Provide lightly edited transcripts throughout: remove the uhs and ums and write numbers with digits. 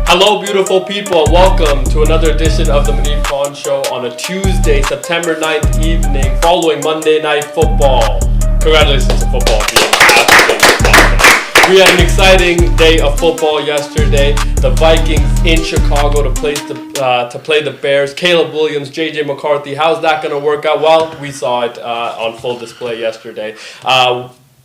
Hello, beautiful people. Welcome to another edition of the Muneeb Show on a Tuesday, September 9th evening, following Monday Night Football. Congratulations to football being absolutely. We had an exciting day of football yesterday. The Vikings in Chicago to play the Bears. Caleb Williams, J.J. McCarthy. How's that going to work out? Well, we saw it on full display yesterday.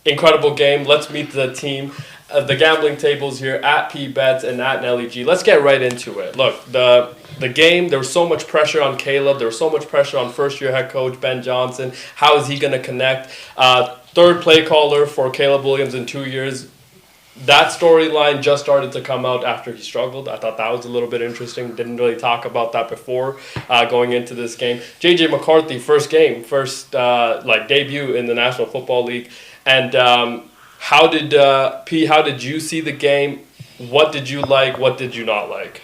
Incredible game. Let's meet the team. The gambling tables here at P-Bets and at Nelly G. Let's get right into it. Look, the game, there was so much pressure on Caleb. There was so much pressure on first-year head coach Ben Johnson. How is he going to connect? Third play caller for Caleb Williams in 2 years. That storyline just started to come out after he struggled. I thought that was a little bit interesting. Didn't really talk about that before going into this game. J.J. McCarthy, first debut in the National Football League. And how did you see the game? What did you like? What did you not like?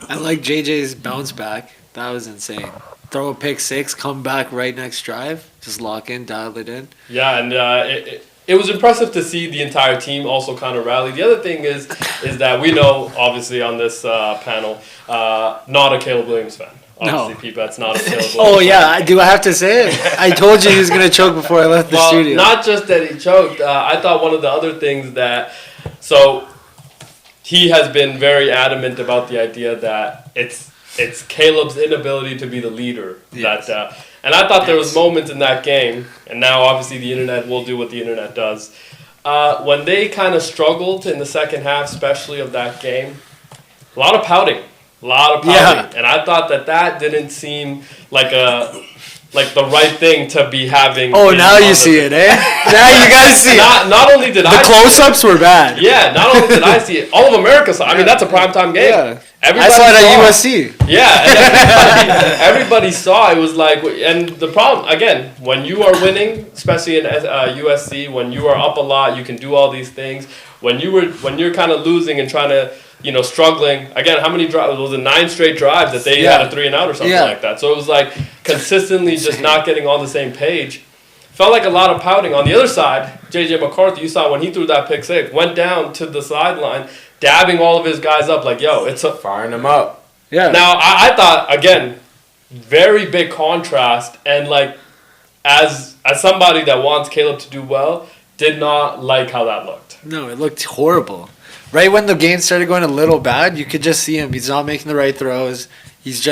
I like JJ's bounce back. That was insane. Throw a pick six, come back right next drive, just lock in, dial it in. Yeah, and it was impressive to see the entire team also kind of rally. The other thing is that we know, obviously, on this panel, not a Caleb Williams fan. Obviously, No. P-Bet's not a Caleb Williams Oh, fan. yeah. Do I have to say it? I told you he was going to choke before I left the studio. Not just that he choked. I thought one of the other things that... So, he has been very adamant about the idea that it's Caleb's inability to be the leader. Yes. And I thought there was moments in that game, and now obviously the internet will do what the internet does. When they kind of struggled in the second half, especially of that game, a lot of pouting. Yeah. And I thought that didn't seem like the right thing to be having. Oh, now you see it, eh? Now you guys see it. Not only did The close-ups were bad. Yeah, not only did I see it, all of America saw it. I mean, that's a primetime game. Yeah. Everybody I saw it at USC. Yeah, and everybody saw it. Was like, and the problem, again, when you are winning, especially in USC, when you are up a lot, you can do all these things. When you're kind of losing and trying to, struggling. Again, how many drives? Was it 9 straight drives that they had a 3-and-out or something like that? So it was like consistently just not getting on the same page. Felt like a lot of pouting. On the other side, J.J. McCarthy, you saw when he threw that pick six, went down to the sideline, dabbing all of his guys up like, yo, firing them up. Yeah. Now, I thought, again, very big contrast, and like, as somebody that wants Caleb to do well, did not like how that looked. No, it looked horrible. Right when the game started going a little bad, you could just see him. He's not making the right throws. He's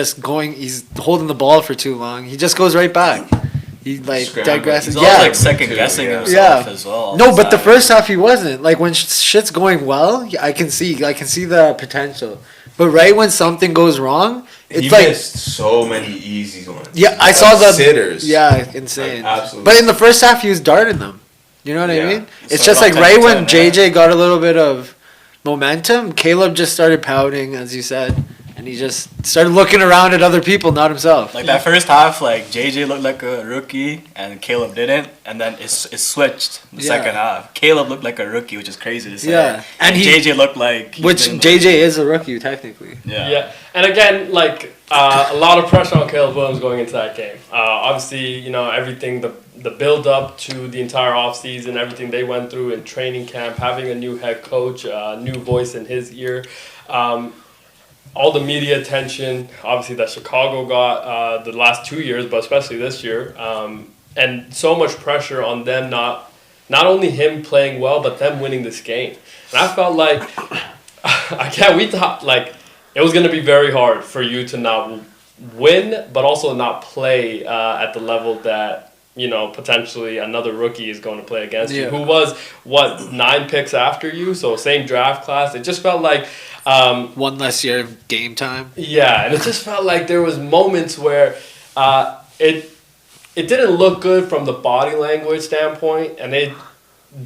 holding the ball for too long. He just goes right back. He digresses. He's always second guessing himself as well. No, but the first half he wasn't. Like when shit's going well, I can see the potential. But right when something goes wrong, it's he like missed so many easy ones. Yeah, I saw the sitters. Yeah, insane. Absolutely. But in the first half, he was darting them. You know what I mean? It's So just like about right 10, when 10, JJ got a little bit of momentum, Caleb just started pouting, as you said, and he just started looking around at other people, not himself. Like that first half, like JJ looked like a rookie and Caleb didn't, and then it switched the second half. Caleb looked like a rookie, which is crazy to say. Yeah, and JJ looked like JJ is a rookie technically. Yeah. And again, like a lot of pressure on Caleb Williams going into that game. Obviously, everything, the build up to the entire offseason, everything they went through in training camp, having a new head coach, a new voice in his ear. All the media attention, obviously, that Chicago got the last 2 years, but especially this year, and so much pressure on them, not only him playing well, but them winning this game. And I felt like, we thought like it was going to be very hard for you to not win, but also not play at the level that potentially another rookie is going to play against you, who was 9 picks after you, so same draft class. It just felt like. One less year of game time. Yeah, and it just felt like there was moments where it didn't look good from the body language standpoint, and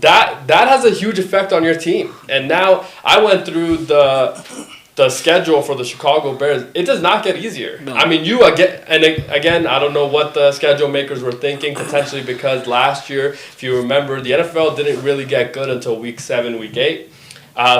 that has a huge effect on your team. And now I went through the schedule for the Chicago Bears. It does not get easier. No. I mean, again, I don't know what the schedule makers were thinking, potentially because last year, if you remember, the NFL didn't really get good until week 7, week 8.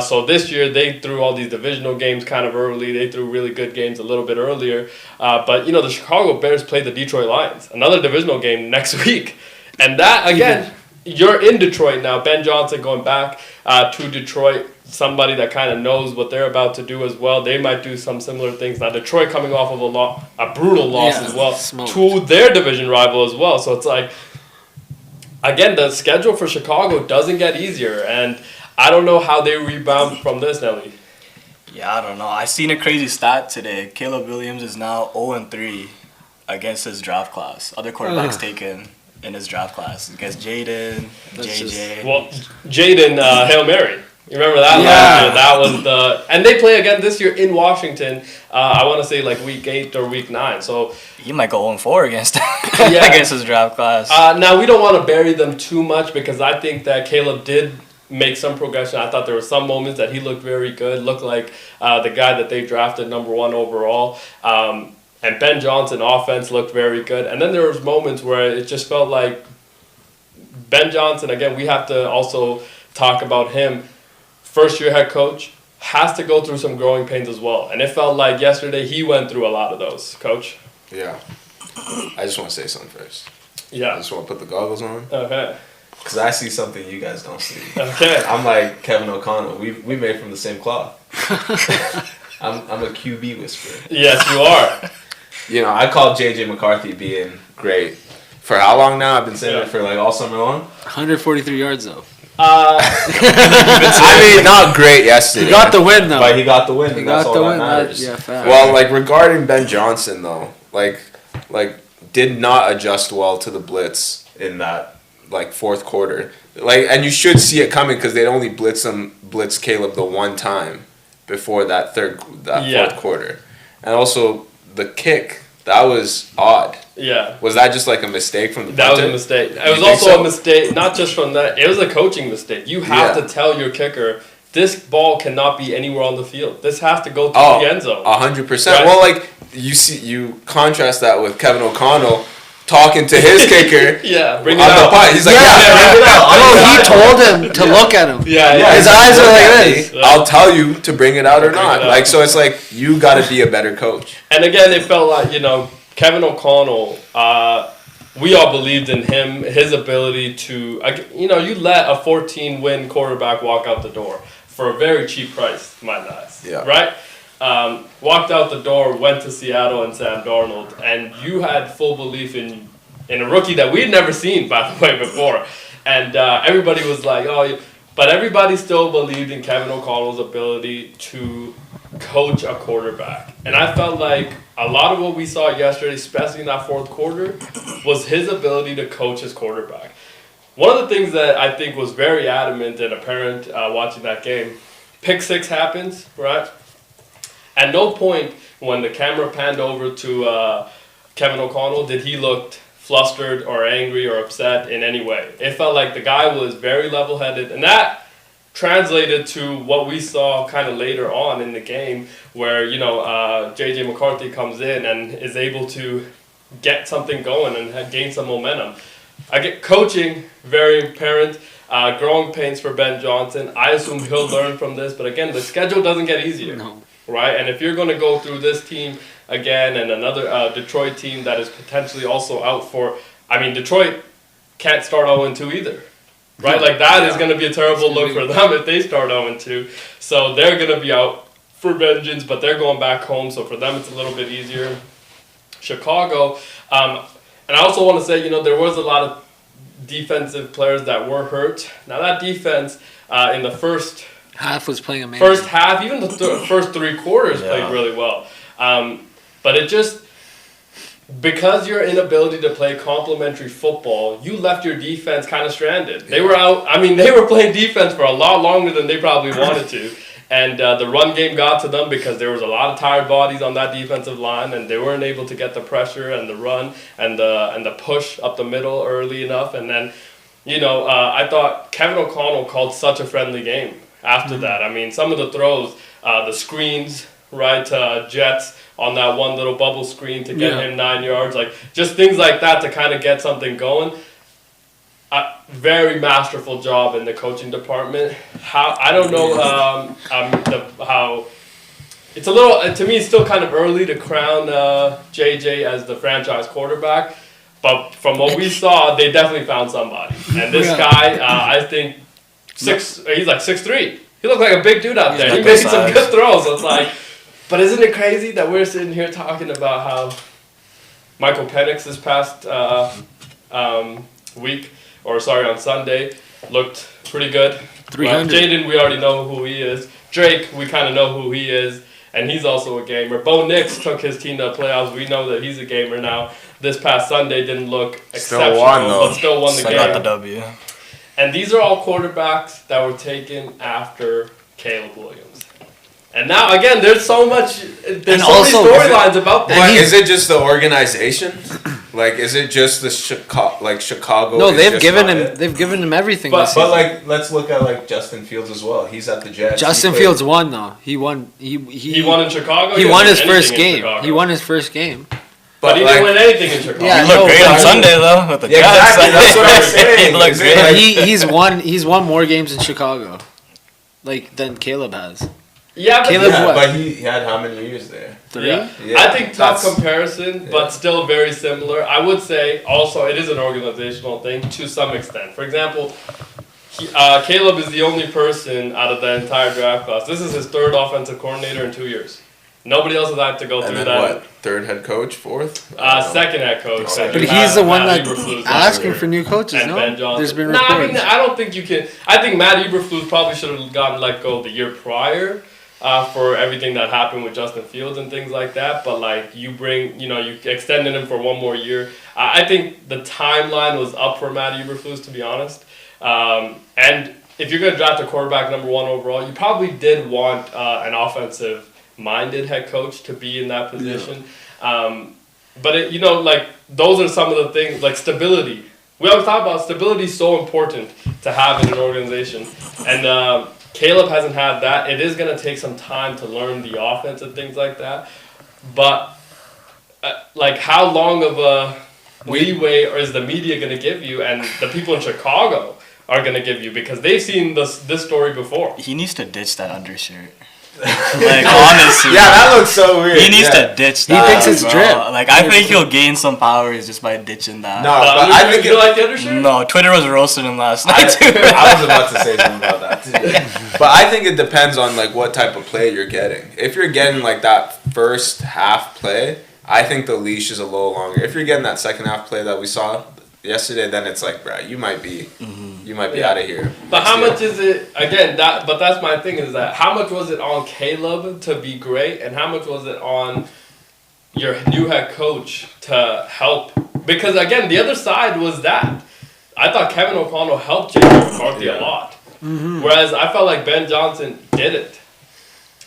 So this year they threw all these divisional games kind of early. They threw really good games a little bit earlier. But the Chicago Bears play the Detroit Lions, another divisional game next week. And that, again, you're in Detroit now. Ben Johnson going back to Detroit. somebody that kind of knows what they're about to do as well. They might do some similar things. Now Detroit coming off of a brutal loss as well to their division rival as well. So it's like, again, the schedule for Chicago doesn't get easier, and I don't know how they rebound from this, Nelly. Yeah, I don't know. I seen a crazy stat today. Caleb Williams is now 0-3 against his draft class. Other quarterbacks taken in his draft class against Jaden, JJ. Well, Jaden, Hail Mary. You remember that last year? That was the... And they play again this year in Washington. I want to say like week 8 or week 9. So he might go 0-4 against against his draft class. Now, we don't want to bury them too much because I think that Caleb did make some progression. I thought there were some moments that he looked very good. Looked like the guy that they drafted number 1 overall. And Ben Johnson offense looked very good. And then there was moments where it just felt like Ben Johnson, again, we have to also talk about him. First-year head coach has to go through some growing pains as well. And it felt like yesterday he went through a lot of those, Coach. Yeah. I just want to say something first. Yeah. I just want to put the goggles on. Okay. Because I see something you guys don't see. Okay. I'm like Kevin O'Connell. We made from the same cloth. I'm a QB whisperer. Yes, you are. You know, I called J.J. McCarthy being great. For how long now? I've been saying it for like all summer long. 143 yards though. I mean, not great yesterday. He got the win though. But he got the win. He and got that's all the that win. matters. Yeah, fact. Well, like regarding Ben Johnson though, like did not adjust well to the blitz in that like fourth quarter. Like, and you should see it coming because they'd only blitz Caleb the one time before that fourth quarter, and also the kick. That was odd. Yeah. Was that just like a mistake from the That was a mistake. It was also a mistake, not just from that. It was a coaching mistake. You have to tell your kicker, this ball cannot be anywhere on the field. This has to go through the end zone. 100%. Well, like, you contrast that with Kevin O'Connell talking to his kicker. Bring it out. He's like, bring it out. He told him to look at him. Yeah. His eyes are like this. I'll tell you to bring it out or not. Like, so it's like, you got to be a better coach. And again, it felt like, Kevin O'Connell, we all believed in him, his ability to, you let a 14-win quarterback walk out the door for a very cheap price, might I add. Yeah. Right? Walked out the door, went to Seattle and Sam Darnold, and you had full belief in a rookie that we'd never seen, by the way, before. And everybody was like, but everybody still believed in Kevin O'Connell's ability to coach a quarterback. And I felt like a lot of what we saw yesterday, especially in that fourth quarter, was his ability to coach his quarterback. One of the things that I think was very adamant and apparent watching that game, pick 6 happens, right? At no point when the camera panned over to Kevin O'Connell did he look flustered or angry or upset in any way. It felt like the guy was very level-headed, and that translated to what we saw kind of later on in the game where, J.J. McCarthy comes in and is able to get something going and gain some momentum. I get coaching, very apparent, growing pains for Ben Johnson. I assume he'll learn from this, but again, the schedule doesn't get easier. No. Right? And if you're going to go through this team again and another Detroit team that is potentially also out for... Detroit can't start 0-2 either. Right? Like, that is going to be a terrible look for them if they start 0-2. So they're going to be out for vengeance, but they're going back home. So for them, it's a little bit easier. Chicago. And I also want to say, there was a lot of defensive players that were hurt. Now, that defense in the first... half was playing amazing. First half, even the first 3 quarters played really well. But it just, because your inability to play complementary football, you left your defense kind of stranded. They were out, they were playing defense for a lot longer than they probably wanted to. And the run game got to them because there was a lot of tired bodies on that defensive line, and they weren't able to get the pressure and the run and the push up the middle early enough. And then, I thought Kevin O'Connell called such a friendly game. After that, some of the throws, the screens, right, Jets on that one little bubble screen to get him 9 yards, like just things like that to kind of get something going. Very masterful job in the coaching department. I don't know how it's a little, to me, it's still kind of early to crown JJ as the franchise quarterback, but from what we saw, they definitely found somebody. And this guy, I think. He's like 6'3". He looked like a big dude out there. got He good made some size. good throws. It's like, but isn't it crazy that we're sitting here talking about how Michael Penix this past week, or sorry, on Sunday, looked pretty good. 300. Jaden, we already know who he is. Drake, we kind of know who he is, and he's also a gamer. Bo Nix took his team to the playoffs. We know that he's a gamer now. This past Sunday didn't look exceptional, but still won the So game. got the W. And these are all quarterbacks that were taken after Caleb Williams. And now, again, there's so much, there's And so also, many storylines about But this. is it just the organization? Like, is it just the Chicago? No, is they've just given not him. it? They've given him everything. But- this But season. like, let's look at like Justin Fields as well. He's at the Jets. Justin He played- Fields won though. He won. He won in Chicago. He didn't won win his first anything in game. Chicago. He won his first game. But he like- didn't win anything in Chicago. Yeah, He looked no, great but on he- Sunday though with the Yeah, Jets. exactly, that's what I'm saying. He looked Is it great. like- He's won more games in Chicago, like than Caleb has. Yeah, but Caleb Yeah, what? but he had how many years there? 3. Yeah. Yeah, I think tough that's- comparison, but still very similar. I would say also it is an organizational thing to some extent. For example, Caleb is the only person out of the entire draft class. This is his third offensive coordinator in 2 years. Nobody else has had to go And through then that. what? Third head coach, fourth? I don't know. Second head coach. But But You he's have the one Matt that Eberflus asking last for year. new coaches. And No, Ben Johnson. there's been No, I reports. mean, I don't think you can. I think Matt Eberflus probably should have gotten let go the year prior for everything that happened with Justin Fields and things like that. But like you extended him for one more year. I think the timeline was up for Matt Eberflus, to be honest. And if you're going to draft a quarterback number 1 overall, you probably did want an offensive-minded head coach to be in that position. But those are some of the things, like stability. We always talk about stability is so important to have in an organization. And Caleb hasn't had that. It is going to take some time to learn the offense and things like that. But, how long of a leeway is the media going to give you and the people in Chicago are going to give you? Because they've seen this story before. He needs to ditch that undershirt. Like honestly, Yeah, that looks so weird. he needs yeah. to ditch He that. thinks it's bro. drip. Like I think he'll gain some powers just by ditching that. No, but I think you like the undershirt? No, Twitter was roasting him last night too. I was about to say something about that too. But I think it depends on like what type of play you're getting. If you're getting like that first half play, I think the leash is a little longer. If you're getting that second half play that we saw yesterday, then it's like, bro, you might be out of here. But how much is it, again, but that's my thing, is that how much was it on Caleb to be great and how much was it on your new head coach to help? Because again, the other side was that. I thought Kevin O'Connell helped J.J. McCarthy a lot. Whereas I felt like Ben Johnson didn't.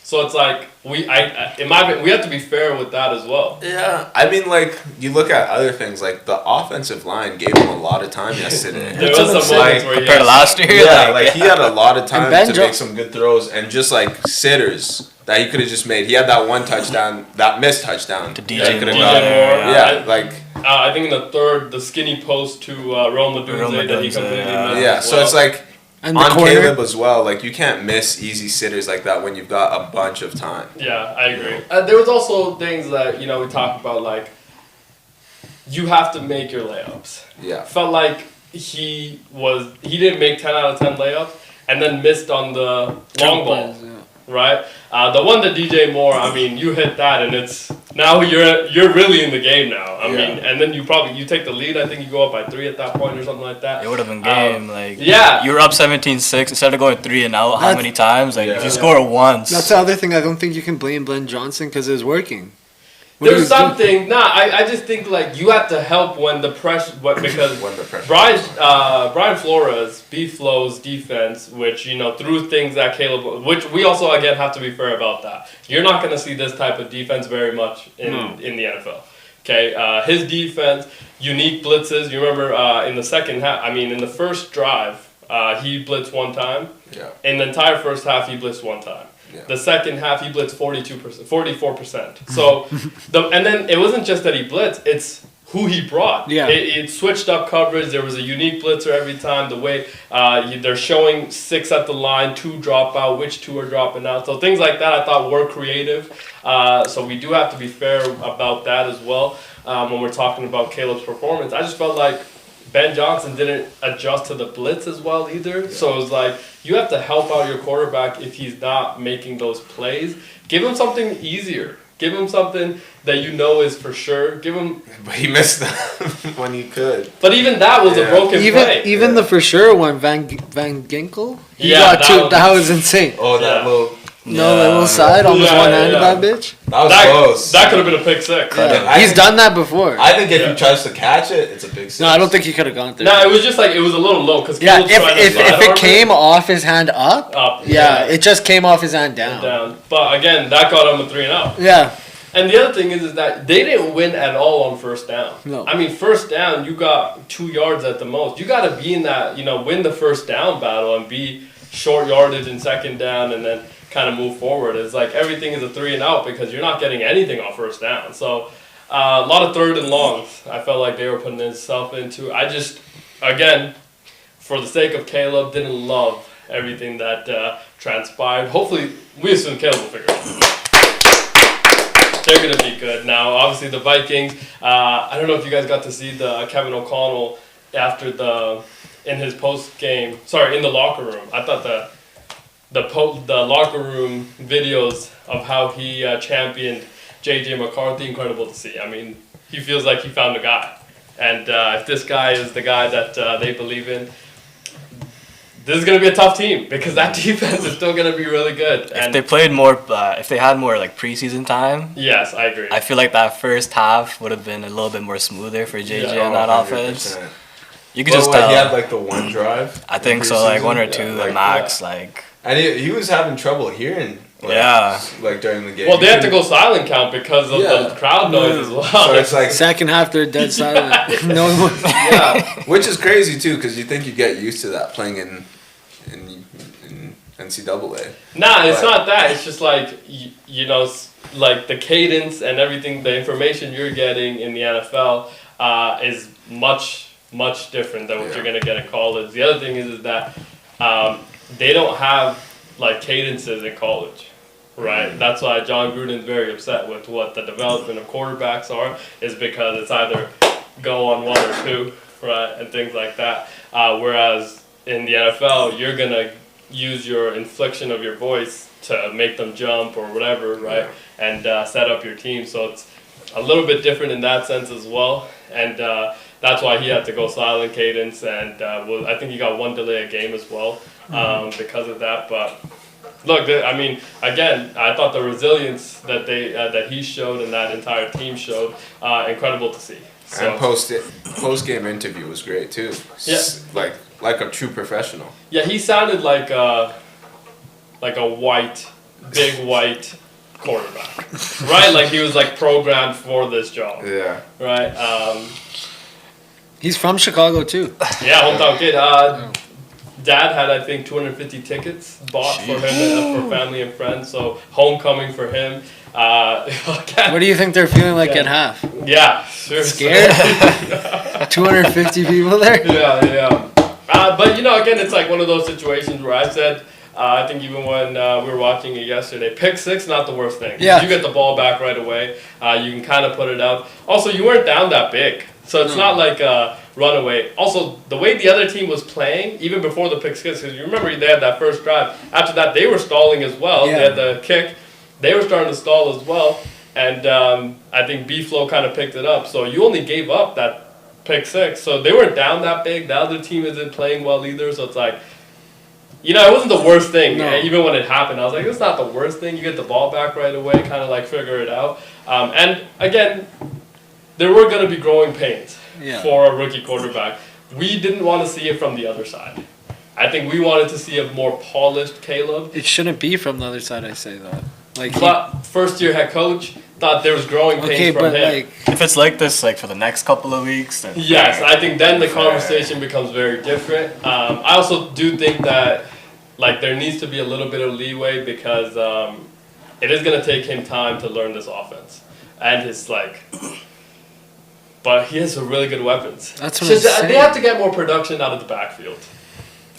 So it's like, in my opinion, we have to be fair with that as well. Yeah, I mean, like, you look at other things, like, the offensive line gave him a lot of time yesterday. There was some moments where Compared to last year, Yeah, like, he had a lot of time Ben to Jo- make some good throws and just, like, sitters that he could have just made. He had that one touchdown, that missed touchdown. To that DJ he coulda Moore. got. Yeah. Yeah, like, I think in the third, the skinny post to Roma Dunze that he Dunze, completely yeah. missed. yeah, as so well. it's like, And the on corner. Caleb as well, like, you can't miss easy sitters like that when you've got a bunch of time. Yeah, I agree. There was also things that, we talked about, like, you have to make your layups. Yeah. Felt like he didn't make 10 out of 10 layups and then missed on the long ball, Yeah. right? The one that DJ Moore, I mean, you hit that and it's, now you're really in the game now. I mean, and then you take the lead, I think you go up by 3 at that point or something like that. It would have been game. yeah. You were up 17-6 instead of going 3 and out. How That's- many times? Like if Yeah. you score once, That's the other thing. I don't think you can blame Ben Johnson because it was working. What There's do you do? something, I just think like you have to help when the pressure, because When the pressure. Brian Flores, B-Flow's defense, which, through things that Caleb, which we also, again, have to be fair about that. You're not going to see this type of defense very much in the NFL. Okay, his defense, unique blitzes. You remember in the second half, in the first drive, he blitzed one time. Yeah. In the entire first half, he blitzed one time. Yeah. The second half, he blitzed 44%. So, and then it wasn't just that he blitzed; it's who he brought. Yeah. It switched up coverage. There was a unique blitzer every time. The way they're showing 6 at the line, 2 drop out, which 2 are dropping out. So things like that I thought were creative. So we do have to be fair about that as well when we're talking about Caleb's performance. I just felt like Ben Johnson didn't adjust to the blitz as well either. Yeah. So it was like, you have to help out your quarterback if he's not making those plays. Give him something easier. Give him something that you know is for sure. Give him. But he missed them when he could. But even that was a broken play. Even the for sure one, Van Ginkel. He got two. That was insane. Oh, that little. No, that little side, almost one-handed that bitch. That was close. That could have been a pick six. Yeah. He's done that before. I think if he tries to catch it, it's a big six. No, I don't think he could have gone through. No, it was just like, it was a little low. Cause if it came off his hand up, it just came off his hand down. But again, that got him a 3-and-out. Yeah. And the other thing is that they didn't win at all on first down. No. I mean, first down, you got 2 yards at the most. You got to be in that, win the first down battle and be short yardage in second down and then kind of move forward. It's like everything is a 3-and-out because you're not getting anything on first down. So a lot of third and longs I felt like they were putting themselves into. I just, again, for the sake of Caleb, didn't love everything that transpired. Hopefully, we assume Caleb will figure it out. They're going to be good. Now, obviously, the Vikings, I don't know if you guys got to see the Kevin O'Connell after in his post-game, in the locker room. I thought the locker room videos of how he championed J.J. McCarthy, incredible to see. I mean, he feels like he found a guy. And if this guy is the guy that they believe in, this is going to be a tough team because that defense is still going to be really good. If they played more, if they had more like preseason time. Yes, I agree. I feel like that first half would have been a little bit more smoother for JJ on that 100%. Offense. You could just tell. He had like the one drive. I think so, like 1 or 2 max, And he was having trouble hearing. Like during the game. Well, they had to go silent count because of the crowd noise as well. So it's like second half they're dead silent. No one. Which is crazy too, because you think you get used to that playing in NCAA. Nah, it's not that. It's just like like the cadence and everything. The information you're getting in the NFL is much different than what you're gonna get in college. The other thing is that they don't have like cadences in college, right? Mm-hmm. That's why John Gruden's very upset with what the development of quarterbacks are, is because it's either go on 1 or 2, right, and things like that. Whereas in the NFL, you're gonna use your inflection of your voice to make them jump or whatever, right, and set up your team. So it's a little bit different in that sense as well, and that's why he had to go silent cadence, and I think he got 1 delay a game as well because of that. But look, I mean, again, I thought the resilience that that he showed and that entire team showed, incredible to see. So. And post-game interview was great too. Yeah. Like a true professional. Yeah, he sounded like a big white quarterback, right? Like he was like programmed for this job. Yeah. Right. He's from Chicago too. Yeah, hometown kid. Dad had, I think, 250 tickets bought for him and for family and friends. So homecoming for him. What do you think they're feeling like at half? Yeah, sure. Scared? 250 people there? Yeah. But again, it's like one of those situations where I said, I think even when we were watching it yesterday, pick 6, not the worst thing. Yeah. You get the ball back right away. You can kind of put it out. Also, you weren't down that big. So it's not like a runaway. Also, the way the other team was playing, even before the pick 6, because you remember they had that first drive. After that, they were stalling as well. Yeah. They had the kick. They were starting to stall as well. And I think B-Flow kind of picked it up. So you only gave up that pick 6. So they weren't down that big. The other team isn't playing well either. So it's like, it wasn't the worst thing. No. Even when it happened, I was like, it's not the worst thing. You get the ball back right away, kind of like figure it out. And again, there were going to be growing pains for a rookie quarterback. We didn't want to see it from the other side. I think we wanted to see a more polished Caleb. It shouldn't be from the other side, I say that. But first-year head coach thought there was growing pains from him. If it's like this, for the next couple of weeks, then yes, I think then the conversation becomes very different. I also do think that there needs to be a little bit of leeway because it is going to take him time to learn this offense and his But he has some really good weapons. That's what I'm saying. They have to get more production out of the backfield.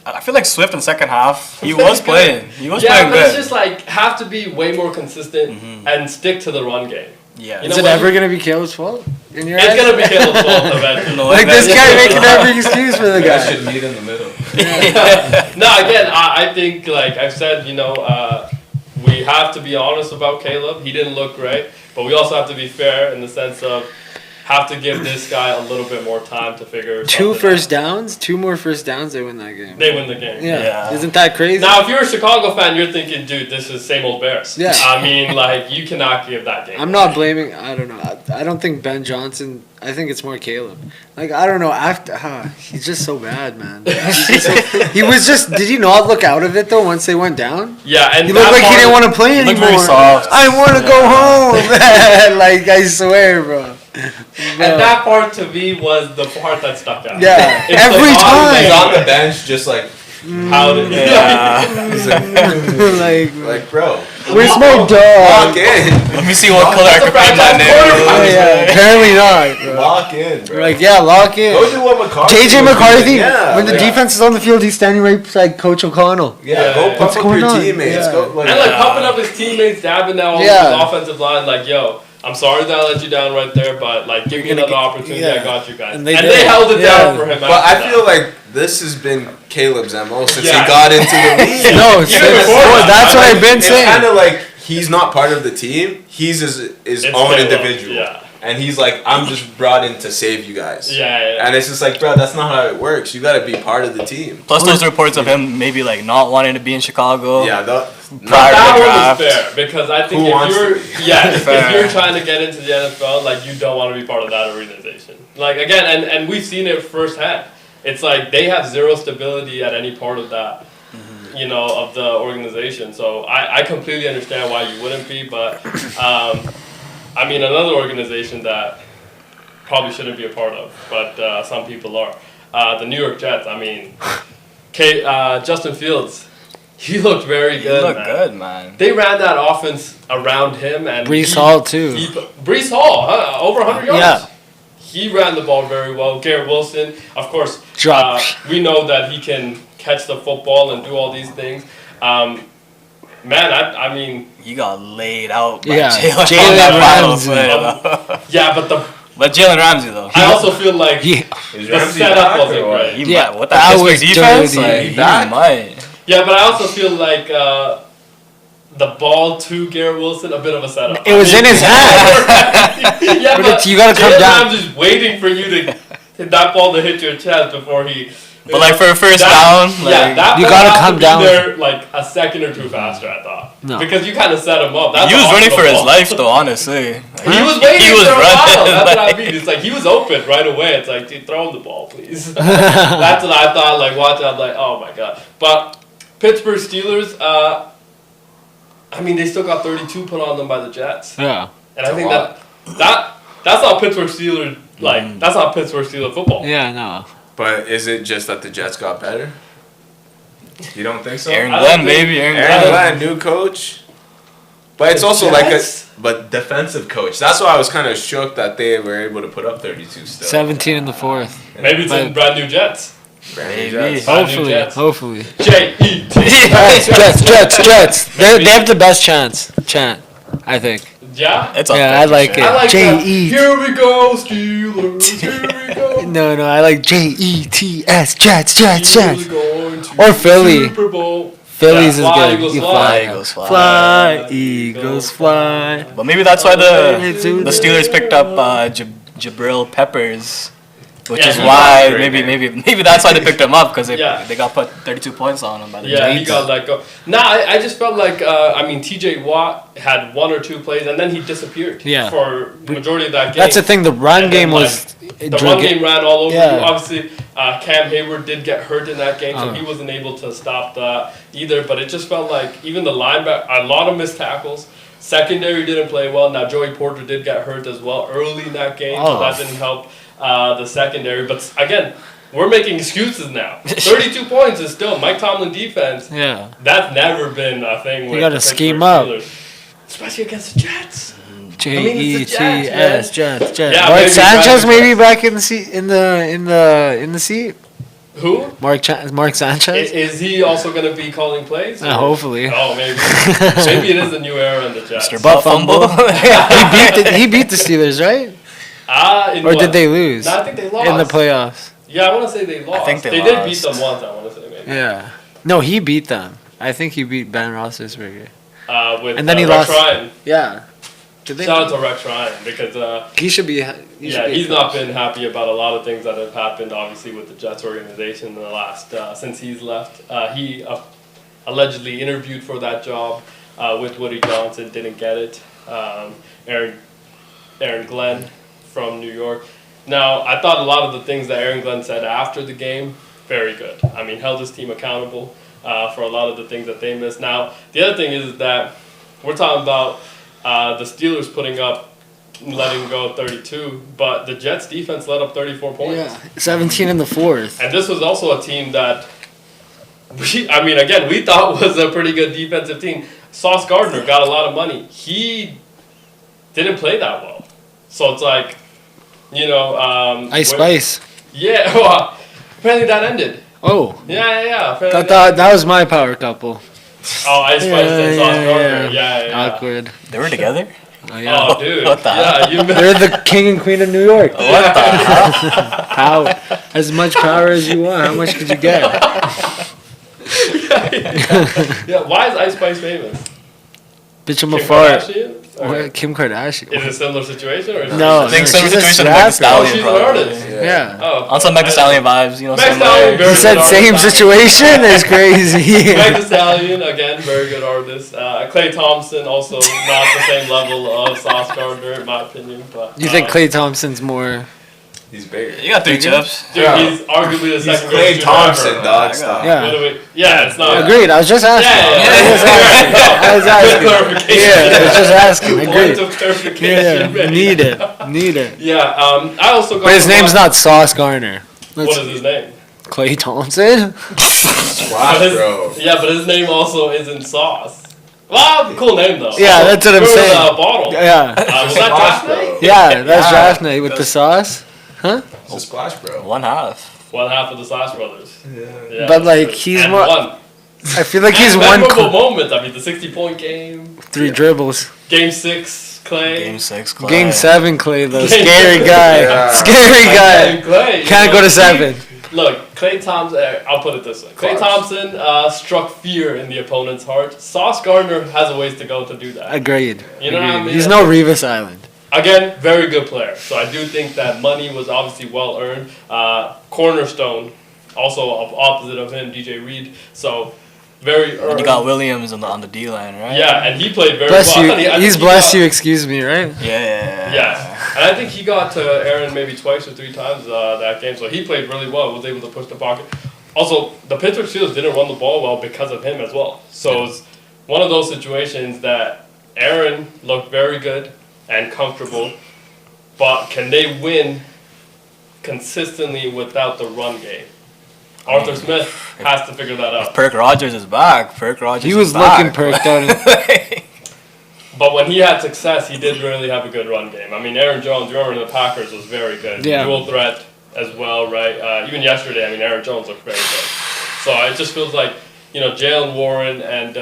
I feel like Swift in second half, he was playing. He was playing but good. It's just have to be way more consistent and stick to the run game. Yeah. You Is know it what? ever gonna be Caleb's fault? In your It's eyes? gonna be Caleb's fault eventually. No, Like this guy making every excuse for the You guys guy. should meet in the middle. No, again, I think like I've said, we have to be honest about Caleb. He didn't look great, but we also have to be fair in the sense of have to give this guy a little bit more time to figure. Two something two more first downs, they win that game. out. They win the game. Yeah. Yeah. Isn't that crazy? Now, if you're a Chicago fan, you're thinking, dude, this is same old Bears. Yeah. I mean, like you cannot give that game. I'm not blaming. I don't know. I don't think Ben Johnson. I think it's more Caleb. Like I don't know. After he's just so bad, man. He was just. Did he not look out of it though? Once they went down, Yeah, and he looked like he didn't want to play looked anymore. very soft. I want to go home, man. Like I swear, bro. And that part to me was the part that stuck out. Yeah. It's Every the time. He's on the bench, just like, How did he's like, like, bro, where's my walk dog? in, Let me see what color I can paint that Oh, name. yeah, apparently not. Bro. walk in, bro. Like yeah, lock in. Go do what McCarthy. JJ was McCarthy. doing. Yeah, When the like, defense is on the field, he's standing right beside Coach O'Connell. Yeah, go Yeah. pump What's up going your on? teammates. Yeah. Go like, And like pumping up his teammates, dabbing down all Yeah. his offensive line, like, yo, I'm sorry that I let you down right there, but like give me another opportunity, I yeah. got you guys. And And they they, did. held it Yeah. down for him. But after I feel that. like this has been Caleb's MO since Yeah. he got into the league. No, Even before that's what I've been It's saying. kind of like he's not part of the team. He's his It's own Caleb. individual. Yeah. And he's like, I'm just brought in to save you guys. Yeah. And it's just like, bro, that's not how it works. You got to be part of the team. Plus those reports of him maybe like not wanting to be in Chicago. Yeah, Prior That to the one draft. was fair because I think Who wants if to you're be? if Fair. you're trying to get into the NFL, like you don't want to be part of that organization. Like again, and we've seen it firsthand. It's like they have zero stability at any part of that, of the organization. So I completely understand why you wouldn't be, but I mean another organization that probably shouldn't be a part of, but some people are. The New York Jets. I mean, Justin Fields. He looked very He good. looked man. good, man. They ran that offense around him and Brees Hall, too. Brees Hall, over 100 yards. Yeah. He ran the ball very well. Garrett Wilson, of course, Drop. we know that he can catch the football and do all these things. Man, I mean, He got laid out by Yeah, Jalen Jalen Ramsey. Ramsey. yeah, but Jalen Ramsey though. I also feel like Yeah. Is the Ramsey setup back wasn't or what? great. He Yeah, might, what the that Pittsburgh was defense? dirty. Like, He he back? might. Yeah, but I also feel like the ball to Garrett Wilson, a bit of a setup. It was in his hand. Yeah, But but it's- you gotta come Jalen down. Ramsey's waiting for you to hit that ball to hit your chest before he. But like for a first That- down, yeah, like that You ball gotta had to come be down. there like a second or two faster. I thought No. because you kind of set him up. That's he was an running for awesome his ball. life though, honestly. He was waiting He was for a while. running, That's what I like- mean. It's like he was open right away. It's like, dude, throw him the ball, please. That's what I thought. Like, watch out. Like, oh my god. But Pittsburgh Steelers. I mean, they still got 32 put on them by the Jets, Yeah. and I That's a think lot. that's how Pittsburgh Steelers like. That's how Pittsburgh Steelers football. Yeah, no. But is it just that the Jets got better? You don't think so? Aaron I Glenn, don't think- baby, Aaron Aaron Glenn. Glenn, new coach. But it's also Jets? but defensive coach. That's why I was kind of shook that they were able to put up 32 still. 17 in the fourth. Maybe it's in brand new Jets. Brand new Maybe. Jets. Brand new Hopefully, Jets. hopefully. J-E-T. Jets. They have the best chance, I think. Yeah. It's up Yeah, there I for like sure. it. I like that. J-E. Here we go, Steelers. Here we go. No, I like Jets, Jets. Steelers going to Or Philly. Super Bowl. Philly's Yeah, fly, is good. Eagles, You fly. fly. Eagles fly. Fly, Eagles fly. But maybe that's why It's the in Steelers picked up Jabril Peppers, which Yeah, is he why got great, maybe that's why they picked him up because Yeah. they got put 32 points on him by the Yeah, he Jets. got let go. Nah, I just felt like TJ Watt had one or two plays and then he disappeared. Yeah. For majority of that game. That's the thing. The run And game then, was. The run game ran all over Yeah. you. Obviously, Cam Hayward did get hurt in that game, so Uh-huh. he wasn't able to stop that either. But it just felt like even the linebacker, a lot of missed tackles. Secondary didn't play well. Now Joey Porter did get hurt as well early in that game, so Oh. that didn't help the secondary. But again, we're making excuses now. 32 points is still Mike Tomlin defense. Yeah. That's never been a thing. With gotta the scheme Pittsburgh up. Steelers, especially against the Jets. Jets, Jets. Jets. Yeah, Alright, maybe Sanchez Brandon maybe back in the seat in the seat. Who? Mark Sanchez. Is he also going to be calling plays? Hopefully. Oh, maybe. Maybe it is a new era in the Jets. Mr. Butt Fumble. He beat the Steelers, right? Or did they lose? No, I think they lost. In the playoffs. Yeah, I want to say they lost. I think they did beat lost. them once, I want to say, maybe. Yeah. No, he beat them. I think he beat Ben Roethlisberger. With, And then he Rex lost. Ryan. Yeah. Did they? Shout out to Rex Ryan because He should be. he's not been happy about a lot of things that have happened, obviously, with the Jets organization in the last since he's left. He allegedly interviewed for that job with Woody Johnson, didn't get it. Aaron Glenn from New York. Now, I thought a lot of the things that Aaron Glenn said after the game, very good. I mean, held his team accountable for a lot of the things that they missed. Now, the other thing is that we're talking about the Steelers letting go 32, but the Jets defense let up 34 points. Yeah, 17 in the fourth. And this was also a team that we thought was a pretty good defensive team. Sauce Gardner got a lot of money. He didn't play that well. So it's like, Ice Spice. Yeah, well, apparently that ended. Oh. Yeah. That was my power couple. Oh, Ice Spice and Sauce Gardner. Yeah. Awkward. They were together? Oh, yeah. Oh, dude. What the hell? Yeah, They're the king and queen of New York. What the hell? Power. As much power as you want. How much could you get? Yeah, why is Ice Spice famous? Bitch, I'm Kim a fart. Kardashian? Or Kim Kardashian. is it a similar situation? Or is No, I think she's similar a situation to rap Meg Thee girl. Oh, Stallion, she's an probably. artist. Yeah. Oh, On some Meg Thee Stallion vibes, Meg similar. Stallion, very He said good same artist. situation is crazy. Meg Thee Stallion, again, very good artist. Klay Thompson, also not the same level of Sauce Gardner, in my opinion. But You think Klay Thompson's more? He's bigger. You got 3 chips. Dude, Yeah. he's arguably the He's second Klay greatest Thompson, ever. dog. Stop. Yeah. It's not. Agreed. I was just asking. I was Good asking. clarification. Yeah, I was just asking. Point Agreed. of clarification. Yeah, need it. Yeah, I also got But his to name's watch- not Sauce Gardner. What is his name? Klay Thompson? Splash, bro. Yeah, but his name also isn't Sauce. Well, cool name though. Yeah, that's what I'm Where was saying. the bottle? Yeah. Was that Splash, draft bro. night? Yeah, that's Yeah. draft night with the sauce. It's a splash, bro. 1/2. One half of the Sauce Brothers. Yeah, But, like, that's he's and more- One. I feel like he's And one memorable moment. I mean, the 60-point game. 3 dribbles. Game 6, Clay. Game 6, Clay. Game 7, Clay, though. Game Scary 7. guy. Yeah. Scary guy. And Clay. Can't go to 7. Look, Klay Thompson, I'll put it this way. Klay Clutch. Thompson struck fear in the opponent's heart. Sauce Gardner has a ways to go to do that. Agreed. You know what I Agreed. mean? He's no Revis Island. Again, very good player. So I do think that money was obviously well earned. Cornerstone, also opposite of him, DJ Reed. So very And earned. you got Williams on the D line, right? Yeah, and he played very Bless well. you. I think He's he blessed got- you, excuse me, right? Yeah. Yeah, and I think he got to Aaron maybe twice or 3 times that game. So he played really well. Was able to push the pocket. Also, the Pittsburgh Steelers didn't run the ball well because of him as well. So it's one of those situations that Aaron looked very good and comfortable, but can they win consistently without the run game? Arthur Smith has to figure that out. Perk Rogers is back. Perk Rogers He is was back. looking perked out. But when he had success, he did really have a good run game. I mean, Aaron Jones, remember in the Packers, was very good. Yeah. Dual threat as well, right? Even yesterday, I mean, Aaron Jones looked very good. So it just feels like, Jalen Warren and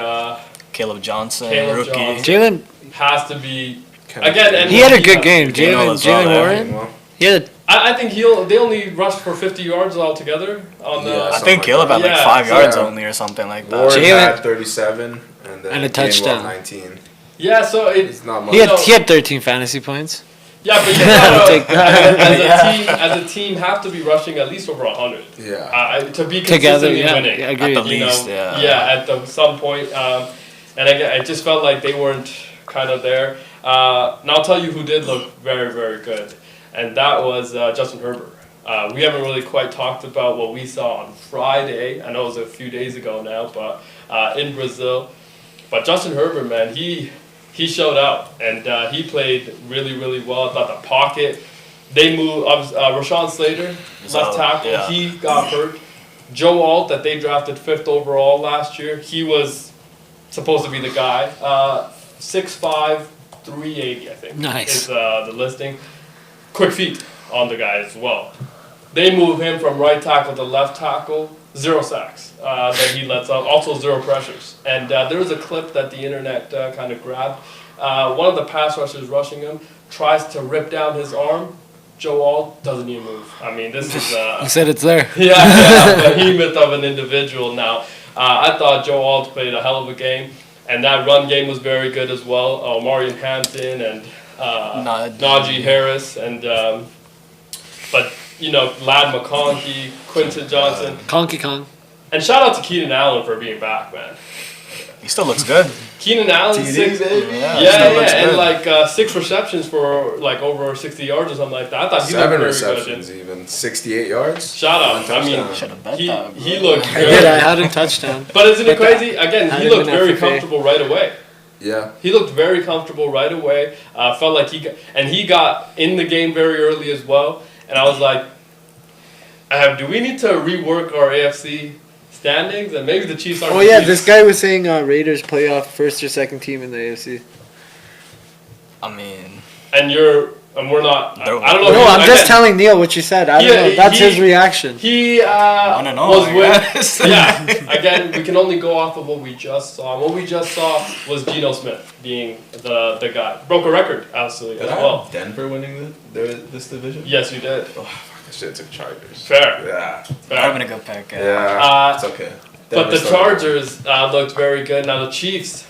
Caleb Johnson, Caleb rookie. Johnson. Jalen, has to be again. And he had a good game. You know Jalen as well, Warren. Well, He had I think they only rushed for 50 yards altogether on the. Yeah, I something think like Caleb had like Yeah. 5 yards Yeah. only or something like that. Warren Jalen- had 37 and then And a Gainwell touchdown. 19. Yeah, so It's not much. he had 13 fantasy points. Yeah, but you I'll take gotta, that. as a team, have to be rushing at least over 100. Yeah. To be Together, consistently yeah, winning. I agree. At the You know, least, yeah. at some point. And I just felt like they weren't kind of there. Now I'll tell you who did look very, very good, and that was Justin Herbert. We haven't really quite talked about what we saw on Friday. I know it was a few days ago now, but in Brazil. But Justin Herbert, man, he showed out, and he played really, really well. I thought the pocket, they moved. Rashawn Slater, left tackle, yeah. he got hurt. Joe Alt, that they drafted 5th overall last year, he was supposed to be the guy. 6'5", 380, I think. Nice. Is the listing. Quick feet on the guy as well. they move him from right tackle to left tackle. 0 sacks that he lets up. Also 0 pressures. And there was a clip that the internet kind of grabbed. One of the pass rushers rushing him tries to rip down his arm. Joe Alt doesn't even move. I mean, this is You said it's there. yeah, behemoth of an individual. Now, I thought Joe Alt played a hell of a game, and that run game was very good as well. Marion Hampton and Najee Harris, and but you know, Lad McConkey, Quinton Johnson, Conky Kong. and shout out to Keenan Allen for being back, man. He still looks good. Keenan Allen, TD, six, baby. yeah, and like 6 receptions for like over 60 yards or something like that. I thought he 7 looked very receptions, good. even 68 yards. Shout out! I mean, Should have bet he that. bro. he looked I did. good. I had a touchdown. But isn't it But crazy? Again, he had looked him in very FFA. comfortable right away. Yeah. He looked very comfortable right away. Felt like he got in the game very early as well. And I was like, do we need to rework our AFC standings? And maybe the Chiefs aren't. Oh yeah, this guy was saying Raiders playoff first or second team in the AFC. I mean, And we're not. I don't know. No, if I'm just telling Neil what you said. I don't Yeah, know. That's he- his reaction. He wanna know, was I with. guess. Yeah. Again, we can only go off of what we just saw. And what we just saw was Geno Smith being the guy. Broke a record, absolutely, as well. Denver winning this division? Yes, you did. Oh, fuck, I should have took Chargers. Fair. Yeah. Fair. having a good pick. Yeah. It's okay. But the Denver's Chargers looked very good. Now the Chiefs,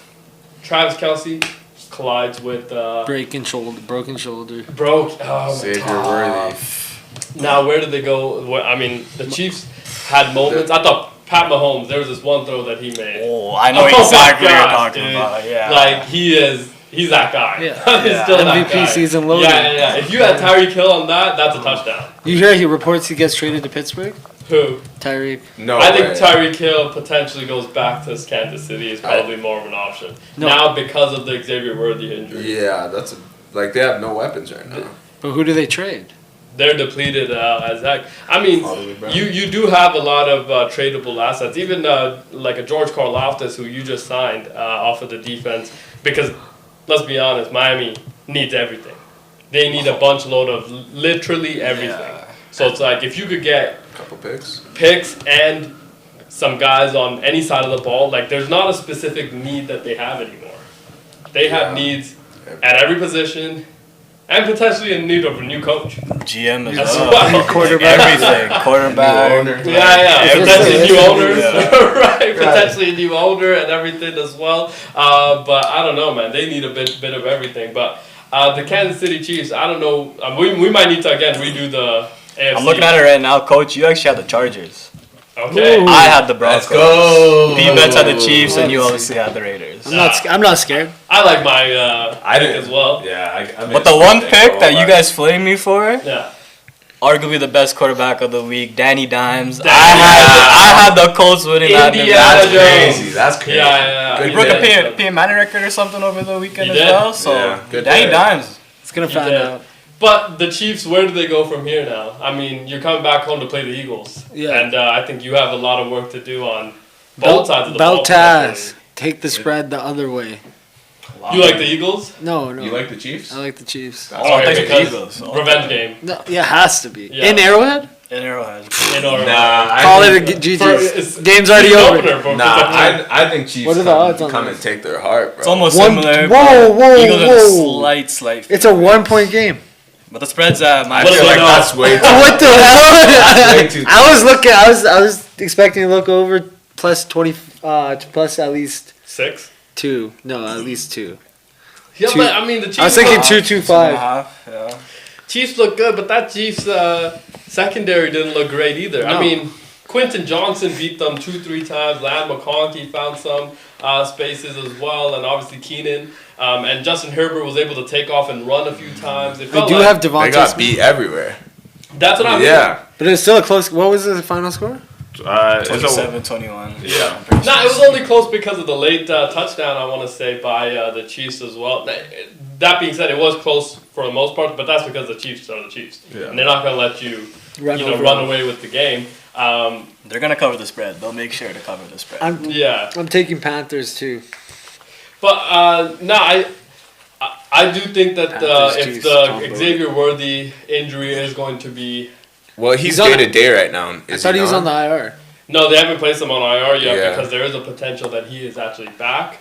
Travis Kelce collides with Broken shoulder. broke. Oh my Xavier God. Worthy. Now where did they go? I mean, the Chiefs had moments. I thought Pat Mahomes. There was this one throw that he made. Oh, I know Oh my exactly what you're gosh, talking dude. about. Yeah. Like he's that guy. Yeah. He's Yeah. still that MVP guy. season loaded. Yeah. If you had Tyreek Hill on that, that's a touchdown. You hear he reports he gets traded to Pittsburgh? Who? Tyreek. No I think way. Tyreek Hill potentially goes back to Kansas City is probably more of an option. No. Now because of the Xavier Worthy injury. Yeah, like they have no weapons right now. But who do they trade? They're depleted as heck. I mean, Hollywood Brown. you do have a lot of tradable assets. Even like a George Karlaftis, who you just signed off of the defense. Because, let's be honest, Miami needs everything. They need a bunch load of literally everything. Yeah. So it's like, if you could get Couple picks. and some guys on any side of the ball, like there's not a specific need that they have anymore. They have Yeah. needs at every position and potentially in need of a new coach. GM as As well. well. Quarterback. Everything. Quarterback. New owner. Yeah, Everything. potentially new owners, Yeah. right? Potentially a new owner and everything as well. But I don't know, man. They need a bit of everything. But the Kansas City Chiefs, I don't know. We might need to again redo the AFC. I'm looking at it right now, Coach. You actually had the Chargers. Okay. Ooh. I had the Broncos. Let's go. P-Bets had the Chiefs, and you obviously had the Raiders. I'm not scared. I like my I pick didn't as well. Yeah, I But the one pick that you guys flamed me for, Yeah. arguably the best quarterback of the week, Danny Dimes. Danny I had the Colts winning that Indiana division. Jones. crazy. That's crazy. Yeah. Good He broke a pick. P.M. Manning record or something over the weekend He as did. well. So Yeah, good Danny pick. Dimes. It's gonna He find did. out. But the Chiefs, where do they go from here now? I mean, you're coming back home to play the Eagles. Yeah. And I think you have a lot of work to do on both sides of the ball. Beltaz. Take the spread the other way. You like the Eagles? No. You like the Chiefs? I like the Chiefs. That's Oh, I Okay, think the because Eagles. Oh. revenge game. No, yeah, it has to be. Yeah. In Arrowhead? In Arrowhead. In or Nah, Call I it a think, GG's. Game's already season over. opener for Nah, Kentucky. I think Chiefs What are the odds on come this? and take their heart, bro. It's almost One- similar. whoa, but whoa, Eagles are whoa. slight. It's a 1-point game. But the spread's at I my. feel like that's way too What the hell? way too I was looking. I was expecting to look over plus 20. Plus at least 6? 2. No, at least 2. Yeah, Two- but I mean, the Chiefs. I was thinking look, 2-2-5. Yeah. Chiefs look good, but that Chiefs secondary didn't look great either. No. I mean, Quinton Johnson beat them 2-3 times. Lad McConkey found some spaces as well, and obviously Keenan. And Justin Herbert was able to take off and run a few times. It They felt do like, have They Devontae got Smith. beat everywhere. That's what I'm Yeah. But it's still a close. What was the final score? It's a, 27-21. Yeah. Nah, it was only close because of the late touchdown, I want to say, by the Chiefs as well. That being said, it was close for the most part, but that's because the Chiefs are the Chiefs. Yeah. And they're not going to let you Run run away with the game. They're gonna cover the spread. They'll make sure to cover the spread. Yeah. I'm taking Panthers too. But, no, I do think that Panthers, if Chiefs, the combo. Xavier Worthy injury is going to be Well, he's He's on- day to day right now. I thought he was on the IR. No, they haven't placed him on IR yet Yeah. because there is a potential that he is actually back.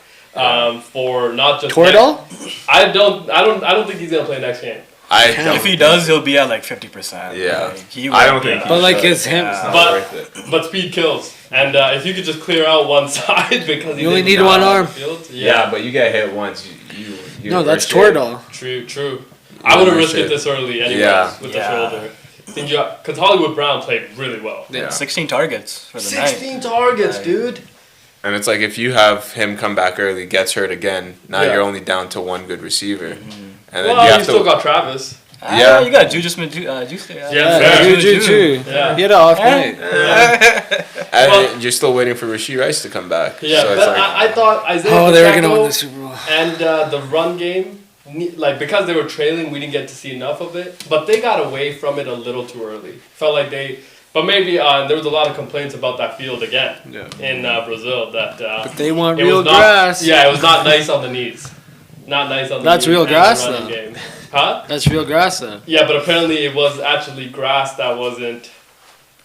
For not just Toradol? I don't think he's gonna play next game. I don't. If he does, he'll be at like 50%. Yeah. Like, he I don't won't be think at- But like should. it's him. Yeah. It's not But- worth it. But speed kills, and if you could just clear out one side because You only didn't need get one out arm. of the field, Yeah, but you get hit once. You No, that's risk it. Toradol. True. I would have risked shit. it this early anyways Yeah. with Yeah. the shoulder. Because Hollywood Brown played really well. Yeah. 16 targets for the night. 16 targets, Right. dude. And it's like if you have him come back early, gets hurt again, now Yeah. you're only down to one good receiver. And then Well, you you have still to. got Travis. Yeah. You got Juice there. Yeah, Yeah, fair. Juju. Yeah. He had an off night. And Well- you're still waiting for Rasheed Rice to come back. Yeah, so it's but like, I thought Isaiah Oh, they were gonna Pacheco win the Super Bowl. and the run game, like because they were trailing, we didn't get to see enough of it. But they got away from it a little too early. Felt like but maybe there was a lot of complaints about that field again in Brazil. That But they want it real was not, grass. Yeah, it was not nice on the knees. Not nice on the That's knees. real and the grass, running though. game. Huh? That's real grass though. Yeah, but apparently it was actually grass that wasn't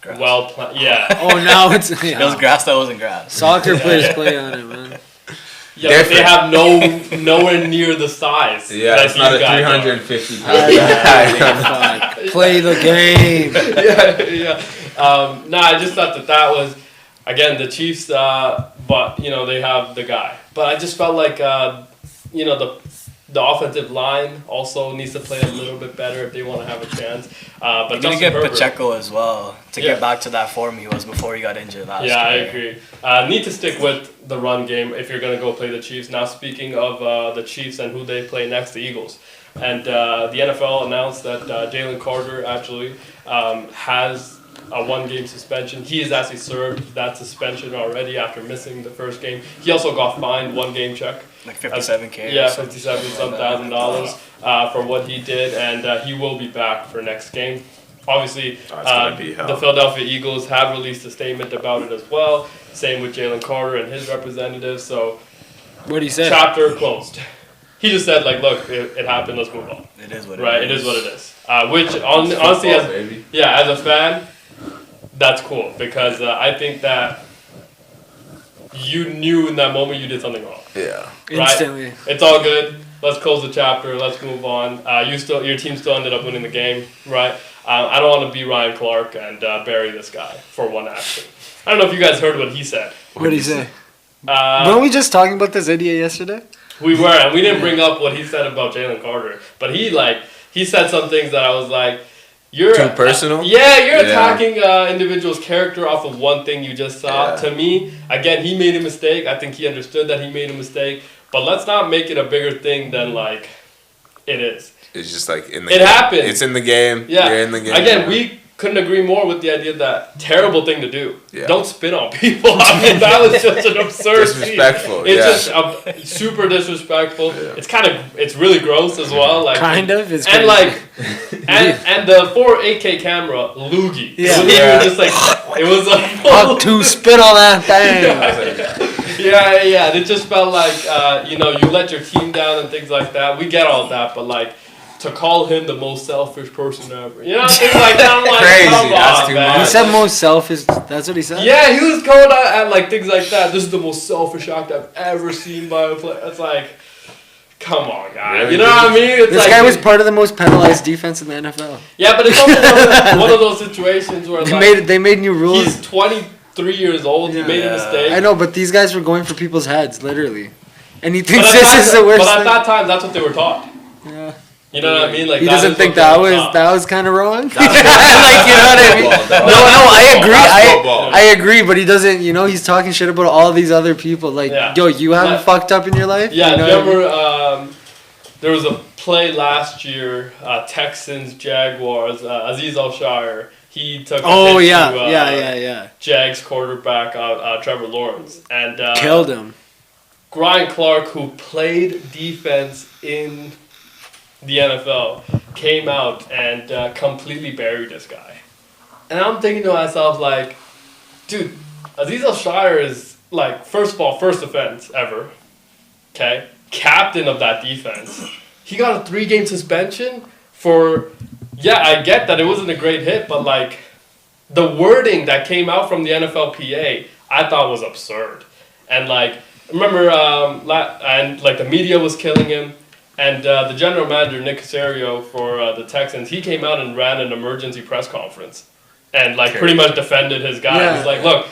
Grass. well planted. Yeah. Oh, now it's It was yeah. grass that wasn't grass. Soccer players play on it, man. Yeah, but they have nowhere near the size. yeah, that it's not a these guys are. 350 pound. Fuck. Play the game. No, I just thought that was, again, the Chiefs, but, they have the guy. But I just felt like, the offensive line also needs to play a little bit better if they want to have a chance. But You're going to Justin get Herbert, Pacheco as well to Yeah. get back to that form he was before he got injured last year. Yeah, I agree. Need to stick with the run game if you're going to go play the Chiefs. Now, speaking of the Chiefs and who they play next, the Eagles. And the NFL announced that Jalen Carter actually has a one-game suspension. He has actually served that suspension already after missing the first game. He also got fined one-game check. Like 57K. Yeah, or something. $57,000 for what he did, and he will be back for next game. Obviously, Oh, it's gonna be hell. the Philadelphia Eagles have released a statement about it as well. Same with Jalen Carter and his representatives. So, What do you say? chapter closed. He just said, like, look, it happened. Let's move on. It is what Right? it It is. is what it is. Which honestly, as a fan, that's cool because I think that you knew in that moment you did something wrong. Yeah. Right. Instantly. It's all good. Let's close the chapter. Let's move on. Your team still ended up winning the game, right? I don't want to be Ryan Clark and bury this guy for one action. I don't know if you guys heard what he said. What do you say? Uh, Weren't we just talking about this idiot yesterday? We were, and we didn't bring up what he said about Jalen Carter, but he said some things that I was like, "You're Too personal?" Yeah, you're Yeah. attacking individual's character off of one thing you just saw. Yeah. To me, again, he made a mistake. I think he understood that he made a mistake, but let's not make it a bigger thing than like it is. It's just like in the It game. happened. It's in the game. Yeah. You're in the game. Again, we couldn't agree more with the idea that terrible thing to do. Yeah. Don't spit on people. I mean, that was just an absurd scene. Disrespectful, It's yeah. just super disrespectful. Yeah. It's really gross as well. Like Kind of. It's and crazy. like and the 4K camera loogie. Yeah. It was Yeah. even just like it was a Fuck to spit on that thing. yeah. And it just felt like you let your team down and things like that. We get all that, but like to call him the most selfish person ever, things like that. I'm like, Crazy, come that's on, too man. He much. said most selfish. That's what he said? Yeah, he was going out at like things like that. This is the most selfish act I've ever seen by a player. It's like, come on, guy. Really? You know what I mean? It's This like, guy was part of the most penalized defense in the NFL. yeah, but it's also one of those situations where They made new rules. he's 23 years old. He made a Yeah. mistake. I know, but these guys were going for people's heads, literally. And he But thinks at, this that, is the worst but at thing. that time, that's what they were taught. Yeah. You know what I mean? Like He that doesn't is think what they that were was taught. kind of wrong. like, you That's know what I mean? football, No, I agree. That's football. I agree, but he doesn't. He's talking shit about all these other people. Like, Yeah. yo, you haven't But- fucked up in your life. Yeah, You know do you what I mean? remember there was a play last year, Texans, Jaguars, Aziz Al-Shire. He took a Oh hit yeah, to, yeah. Jags quarterback Trevor Lawrence. And Killed him. Ryan Clark, who played defense in the NFL, came out and completely buried this guy. And I'm thinking to myself, like, dude, Aziz Al-Shire is, like, first of all, first offense ever. Okay? Captain of that defense. He got a 3-game suspension for Yeah, I get that it wasn't a great hit, but like the wording that came out from the NFLPA, I thought was absurd. And like, remember, and like the media was killing him, and the general manager Nick Caserio for the Texans, he came out and ran an emergency press conference, and like pretty much defended his guy. Yeah. He's like, look,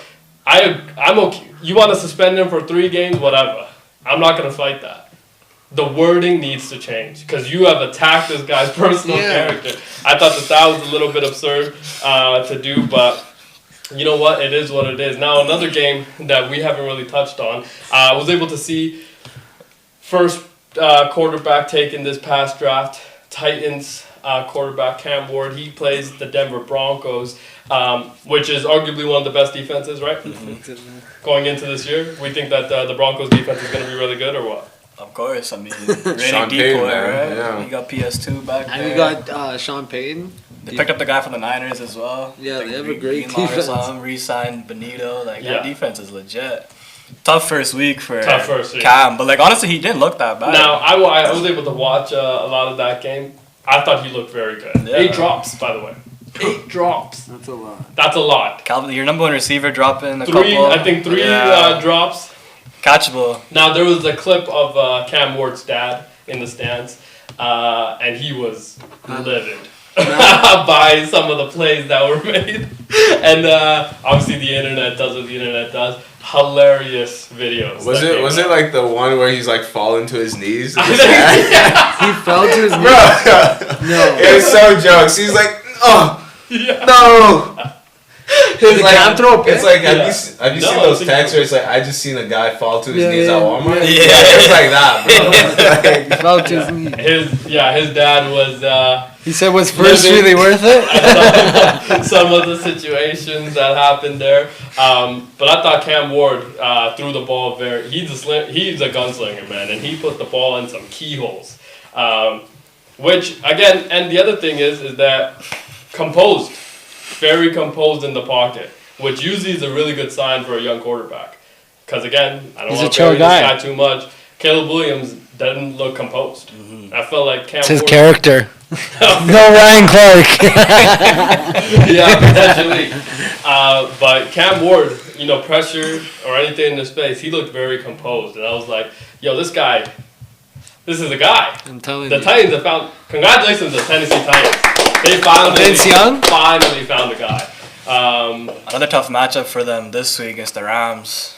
I'm okay. You want to suspend him for 3 games, whatever. I'm not gonna fight that. The wording needs to change because you have attacked this guy's personal character. I thought that was a little bit absurd to do, but you know what? It is what it is. Now, another game that we haven't really touched on, I was able to see first quarterback taken this past draft, Titans quarterback Cam Ward. He plays the Denver Broncos, which is arguably one of the best defenses, right? Mm-hmm. Going into this year, we think that the Broncos defense is going to be really good, or what? Of course, I mean, Sean Randy Payton, Decoy, man, right? yeah. You got PS2 back there. And we got Sean Payton. They picked up the guy from the Niners as well. Yeah, Like, they have a great Greenlaw or defense. something, re-signed Benito. Like, Yeah. that defense is legit. Tough first week for week. Cam. But, like, honestly, he didn't look that bad. Now, I was able to watch a lot of that game. I thought he looked very good. Yeah. 8 drops, by the way. 8 drops. That's a lot. That's a lot. Calvin, your number 1 receiver dropping a 3, couple. I think 3 Yeah. drops. Catchable. Now, there was a clip of Cam Ward's dad in the stands, and he was livid by some of the plays that were made. And obviously, the internet does what the internet does. Hilarious videos. Was it like the one where he's like falling to his knees? I think, yeah. He fell to his Bro, knees. No. it was so jokes. He's like, oh Yeah. no. Did Cam throw a pick? It's like, have Yeah. you seen No, I those think texts so. where it's like, I just seen a guy fall to his Yeah, knees yeah, at Walmart? yeah. It was like that, He fell to his knees. His dad was He said, was first Living- really worth it? some of the situations that happened there. But I thought Cam Ward threw the ball he's a gunslinger, man, and he put the ball in some keyholes. Which again, and the other thing is that composed, very composed in the pocket, which usually is a really good sign for a young quarterback. Because again, I don't He's want a to bury chill guy. this guy too much. Caleb Williams doesn't look composed. I felt like Cam It's his Ward. character. No Ryan Clark. Yeah, potentially. But Cam Ward, pressure or anything in his face, he looked very composed. And I was like, yo, this is a guy. I'm telling The you. Titans have found, congratulations to Tennessee Titans. They Vince Young? finally found a guy. Another tough matchup for them this week against the Rams.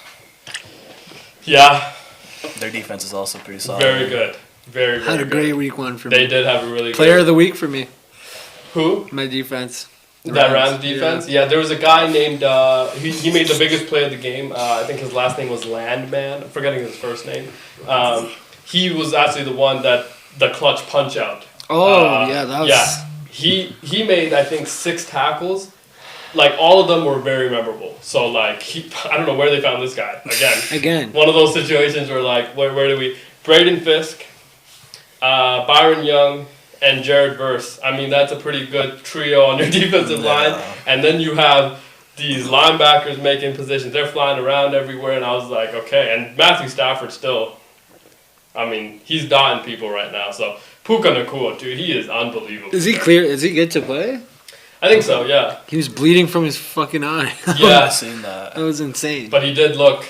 Yeah, Their defense is also pretty solid. very good. Very, very Had a good. great week 1 for They me. did have a really Player good. of the week for me. Who? My defense. The That Rams defense? Yeah, there was a guy named, he made the biggest play of the game. I think his last name was Landman. I'm forgetting his first name. He was actually the one that, the clutch punch out. Oh, yeah, that was. Yeah. He made, I think, 6 tackles. Like, all of them were very memorable. So, like, I don't know where they found this guy. Again. One of those situations where, like, where do we... Braden Fisk, Byron Young, and Jared Verse. I mean, that's a pretty good trio on your defensive line. And then you have these linebackers making positions. They're flying around everywhere, and I was like, okay. And Matthew Stafford still... I mean, he's dotting people right now. So, Puka Nacua, dude, he is unbelievable. Is he clear? Is he good to play? I think so, yeah. He was bleeding from his fucking eye. Yeah. I've seen that. That was insane. But he did look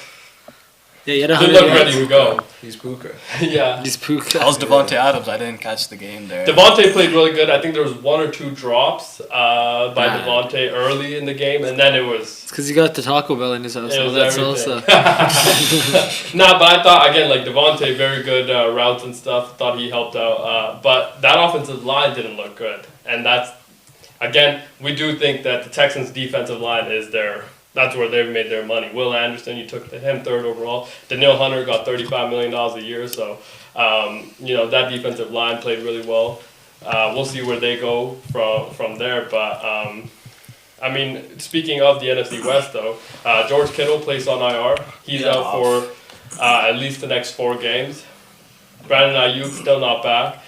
Yeah, he had ready 100 yards. to go. He's Puka. Yeah. He's Puka. How's Devontae Adams? I didn't catch the game there. Devontae played really good. I think there was 1 or 2 drops by Nah. Devontae early in the game, and then it was... It's because he got the Taco Bell in his house. It All was that everything. salsa. Nah, but I thought, again, like, Devontae, very good routes and stuff. Thought he helped out. But that offensive line didn't look good. And that's, again, we do think that the Texans' defensive line is that's where they've made their money. Will Anderson, you took him 3rd overall. Daniil Hunter got $35 million a year. So, that defensive line played really well. We'll see where they go from there. But, I mean, speaking of the NFC West, though, George Kittle placed on IR. He's out for at least the next 4 games. Brandon Ayuk still not back.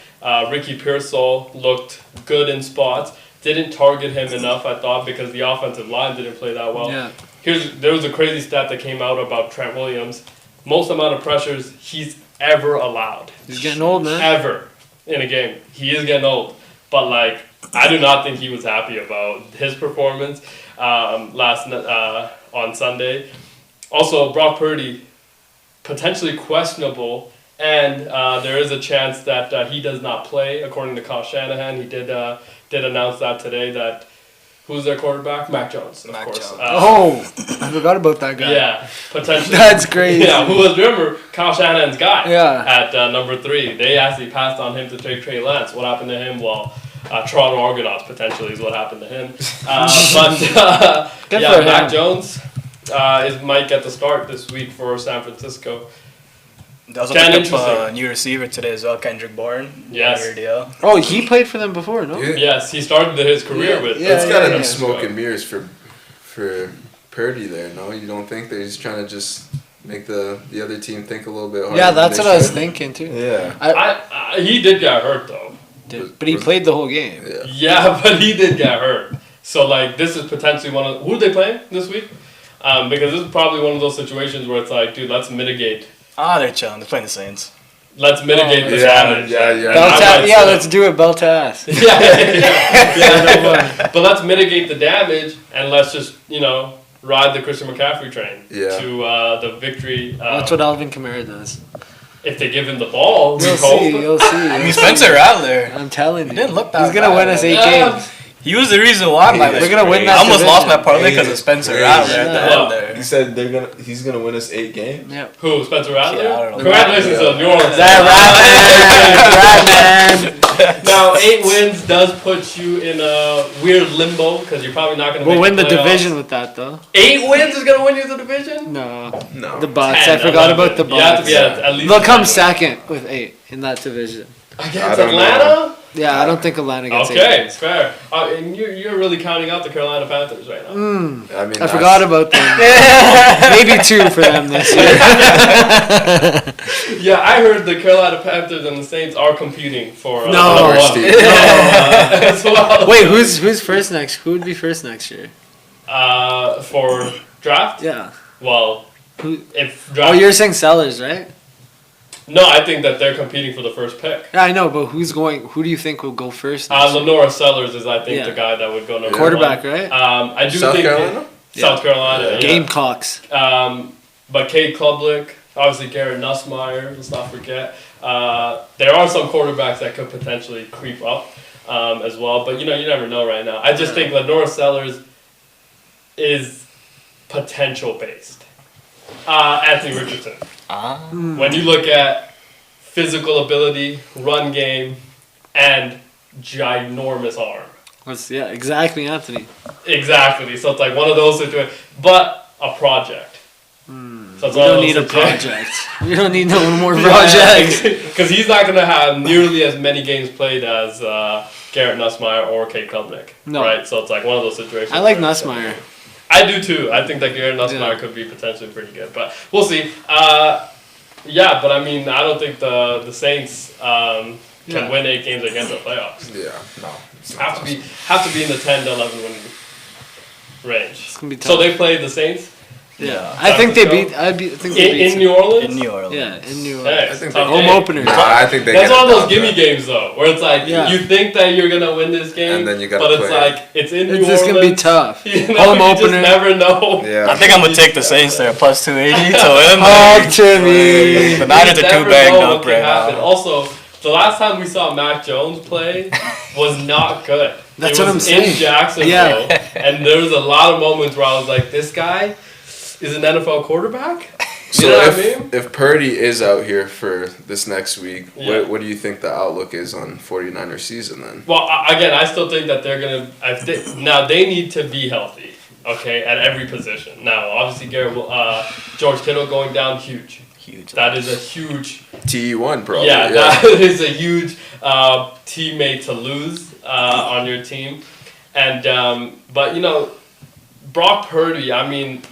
Ricky Pearsall looked good in spots. Didn't target him enough, I thought, because the offensive line didn't play that well. Yeah. There was a crazy stat that came out about Trent Williams. Most amount of pressures he's ever allowed. He's getting old, man. Ever in a game. He is getting old. But, like, I do not think he was happy about his performance on Sunday. Also, Brock Purdy, potentially questionable, and there is a chance that he does not play, according to Kyle Shanahan. He did announce that today, that who's their quarterback? Mac Jones, of course. I forgot about that guy. Yeah, potentially. That's crazy. Yeah, who was, remember, Kyle Shanahan's guy Yeah. at number 3. They actually passed on him to take Trey Lance. What happened to him? Well, Toronto Argonauts potentially is what happened to him. Good for Mac him. Jones might get the start this week for San Francisco. They also Kinda picked up a interesting. new receiver today as well, Kendrick Bourne. Yes. One-year deal. Oh, he played for them before, no? Yeah. Yes, he started his career with. It's gotta yeah. be smoke and mirrors for Purdy there. No, you don't think they're just trying to just make the other team think a little bit harder? Yeah, than that's they what I was should? thinking too. Yeah. He did get hurt though. But he played the whole game. Yeah. Yeah, but he did get hurt. So like, this is potentially one of who are they playing this week? Because this is probably one of those situations where it's like, dude, let's mitigate. They're chilling. They're playing the Saints. Let's mitigate the Yeah, damage. yeah. Yeah, let's do it, belt to ass. yeah. But let's mitigate the damage and let's just ride the Christian McCaffrey train to the victory. That's what Alvin Kamara does. If they give him the ball, we You'll hope. see. You'll see. Spencer Rattler. I'm telling you. He didn't look that He's gonna bad, win us 8 man. games. He was the reason why. We're gonna win I that almost lost my division. parlay because of Spencer Rattler at the Yeah. end there. He said he's gonna win us 8 games. Yep. Who? Spencer Rattler? Yeah, I don't know. Congratulations to New Orleans. Ratman. Now 8 wins does put you in a weird limbo because you're probably not gonna. We'll make win the playoffs. division with that though. 8 wins is gonna win you the division. No. No. The Bucks. 10, I forgot 11. about the Bucks. You have to be at least. They'll come 10. second with 8 in that division. Against don't Atlanta. Yeah, I don't think Atlanta gets 8 Okay, wins. fair. And you're really counting out the Carolina Panthers right now. I mean, I forgot about them. Maybe 2 for them this year. Yeah, I heard the Carolina Panthers and the Saints are competing for No. number First 1. team. As well. Wait, who's first next? Who would be first next year? For draft? Yeah. Well, Who? if Oh, draft. you're saying Sellers, right? No, I think that they're competing for the first pick. Yeah, I know, but who's going? Who do you think will go first? next year? Lenora Sellers is, I think, Yeah. the guy that would go number Quarterback, 1. right? I do South think Carolina? South Carolina. Yeah. Gamecocks. But Cade Klubnik, obviously Garrett Nussmeier, let's not forget. There are some quarterbacks that could potentially creep up as well, but you never know right now. I just think Lenora Sellers is potential based. Anthony Richardson. When you look at physical ability, run game, and ginormous arm. Exactly, Anthony. Exactly. So it's like one of those situations, but a project. So We it's one of don't those need a situations- project. We don't need no more projects. Because he's not going to have nearly as many games played as Garrett Nussmeier or Cade Klubnik. No. Right? So it's like one of those situations. I like where- Nussmeier. I do too. I think that Garrett Nussmeier could be potentially pretty good. But we'll see. Yeah, but I mean, I don't think the Saints can win 8 games against the playoffs. Yeah, no. Have to be in the 10 to 11 win range. gonna be So tough. they played the Saints Yeah, I think they beat. I think they beat. in New Orleans. In New Orleans. Yeah, in New Hey, Orleans. I think tough Home game. opener. Nah, I think they That's get one of it those done, gimme man. games though, where it's like Yeah. you think that you're gonna win this game, And then you gotta but it's play. like it's in New It's Orleans. just gonna be tough. You Home you opener. just never know. Yeah. I think I'm gonna take the Saints there, plus 280 to win. Talk to me. The Niners You are too never banged know up what can right happen. now. Also, the last time we saw Mac Jones play was not good. That's it what was I'm in saying. Jacksonville, Yeah. and there was a lot of moments where I was like, "This guy is an NFL quarterback." So You know if, what I mean? if Purdy is out here for this next week, Yeah. what do you think the outlook is on 49er season then? Well, again, I still think that they're gonna. Now they need to be healthy, okay, at every position. Now, obviously, George Kittle going down, huge. Huge. That is a huge. TE1 probably. Yeah, that is a huge teammate to lose on your team, and but Brock Purdy. I mean,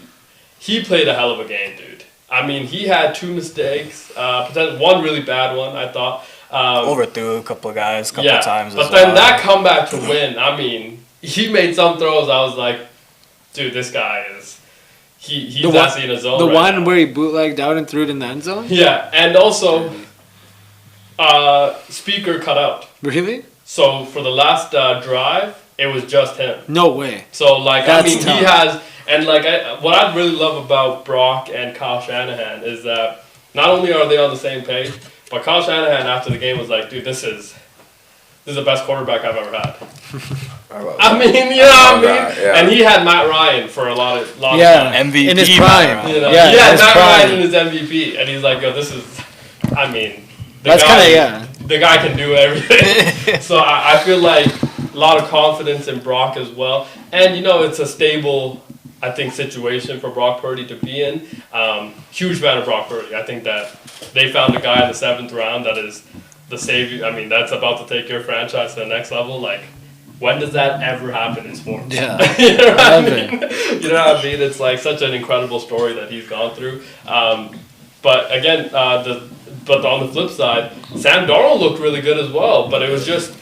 he played a hell of a game, dude. I mean, he had 2 mistakes, one really bad one, I thought. Overthrew a couple of guys, a couple of times. But as then well. that comeback to win, I mean, he made some throws. I was like, dude, this guy is. He's actually in his zone. The right one now. where he bootlegged out and threw it in the end zone. Yeah, and also, speaker cut out. Really? So for the last drive, it was just him. No way. So like That's he tough. has, and like what I really love about Brock and Kyle Shanahan is that not only are they on the same page, but Kyle Shanahan after the game was like, dude, this is the best quarterback I've ever had. I mean, you know what I mean? Yeah. And he had Matt Ryan for a lot of Yeah, time. MVP in his Matt prime. Ryan. You know? Yeah, he had in his Matt prime. Ryan in his MVP, and he's like, yo, this is, I mean, That's kind of, yeah. the guy can do everything. So I feel like a lot of confidence in Brock as well. And, you know, it's a stable, I think, situation for Brock Purdy to be in. Huge fan of Brock Purdy. I think that they found a guy in the 7th round that is the savior. I mean, that's about to take your franchise to the next level. Like, when does that ever happen in sports? Yeah. You know what I mean? Never. You know what I mean? It's like such an incredible story that he's gone through. But again, but on the flip side, Sam Darnold looked really good as well. But it was just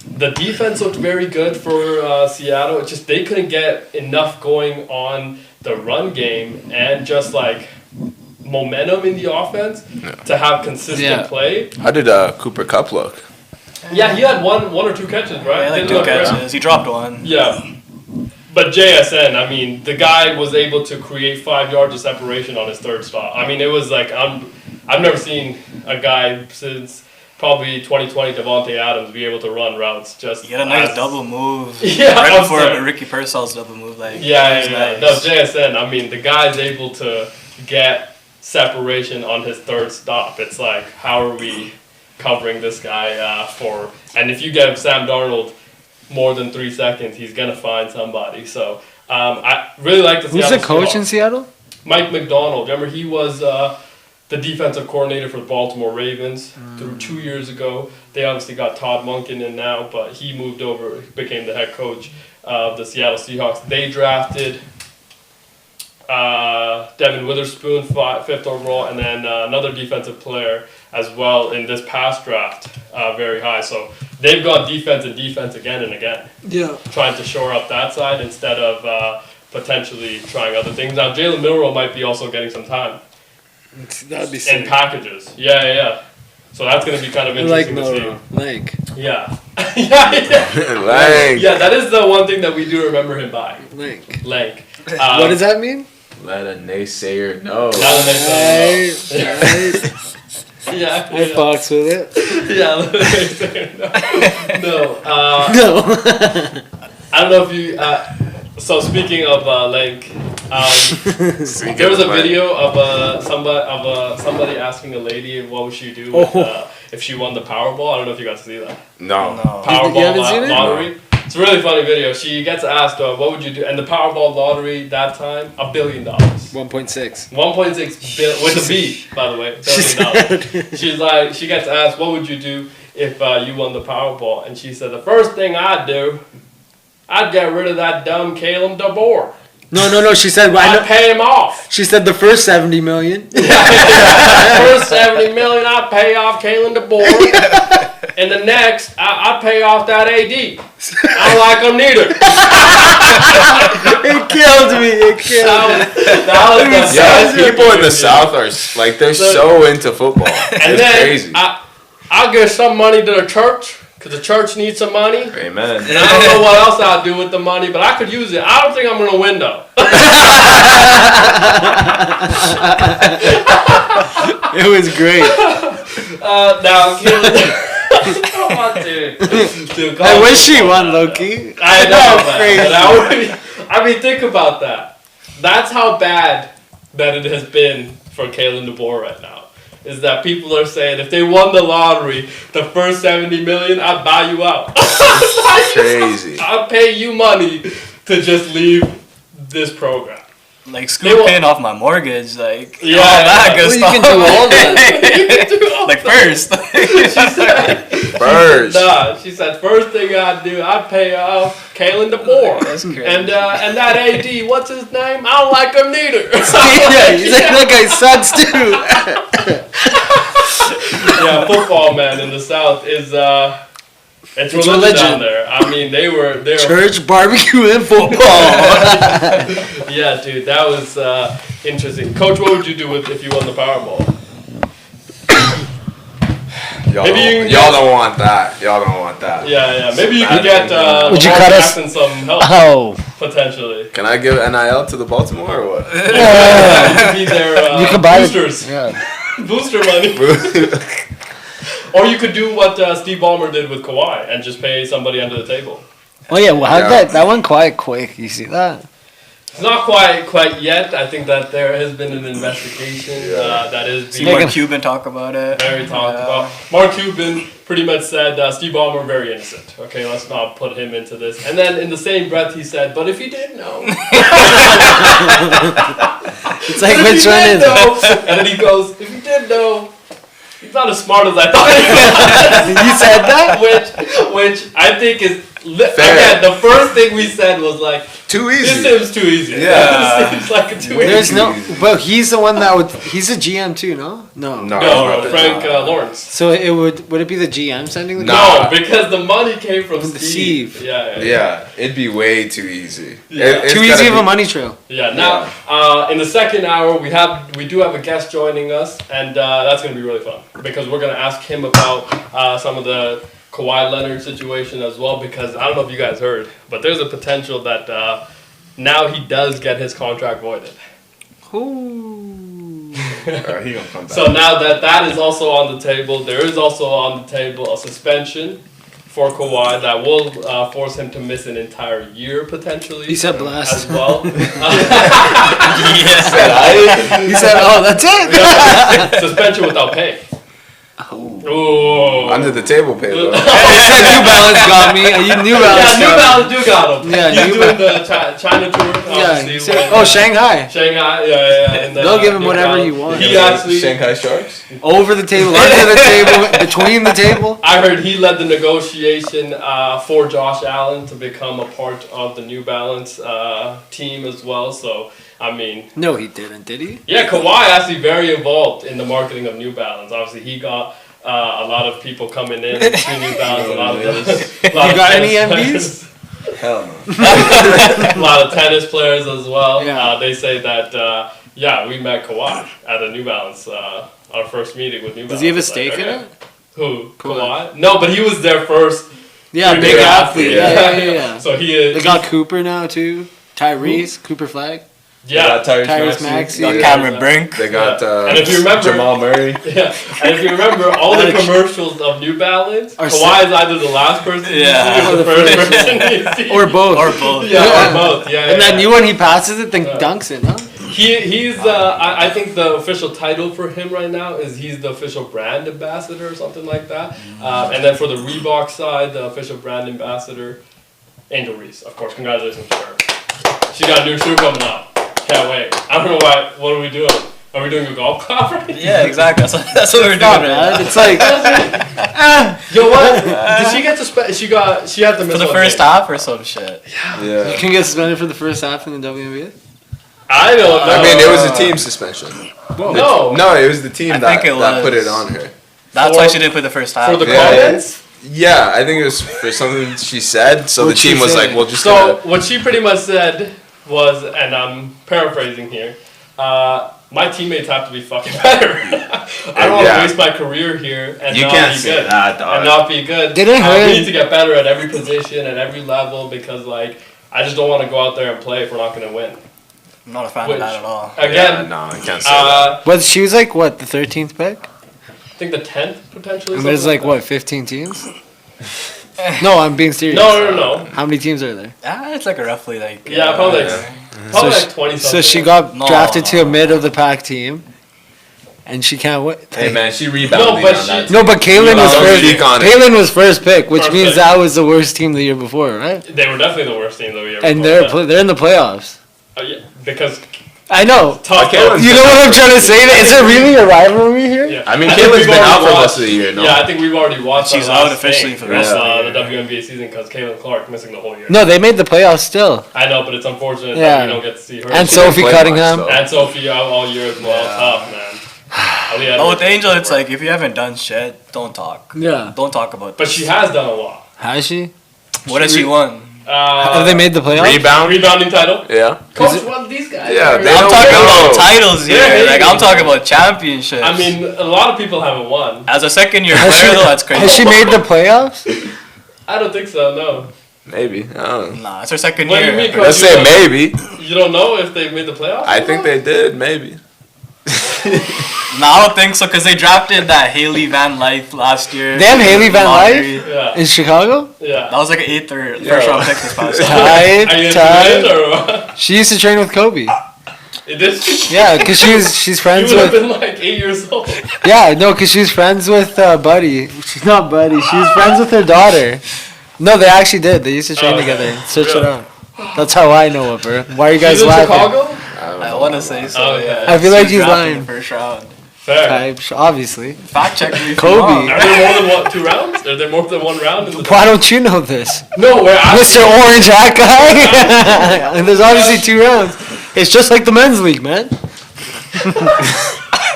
the defense looked very good for Seattle. It's just they couldn't get enough going on the run game and just like momentum in the offense to have consistent play. How did Cooper Kupp look? Yeah, he had one or two catches, right? Yeah, like Didn't 2 look great. catches. He dropped one. Yeah. But JSN, I mean, the guy was able to create 5 yards of separation on his 3rd stop. I mean, it was like, I've never seen a guy since probably 2020 Devontae Adams be able to run routes. Just He had a nice double move. Yeah, Right before upset. Ricky Pearsall's double move. Like, Yeah. nice. No, JSN, I mean, the guy's able to get separation on his 3rd stop. It's like, how are we covering this guy for? And if you give Sam Darnold more than 3 seconds, he's gonna find somebody. So I really like the Who's Seattle the coach in Seahawks. Seattle? Mike McDonald. Remember, he was the defensive coordinator for the Baltimore Ravens through 2 years ago. They obviously got Todd Monken in now, but he moved over, became the head coach of the Seattle Seahawks. They drafted Devin Witherspoon, 5th overall, and then another defensive player as well in this past draft, very high. So they've gone defense and defense again and again, Yeah. trying to shore up that side instead of potentially trying other things. Now, Jalen Milroe might be also getting some time That'd be in sick. packages. Yeah. So that's going to be kind of I like interesting to Moro. Like. see. Yeah. yeah. Lang. Yeah, that is the one thing that we do remember him by. Like. Like. What does that mean? Let a naysayer know. That makes sense. Right. Yeah. I fucks with it. Yeah. No. No. I don't know if you. So speaking of Link, there was a video of somebody asking a lady what would she do with, if she won the Powerball. I don't know if you got to see that. No. Powerball You haven't seen it? lottery. It's a really funny video. She gets asked, what would you do? And the Powerball lottery that time, $1 billion. 1.6. 1.6 billion with a B, by the way. $1 billion. She's like, she gets asked, what would you do if you won the Powerball? And she said, the first thing I'd do, I'd get rid of that dumb Caleb DeBoer. No. She said. I'd pay him off. She said the first 70 million. First 70 million, I'd pay off Kalen DeBoer. And the next, I'd pay off that AD. I don't like him neither. It killed me. It killed me. That was the Yeah, best people in video. the South are like they're so into football. And It's then crazy. I'll give some money to the church because the church needs some money. Amen. And I don't know what else I'll do with the money, but I could use it. I don't think I'm going to win though. It was great. Now, come on, dude. I wish she won, Loki. I know, man. Crazy. But I mean, think about that. That's how bad that it has been for Kalen DeBoer right now. Is that people are saying if they won the lottery, the first 70 million, I'd buy you out. Crazy. I'll pay you money to just leave this program. Like, Scoot paying off my mortgage, like, Yeah, all that good well, you stuff. can do all that. Like, first. First. Nah, she said first thing I'd do, I'd pay off Kalen DeBoer. That's crazy. And that AD, what's his name? I don't like him neither. Yeah, he's like, that guy sucks too. Yeah, football, man, in the South is it's religion down there. I mean, they were Church, barbecue, and football. Yeah, dude, that was interesting. Coach, what would you do if you won the Powerball? Y'all don't want that. Y'all don't want that. Yeah. Maybe you could get Would you Lamar cut us? Jackson some help Oh. potentially. Can I give NIL to the Baltimore or what? You could be their You can buy boosters. Yeah. Booster money. Or you could do what Steve Ballmer did with Kawhi and just pay somebody under the table. Oh yeah, well, how Yeah. that went quite quick. You see that? It's not quite yet. I think that there has been an investigation that is See being Mark Cuban talk about it. very talked about. Mark Cuban pretty much said Steve Ballmer very innocent. Okay, let's not put him into this. And then in the same breath he said, but if you did know. It's like, But if which you one did is it? know, and then he goes, if you did know, he's not as smart as I thought he was. You said that? Which I think is Fair. again the first thing we said was like Too this easy. seems too easy. Yeah. This seems like a too There's easy. no, but he's the one that would. He's a GM too, no? No. No, Frank Lawrence. So it would it be the GM sending the No. guy? No, because the money came from From Steve. Steve. Yeah. Yeah, it'd be way too easy. Yeah. It's Too gotta easy of be- a money trail. Yeah. Now, in the second hour, we do have a guest joining us, and that's gonna be really fun because we're gonna ask him about some of the Kawhi Leonard situation as well. Because I don't know if you guys heard, but there's a potential that now he does get his contract voided. Ooh. He gonna come back. So now that is also on the table, there is also on the table a suspension for Kawhi that will force him to miss an entire year potentially. He said as blast. well. He said, "Oh, that's it." Suspension without pay. Ooh. Under the table pay though. He said New Balance got me. New Balance. Yeah, New Balance do got him. Yeah, He's New doing the China tour. Yeah. Obviously, He said, with, oh, Shanghai. Shanghai. Yeah. And, They'll give him New whatever Balance. you want. He actually. Shanghai Sharks. Over the table, under the table, between the table. I heard he led the negotiation for Josh Allen to become a part of the New Balance team as well. So, I mean, No, he didn't. Did he? yeah, Kawhi actually very involved in the marketing of New Balance. Obviously, he got a lot of people coming in to New Balance. A lot of You got any MVs? Hell no. A lot of tennis players as well. Yeah. They say that we met Kawhi at a New Balance. Our first meeting with New Balance. Does he have a Like, stake in okay. it? Who? Kawhi? No, but he was their first. Yeah, premier big athlete. Yeah. So he is. They got Cooper now too. Tyrese, Cooper Flag. Yeah. Tyrese Maxey. Got Yeah. Cameron Brink. They got And if you remember- Jamal Murray. Yeah, and if you remember all the commercials of New Balance, Are Kawhi is either the last person you Yeah. see or the first person you see. Or both. Or both. yeah, or both. Yeah, And that yeah. new one, he passes it, then dunks it, huh? He's I think the official title for him right now is he's the official brand ambassador or something like that. And then for the Reebok side, the official brand ambassador, Angel Reese, of course. Congratulations to her. She got a new shoe coming out. Can't wait. I don't know why. What are we doing? Are we doing a golf clap? Yeah, exactly. That's what we're doing Not right bad. now. It's like Yo, what? Did she get to? She had to miss For the one first game. half or some shit. Yeah. you can get suspended for the first half in the WNBA. I don't know. I mean, it was a team suspension. No. No, it was the team I that think it put was. it on her. That's For- why she didn't play the first half. For the Yeah. comments. Yeah, I think it was for something she said. So What'd the she team was say? like, "Well, just So what she pretty much said was, and I'm paraphrasing here, my teammates have to be fucking better. I don't want to Yeah. waste my career here and You not can't be say good. that, dog. And not be good. Didn't her- We need to get better at every position, at every level, because like I just don't want to go out there and play if we're not going to win. I'm not a fan Which, of that at all. Yeah, again, no, I can't say that." But she was like what, the 13th pick? I think the 10th potentially. And there's something like what, 15 teams? No, I'm being serious. No. How many teams are there? It's like a roughly like. Yeah, probably like, Yeah. probably So like 20 something. So she got No, drafted to a no. mid of the pack team, and she can't win. Hey man, she rebounded No, but on she- that. No, but Kaylin was Don't first. speak on it. Kaylin was first pick, which First means pick. that was the worst team the year before, right? They were definitely the worst team that we ever And played. they're in the playoffs. Yeah, because I know. tough. Kalen's You know what I'm trying to say? Is there really a rivalry here? Yeah. I mean, think Kaylin's we've been already out for watched- most of the year, no? Yeah, I think we've already watched. She's the out last officially thing for the rest of of the the WNBA season because Kaylin Clark missing the whole year. No, they made the playoffs still. I know, but it's unfortunate Yeah. that we don't get to see her. And She didn't Sophie play Cunningham. much, though. And Sophie out all year as well. Yeah. Tough, man. Ali But with Edwards- Angel, it's like if you haven't done shit, don't talk. Yeah. Don't talk about. But this. she has done a lot. Has she? What has she won? Have they made the playoffs? Rebounding title? Yeah. Coach, what these guys Yeah, are- they I'm don't talking know. about titles here. Yeah, Like maybe. I'm talking about championships. I mean, a lot of people haven't won. as a second year Has player, she, though, that's crazy. has she made the playoffs? I don't think so, no. Maybe. I don't know. Nah, it's her second What do year. you mean, Coach? Let's say maybe. You don't know if they made the playoffs? I think they did. Maybe. Nah, I don't think so because they drafted that Haley Van Life last year. They have Haley Van Lottery. Life? Yeah. In Chicago? Yeah. That was like an 8th or Yeah. first round pick this past year. Type, Are you into type. it or what? She used to train with Kobe. It did. Yeah, because she's You friends would have with. been like 8 years old. Yeah, no, because she's friends with Buddy. She's not Buddy. She's friends with her daughter. No, they actually did. They used to train Oh, together. okay. Search it Really? out. That's how I know of her. Why are you guys She's in laughing? Chicago? I want to say so. Oh, yeah. Yeah. I feel like She was he's drafted lying. in the first round. Fair. Type, obviously. Fact check me. if Kobe. you're wrong. Are there more than what, 2 rounds? Are there more than 1 round in the Why don't you know this? No, we're Mr. asking. Orange Hat Guy? And there's obviously 2 rounds. It's just like the men's league, man.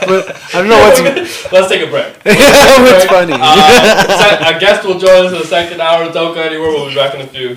But I don't know what's Let's take a break. what's funny. A guest will join us in the second hour. Don't go anywhere. We'll be back in a few.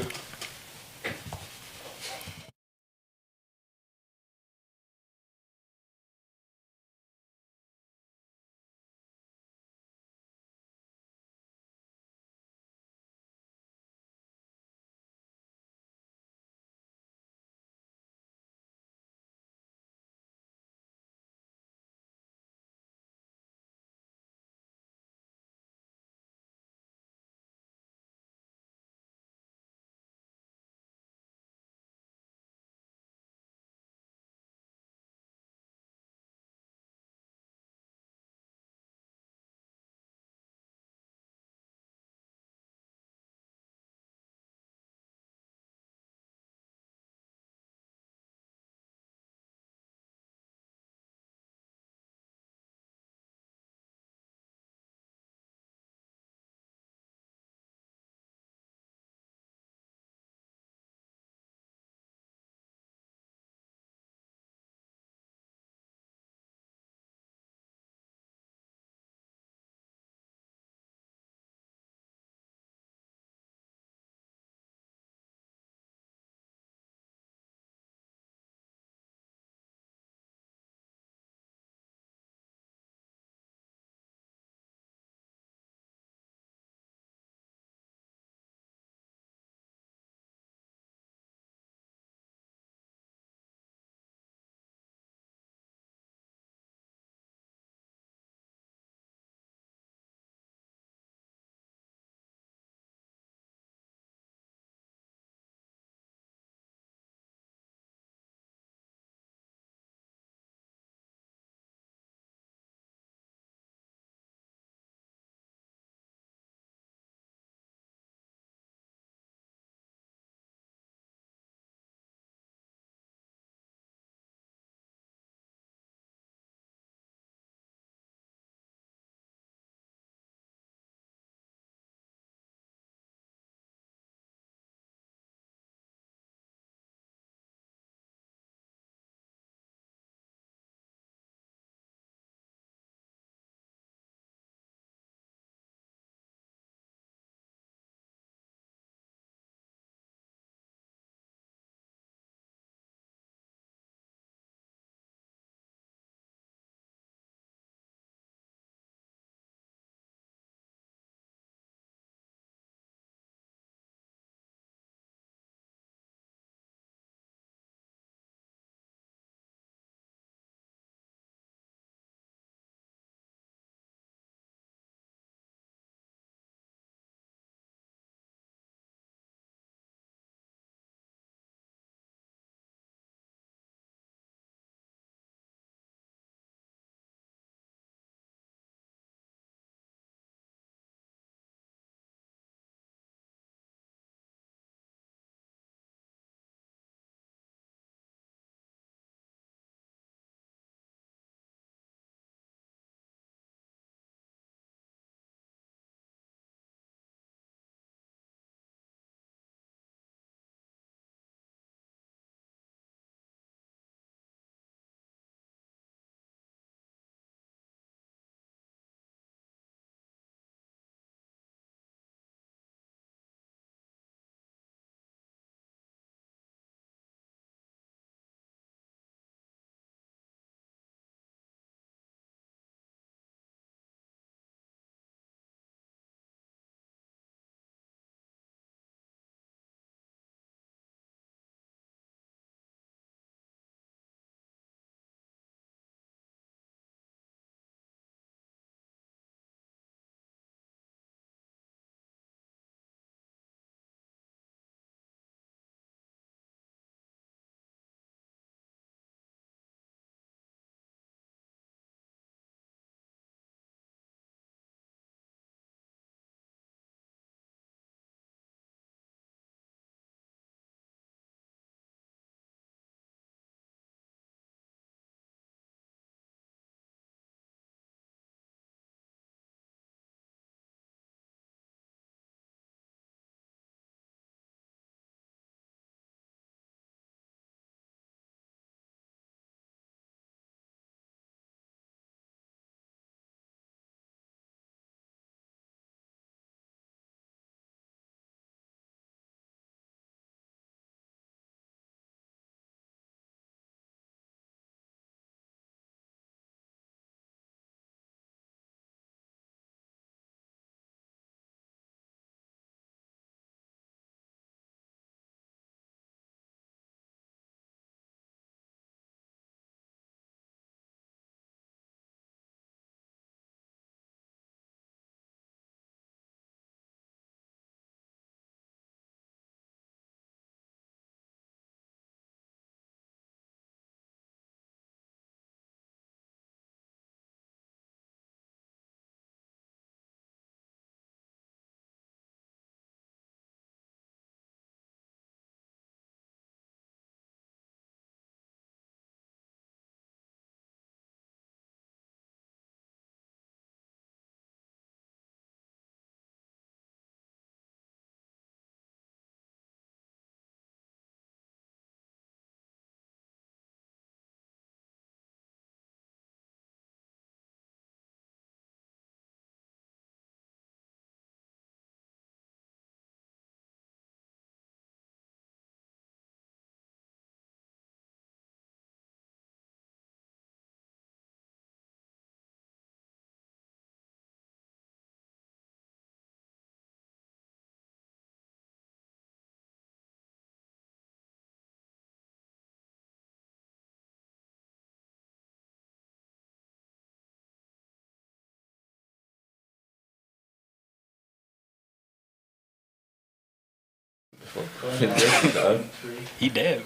He did.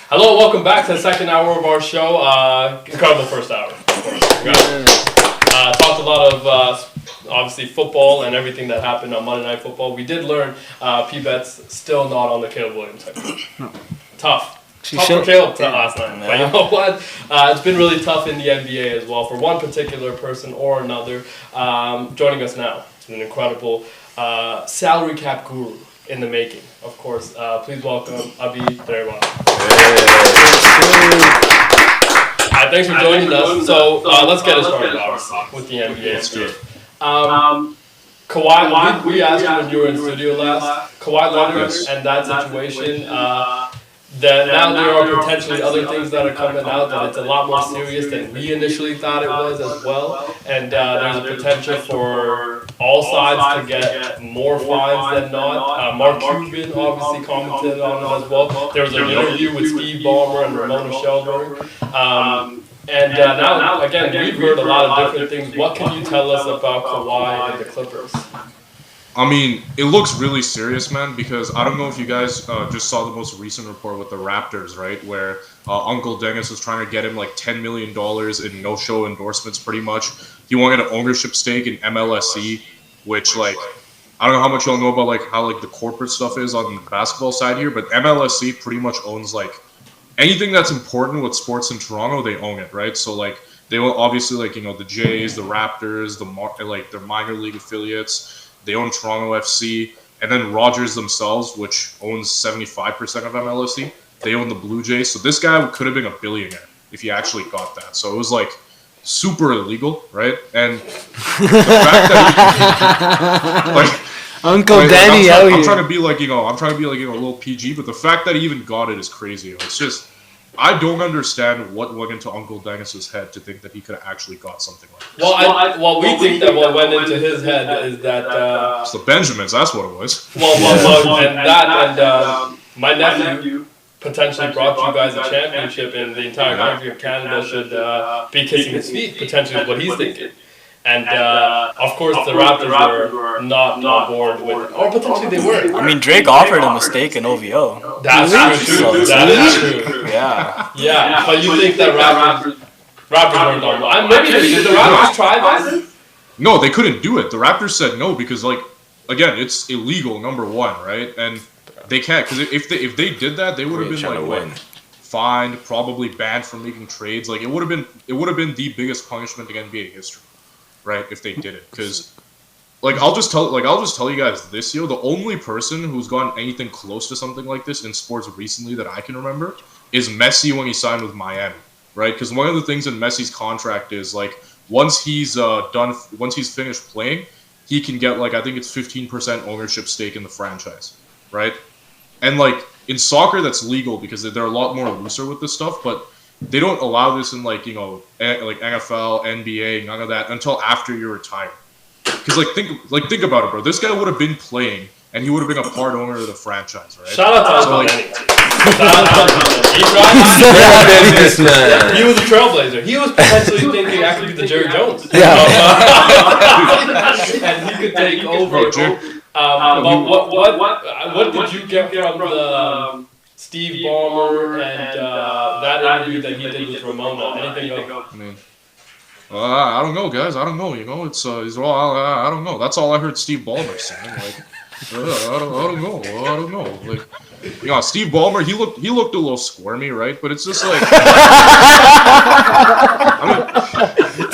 Hello, welcome back to the second hour of our show. Incredible first hour, of course. Talked a lot of obviously football and everything that happened on Monday Night Football. We did learn P-Bet's still not on the Caleb Williams hype. Tough. Tough for Caleb last night. But you know what? It's been really tough in the NBA as well for one particular person or another. Joining us now is an incredible salary cap guru in the making, of course. Please welcome Abi Derwa. Thanks for joining us. So let's get it started, obviously, with the NBA. Let's do it. Kawhi, we asked you when you were in studio last. Kawhi Leonard and that situation. That now there are potentially other things that are coming out that it's a lot more serious than we initially thought it was as well, and there's a potential for all sides to get more fines than not. Mark Cuban obviously commented on it as well. There was an interview with Steve Ballmer and Ramona Shelburne. And now, again, we've heard a lot of different things. What can you tell us about Kawhi and the Clippers? I mean, it looks really serious, man, because I don't know if you guys just saw the most recent report with the Raptors, right, where Uncle Dennis was trying to get him like $10 million in no-show endorsements, pretty much. He wanted an ownership stake in MLSE, which, like, I don't know how much y'all know about, like, how, like, the corporate stuff is on the basketball side here, but MLSE pretty much owns, like, anything that's important with sports in Toronto, they own it, right? So, like, they will obviously, like, you know, the Jays, the Raptors, like, their minor league affiliates. They own Toronto FC, and then Rogers themselves, which owns 75% of MLSE, they own the Blue Jays. So this guy could have been a billionaire if he actually got that. So it was like super illegal, right? And the fact that like Uncle Danny out here. I'm trying to be like, you know, a little PG, but the fact that he even got it is crazy. It's just, I don't understand what went into Uncle Dennis's head to think that he could have actually got something like this. Well, we think that what went into his head is that... it's the Benjamins, that's what it was. My nephew potentially brought you guys a championship, and the entire country of Canada should be kissing his feet, potentially is what he's thinking. And, of course, the Raptors were not on board with... Or potentially they were. I mean, Drake offered him a stake in OVO. That's true. That is true. Yeah. Yeah, but you think that Raptors weren't on board. Maybe did the Raptors try that? No, they couldn't do it. The Raptors said no because, like, again, it's illegal, number one, right? And they can't, because if they did that, they would have been, like, what, fined, probably banned from making trades. Like, it would have been the biggest punishment in NBA history. Right, if they did it, because, like, I'll just tell you guys this, the only person who's gotten anything close to something like this in sports recently that I can remember is Messi when he signed with Miami, right? Because one of the things in Messi's contract is, like, once he's finished playing, he can get, like, I think it's 15% ownership stake in the franchise, right? And, like, in soccer that's legal because they're a lot more looser with this stuff, but they don't allow this in, like, you know, like NFL, NBA, none of that until after you're retired. Because, think about it, bro. This guy would have been playing, and he would have been a part owner of the franchise, right? Shout out to Uncle Danny. He was a trailblazer. He was potentially thinking I could be the Jerry Jones. Yeah. And he could take over. But what did you get from the Steve Ballmer and that interview that he did with Ramona? Anything else? I mean, I don't know, guys. I don't know. You know, it's I don't know. That's all I heard Steve Ballmer saying. Like, I don't know. Like, you know, Steve Ballmer, he looked a little squirmy, right? But it's just like,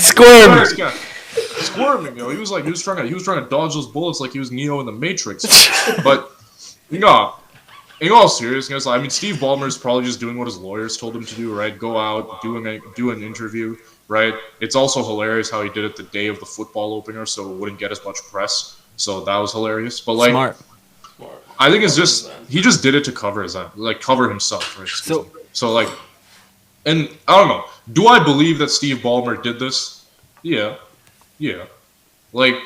squirming. You know, he was trying to dodge those bullets like he was Neo in the Matrix. But, you know, in all seriousness, I mean, Steve Ballmer is probably just doing what his lawyers told him to do, right? Go out, do an interview, right? It's also hilarious how he did it the day of the football opener, so it wouldn't get as much press. So that was hilarious. But, like, Smart. I think it's just he just did it to cover himself, right? So like, and I don't know. Do I believe that Steve Ballmer did this? Yeah. Like,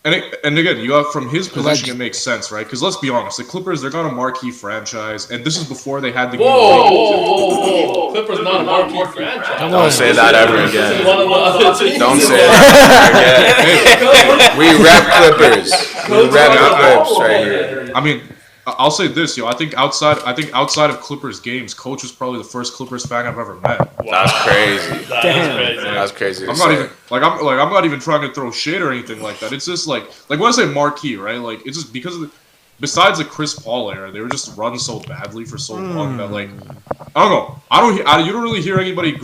And again, you have from his position, it makes sense, right? Because let's be honest, the Clippers, they're not a marquee franchise, and this is before they had the. Whoa! Clippers not a marquee franchise. Don't say that ever again. Don't say Hey, that ever again. We rep Clippers. We rep Clips right here. I mean, I'll say this, I think outside of Clippers games, Coach was probably the first Clippers fan I've ever met. Wow. That's crazy. That's crazy. That's crazy. I'm not even trying to throw shade or anything like that. It's just like when I say marquee, right? Like it's just because of besides the Chris Paul era, they were just run so badly for so long that like I don't know. You don't really hear anybody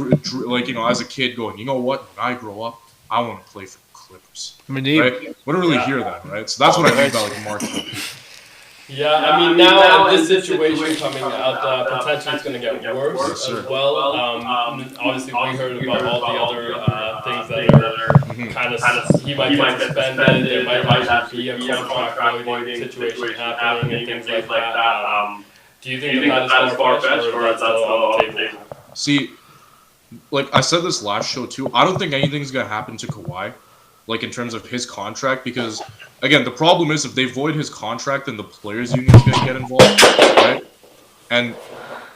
as a kid going, you know what? When I grow up, I want to play for the Clippers. Muneeb. Right? We don't really hear that, right? So that's what I mean about like marquee. Yeah, I mean now this situation coming out, potentially it's going to get worse as well. Obviously, we heard about all the other things that are kind of he might get suspended. There might actually be a contract voiding situation happening and things like that. Do you think that is far-fetched or that's still on the table? See, like I said this last show too, I don't think anything's going to happen to Kawhi, like in terms of his contract, because again, the problem is if they void his contract, then the players' union is going to get involved, right? And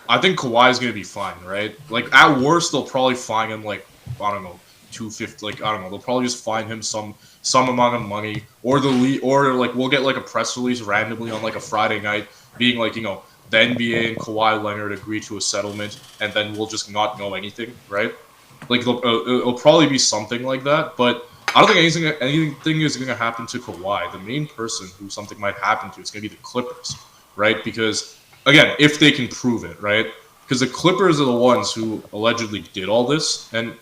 I think Kawhi is going to be fine, right? Like at worst, they'll probably fine him like I don't know, $250. Like I don't know, they'll probably just fine him some amount of money, or like we'll get like a press release randomly on like a Friday night, being like the NBA and Kawhi Leonard agree to a settlement, and then we'll just not know anything, right? Like it'll probably be something like that, but. I don't think anything is going to happen to Kawhi. The main person who something might happen to is going to be the Clippers, right? Because, again, if they can prove it, right? Because the Clippers are the ones who allegedly did all this, and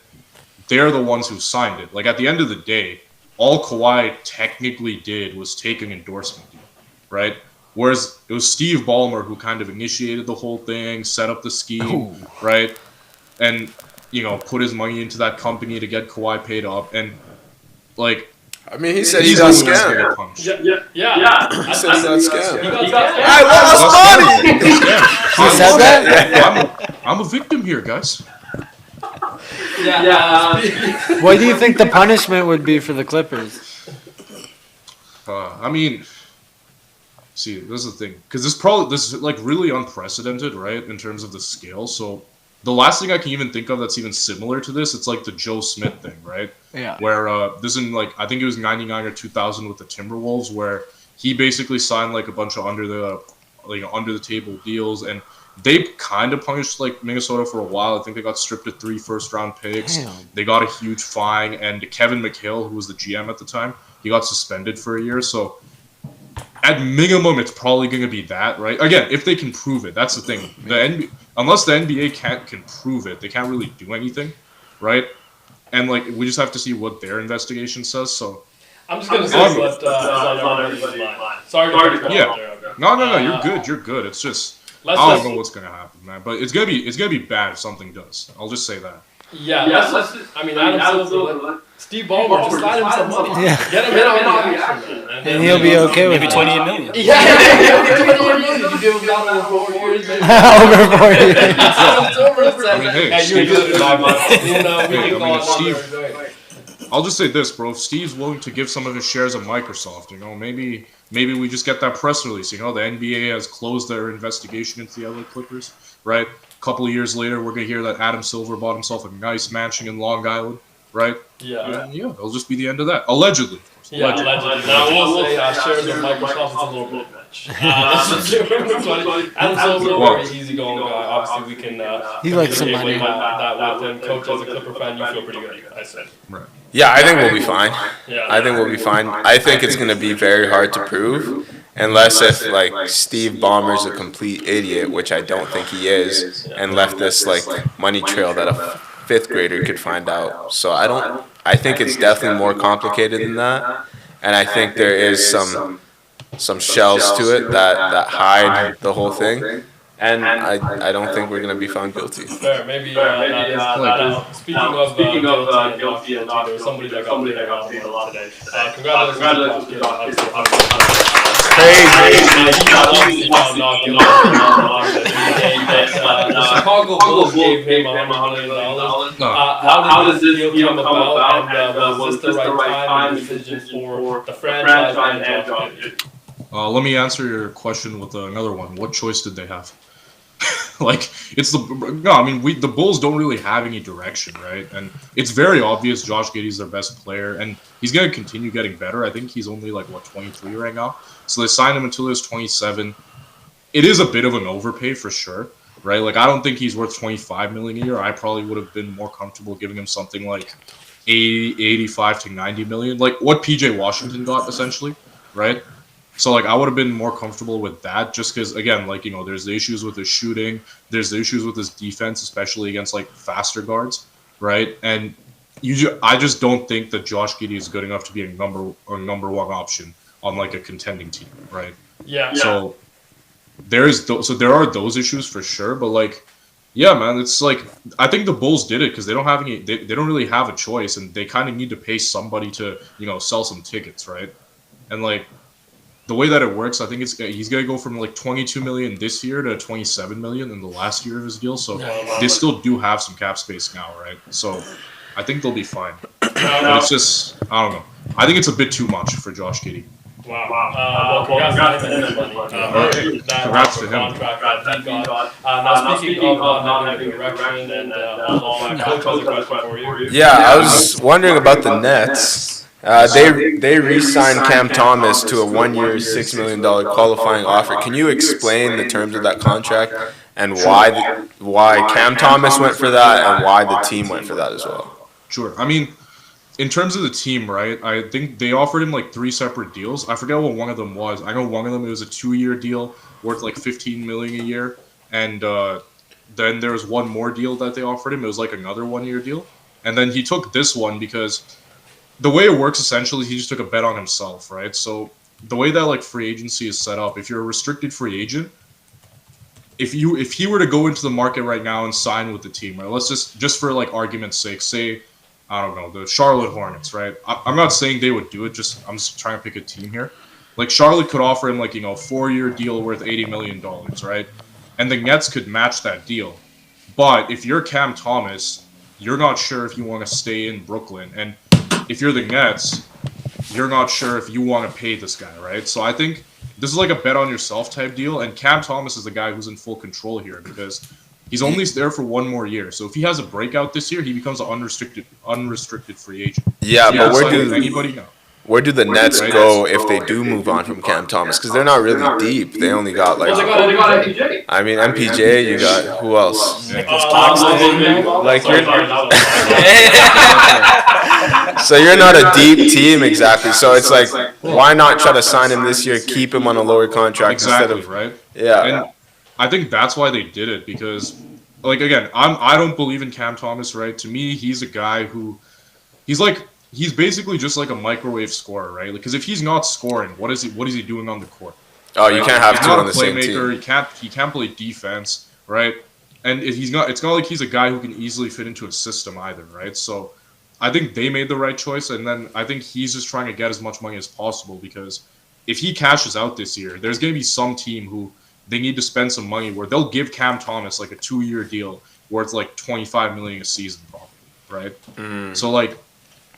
they're the ones who signed it. Like, at the end of the day, all Kawhi technically did was take an endorsement deal, right? Whereas it was Steve Ballmer who kind of initiated the whole thing, set up the scheme, right? And, put his money into that company to get Kawhi paid up, and like, I mean, he said he got scammed. Yeah. He said he got scammed. I lost money. He said that? I'm a victim here, guys. Yeah. What do you think the punishment would be for the Clippers? I mean, see, this is the thing, because this is like really unprecedented, right, in terms of the scale. So the last thing I can even think of that's even similar to this, it's like the Joe Smith thing, right? Yeah. Where this in like I think it was 99 or 2000 with the Timberwolves, where he basically signed like a bunch of under the table deals, and they kind of punished like Minnesota for a while. I think they got stripped of 3 first-round picks. Damn. They got a huge fine, and Kevin McHale, who was the GM at the time, he got suspended for a year. So at minimum, it's probably going to be that, right? Again, if they can prove it, that's the thing. Unless the NBA can prove it, they can't really do anything, right? And like we just have to see what their investigation says. So I'm just gonna say what is on everybody's mind. Sorry to cut you off there. Okay. No, you're good. It's just I don't know what's gonna happen, man. But it's gonna be bad if something does. I'll just say that. Yeah, Adam Silver, Steve Ballmer, just slide him some money. Yeah. Get him in on the action, man. And he'll be okay with maybe it. $28 million. Yeah, $28 million. You give him that over 4 years. Over 4 years. Adam Silver said, hey, you're good at my money. I'll just say this, bro. If Steve's willing to give some of his shares of Microsoft, maybe we just get that press release. The NBA has closed their investigation into the LA Clippers, right? A couple of years later, we're gonna hear that Adam Silver bought himself a nice mansion in Long Island, right? Yeah. And it'll just be the end of that. Allegedly, of course. Yeah, allegedly. Now, I will say shares of Microsoft is a little bit much. Adam Silver, very easygoing guy. Obviously, we can He likes some money. that with him. Coach, as a Clipper fan, you feel pretty good, I said. Right. Yeah, I think we'll be fine. Yeah. I think we'll be fine. I think it's going to be very hard to prove unless if like Steve Ballmer's a complete idiot, which I don't think he is, and left this like money trail that a fifth grader could find out. So I think it's definitely more complicated than that. And I think there is some shells to it that hide the whole thing. And I don't think we're going to be found guilty. Fair, maybe that is. Speaking of guilty, there's somebody that got paid a lot today. Congratulations to Crazy. he found not guilty. Chicago Bulls gave him $100 million. How did this deal come about, and was this the right time and decision for the franchise and Josh Giddey? Let me answer your question with another one. What choice did they have? The Bulls don't really have any direction, right? And it's very obvious Josh Giddey's their best player, and he's gonna continue getting better. I think he's only 23 right now, so they signed him until he's 27. It is a bit of an overpay for sure, right? I don't think he's worth $25 million a year. I probably would have been more comfortable giving him something like 85 to 90 million, like what PJ Washington got essentially, right? So I would have been more comfortable with that, just because again, there's the issues with his shooting, there's the issues with his defense, especially against faster guards, right? And I just don't think that Josh Giddey is good enough to be a number one option on a contending team, right? Yeah. So there are those issues for sure, but yeah, man, it's I think the Bulls did it because they don't have any, they don't really have a choice, and they kind of need to pay somebody to sell some tickets, right? And the way that it works, I think he's gonna go from 22 million this year to 27 million in the last year of his deal. So they still do have some cap space now, right? So I think they'll be fine. But it's just, I don't know. I think it's a bit too much for Josh Giddey. Wow. Congrats to him. Congrats to him. Now speaking of not having direction and all that, coach has a question for you. Yeah, I was wondering about the Nets. They re-signed Cam Thomas to a 1-year, $6 million qualifying offer. Can you explain the terms of that contract and why Cam Thomas went for that and why the team went for that as well? Sure. I mean, in terms of the team, right, I think they offered him 3 separate deals. I forget what one of them was. I know one of them, it was a 2-year deal worth $15 million a year. And then there was one more deal that they offered him. It was another 1-year deal. And then he took this one because the way it works, essentially, he just took a bet on himself, right? So the way that free agency is set up, if you're a restricted free agent, if he were to go into the market right now and sign with the team, right? Let's just for argument's sake, say, I don't know, the Charlotte Hornets, right? I'm not saying they would do it. I'm just trying to pick a team here. Charlotte could offer him a 4-year deal worth $80 million, right? And the Nets could match that deal. But if you're Cam Thomas, you're not sure if you want to stay in Brooklyn, and if you're the Nets, you're not sure if you want to pay this guy, right? So I think this is a bet on yourself type deal, and Cam Thomas is the guy who's in full control here because he's only there for 1 more year. So if he has a breakout this year, he becomes an unrestricted free agent. Yeah, but where do the Where Nets do the go Nets if they do move on from Cam Thomas? Because they're not really deep. They only got They got MPJ. I mean, MPJ. You got who else? So you're not a deep team exactly. So it's why not try to sign him this year, keep him on a lower contract Exactly, instead of right? Yeah. And I think that's why they did it because, again, I don't believe in Cam Thomas, right? To me, he's a guy who, he's basically just a microwave scorer, right? Because if he's not scoring, what is he doing on the court? Oh, you can't have two on the same Playmaker. team. He can't play defense, right? And it's not like he's a guy who can easily fit into a system either, right? So I think they made the right choice, and then I think he's just trying to get as much money as possible because if he cashes out this year, there's going to be some team who they need to spend some money where they'll give Cam Thomas a 2-year deal worth $25 million a season, probably, right? So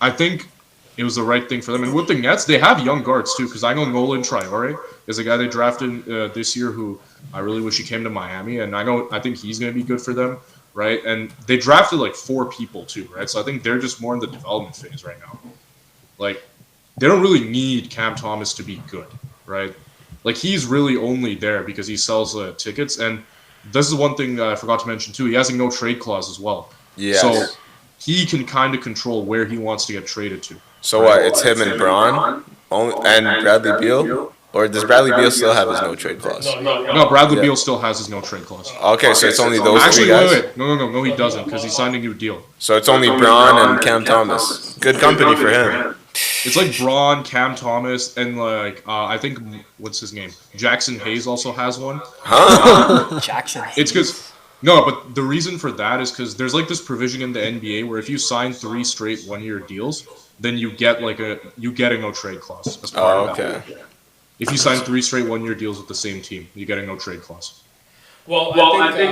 I think it was the right thing for them. And with the Nets, they have young guards too, because I know Nolan Traore is a guy they drafted this year who I really wish he came to Miami, and I think he's going to be good for them. Right, and they drafted 4 people too, right? So I think they're just more in the development phase right now. They don't really need Cam Thomas to be good, right? He's really only there because he sells tickets, and this is one thing I forgot to mention too. He has a no trade clause as well. Yes. So he can kind of control where he wants to get traded to. So what? It's him and Braun, and Bradley Beal. Or does Bradley Beal still have his no trade clause? No, Bradley Beal still has his no trade clause. Okay, so it's only those 3 guys? Wait. No, he doesn't, because he signed a new deal. So it's only Braun and Cam Thomas. Good company for him. It's Braun, Cam Thomas, and I think, what's his name? Jackson Hayes also has one. Huh? Jackson Hayes. It's because, no, but the reason for that is because there's this provision in the NBA where if you sign 3 straight 1-year deals, then you get a no trade clause as part of that. Okay. If you sign 3 straight 1-year deals with the same team, you get a no trade clause. Well, I think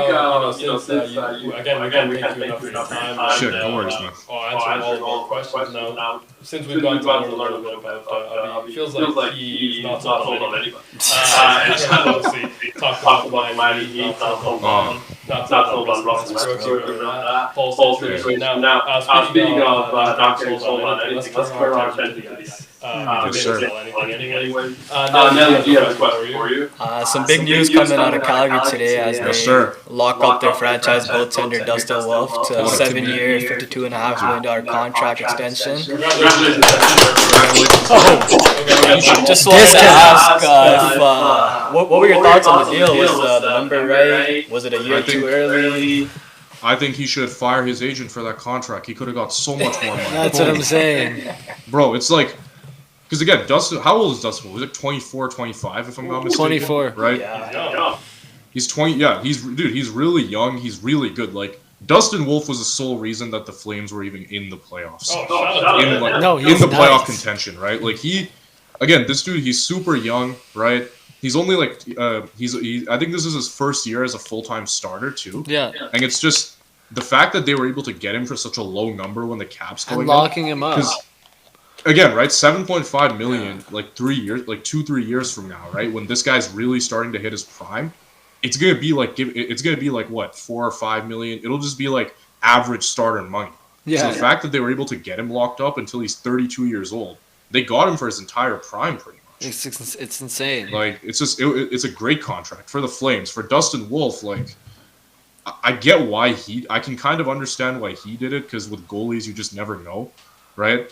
since you again, we can't thank you enough for your time. Shit, no worries, man. Answering all of our questions now. Since we've gone to learn a little bit about Abi, it feels like he's not sold on anybody. Obviously, talked about the Miami Heat, not sold on Russell. Whole situation. Now, speaking of not getting sold on anything, let's turn our attention to the ice. Yes, sir. Nelly, do you have a question for you? Some big news coming out of Calgary today as Yes, they sir. lock up their franchise goaltender Dustin Wolf to a 7-year, $52.5 million contract extension. Just wanted to ask, what were your thoughts on the deal? Was the number right? Was it a year too early? I think he should fire his agent for that contract. He could have got so much more money. That's what I'm saying. Bro, it's like, because again, Dustin, how old is Dustin? Was it 24, 25, if I'm not mistaken? 24. Right? Yeah. He's 20, yeah, he's really young. He's really good. Like, Dustin Wolf was the sole reason that the Flames were even in the playoffs. In the playoff contention, right? Like, this dude, he's super young, right? He's only like I think this is his first year as a full-time starter too. Yeah. And it's just the fact that they were able to get him for such a low number when the cap's going And locking him up. Again, right, 7.5 million, like 3 years, like 2-3 years from now, right? When this guy's really starting to hit his prime, it's gonna be like what, 4 or 5 million. It'll just be like average starter money. Yeah. So the fact that they were able to get him locked up until he's 32 years old, they got him for his entire prime pretty much. It's insane. Like, it's just it's a great contract for the Flames. For Dustin Wolf, like, I get why I can kind of understand why he did it, because with goalies you just never know, right?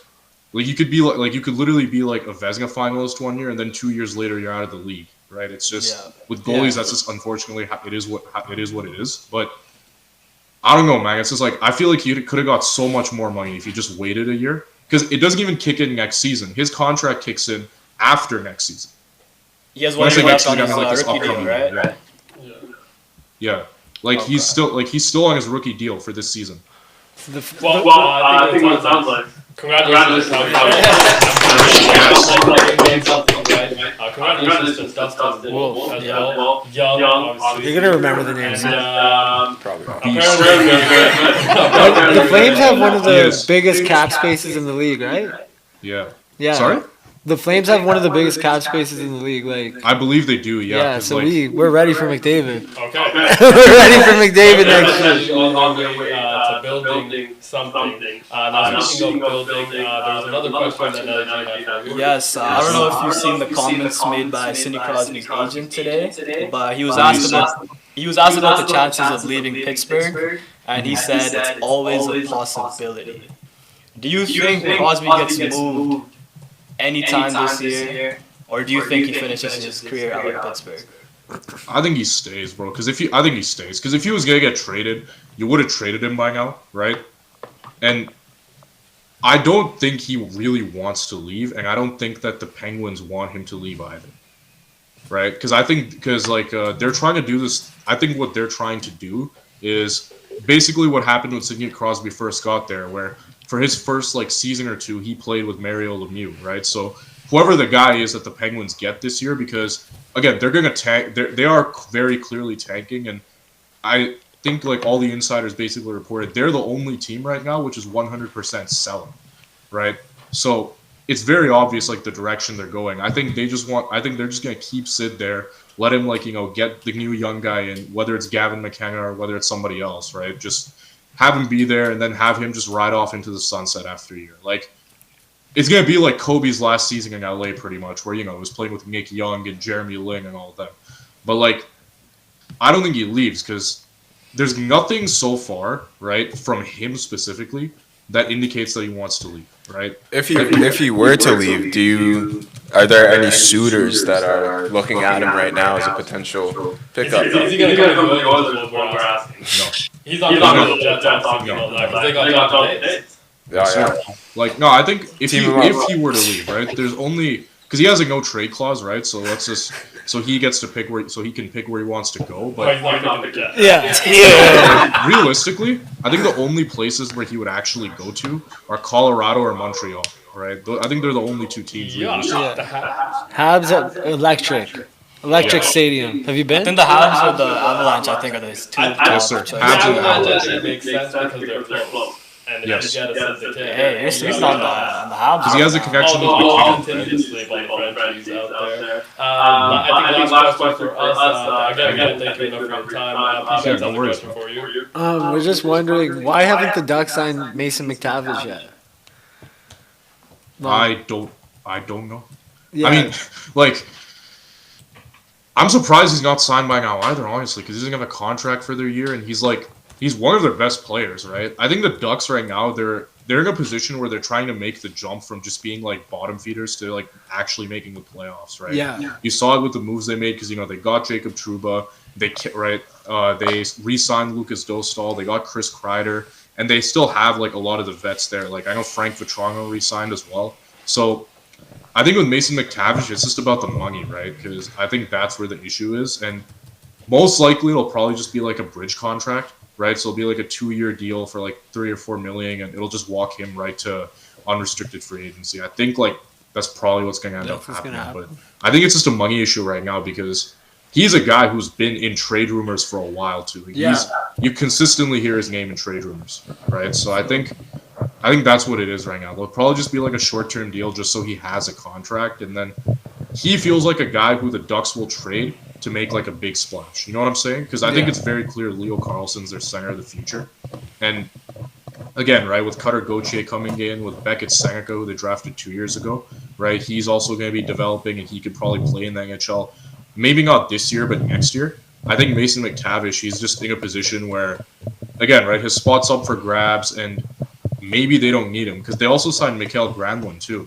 Like, you could be like you could literally be like a Vezina finalist one year and then 2 years later you're out of the league, right? It's just with goalies that's just unfortunately it is what it is. But I don't know, man. It's just like I feel like he could have got so much more money if he just waited a year, because it doesn't even kick in next season. His contract kicks in after next season. He has one year left on his rookie deal, right? Yeah. Like, he's still on his rookie deal for this season. I think what it sounds like. Congratulations to Dustin Wolf as well. Young, obviously. You're gonna remember the names. Probably not. The Flames have one of the biggest cap spaces in the league, right? Yeah. Yeah. Sorry? The Flames have one of the biggest cap spaces in the league. Like, I believe they do, yeah. yeah, so like, we're ready for McDavid. Okay. We're ready for McDavid next year. On the way to building something. Now, speaking of building, there's another question that LG had for you. Yes, I don't know if you've seen the comments made by Sidney Crosby's agent today, but he was asked about the chances of leaving Pittsburgh, and he said it's always a possibility. Do you think Crosby gets moved anytime this year, or do you think he finishes his career out in Pittsburgh? I think he stays, bro. I think he stays. Because if he was gonna get traded, you would have traded him by now, right? And I don't think he really wants to leave, and I don't think that the Penguins want him to leave either, right? Because they're trying to do this. I think what they're trying to do is basically what happened when Sidney Crosby first got there, where for his first season or two, he played with Mario Lemieux, right? So whoever the guy is that the Penguins get this year, because again, they're gonna tank. They are very clearly tanking, and I think all the insiders basically reported they're the only team right now which is 100% selling, right? So it's very obvious the direction they're going. I think they're just gonna keep Sid there, let him get the new young guy in, whether it's Gavin McKenna or whether it's somebody else, right? Just have him be there and then have him just ride off into the sunset after a year. It's going to be like Kobe's last season in LA pretty much, where, he was playing with Nick Young and Jeremy Lin and all of that. But, I don't think he leaves because there's nothing so far, right, from him specifically that indicates that he wants to leave, right? If he were to leave, are there any suitors that are looking at him right now as a potential pickup? Is he going to come to the Oilers? What we're asking. No. He's not going to the Jets asking because they got John Davis. Yeah. No, I think if he were to leave, right, there's only because he has a no trade clause, right? So he gets to pick he can pick where he wants to go. But Yeah. Realistically, I think the only places where he would actually go to are Colorado or Montreal, right? I think they're the only two teams. Habs are electric. Electric Yeah. Stadium. Have you I been? think the Habs or the Avalanche, I think, are the two. Yes, sir. top The Habs and Avalanche Avalanche. actually makes sense because they're close. And Yes. if you get a sense Hey, you're sleeping on the Habs. Because he has a right now. connection Oh, with no, I'll McKinnon. continue Right? to sleep on the Frenchies out there. I think last question for us, again, thank you enough for your time. Please Yeah, have no another worries, question for you. We're just wondering why haven't the Ducks signed Mason McTavish yet? Well, I don't know. yeah. I mean, like, I'm surprised he's not signed by now either, honestly, because he doesn't have a contract for their year, and he's one of their best players, right? I think the Ducks right now they're in a position where they're trying to make the jump from just being like bottom feeders to like actually making the playoffs, right? Yeah. You saw it with the moves they made because they got Jacob Trouba, they re-signed Lucas Dostal, they got Chris Kreider, and they still have like a lot of the vets there. Like I know Frank Vatrano re-signed as well, so. I think with Mason McTavish, it's just about the money, right? Because I think that's where the issue is. And most likely, it'll probably just be like a bridge contract, right? So it'll be like a 2-year deal for like $3 or $4 million, and it'll just walk him right to unrestricted free agency. I think like that's probably what's going to end up happening. But I think it's just a money issue right now because he's a guy who's been in trade rumors for a while too. You consistently hear his name in trade rumors, right? So I think that's what it is right now. It'll probably just be like a short-term deal just so he has a contract, and then he feels like a guy who the Ducks will trade to make like a big splash. You know what I'm saying? Because I think it's very clear Leo Carlson's their center of the future. And again, right, with Cutter Gauthier coming in, with Beckett Seneka, who they drafted 2 years ago, right, he's also going to be developing, and he could probably play in the NHL. Maybe not this year, but next year. I think Mason McTavish, he's just in a position where, again, right, his spot's up for grabs, and maybe they don't need him because they also signed Mikael Granlund too,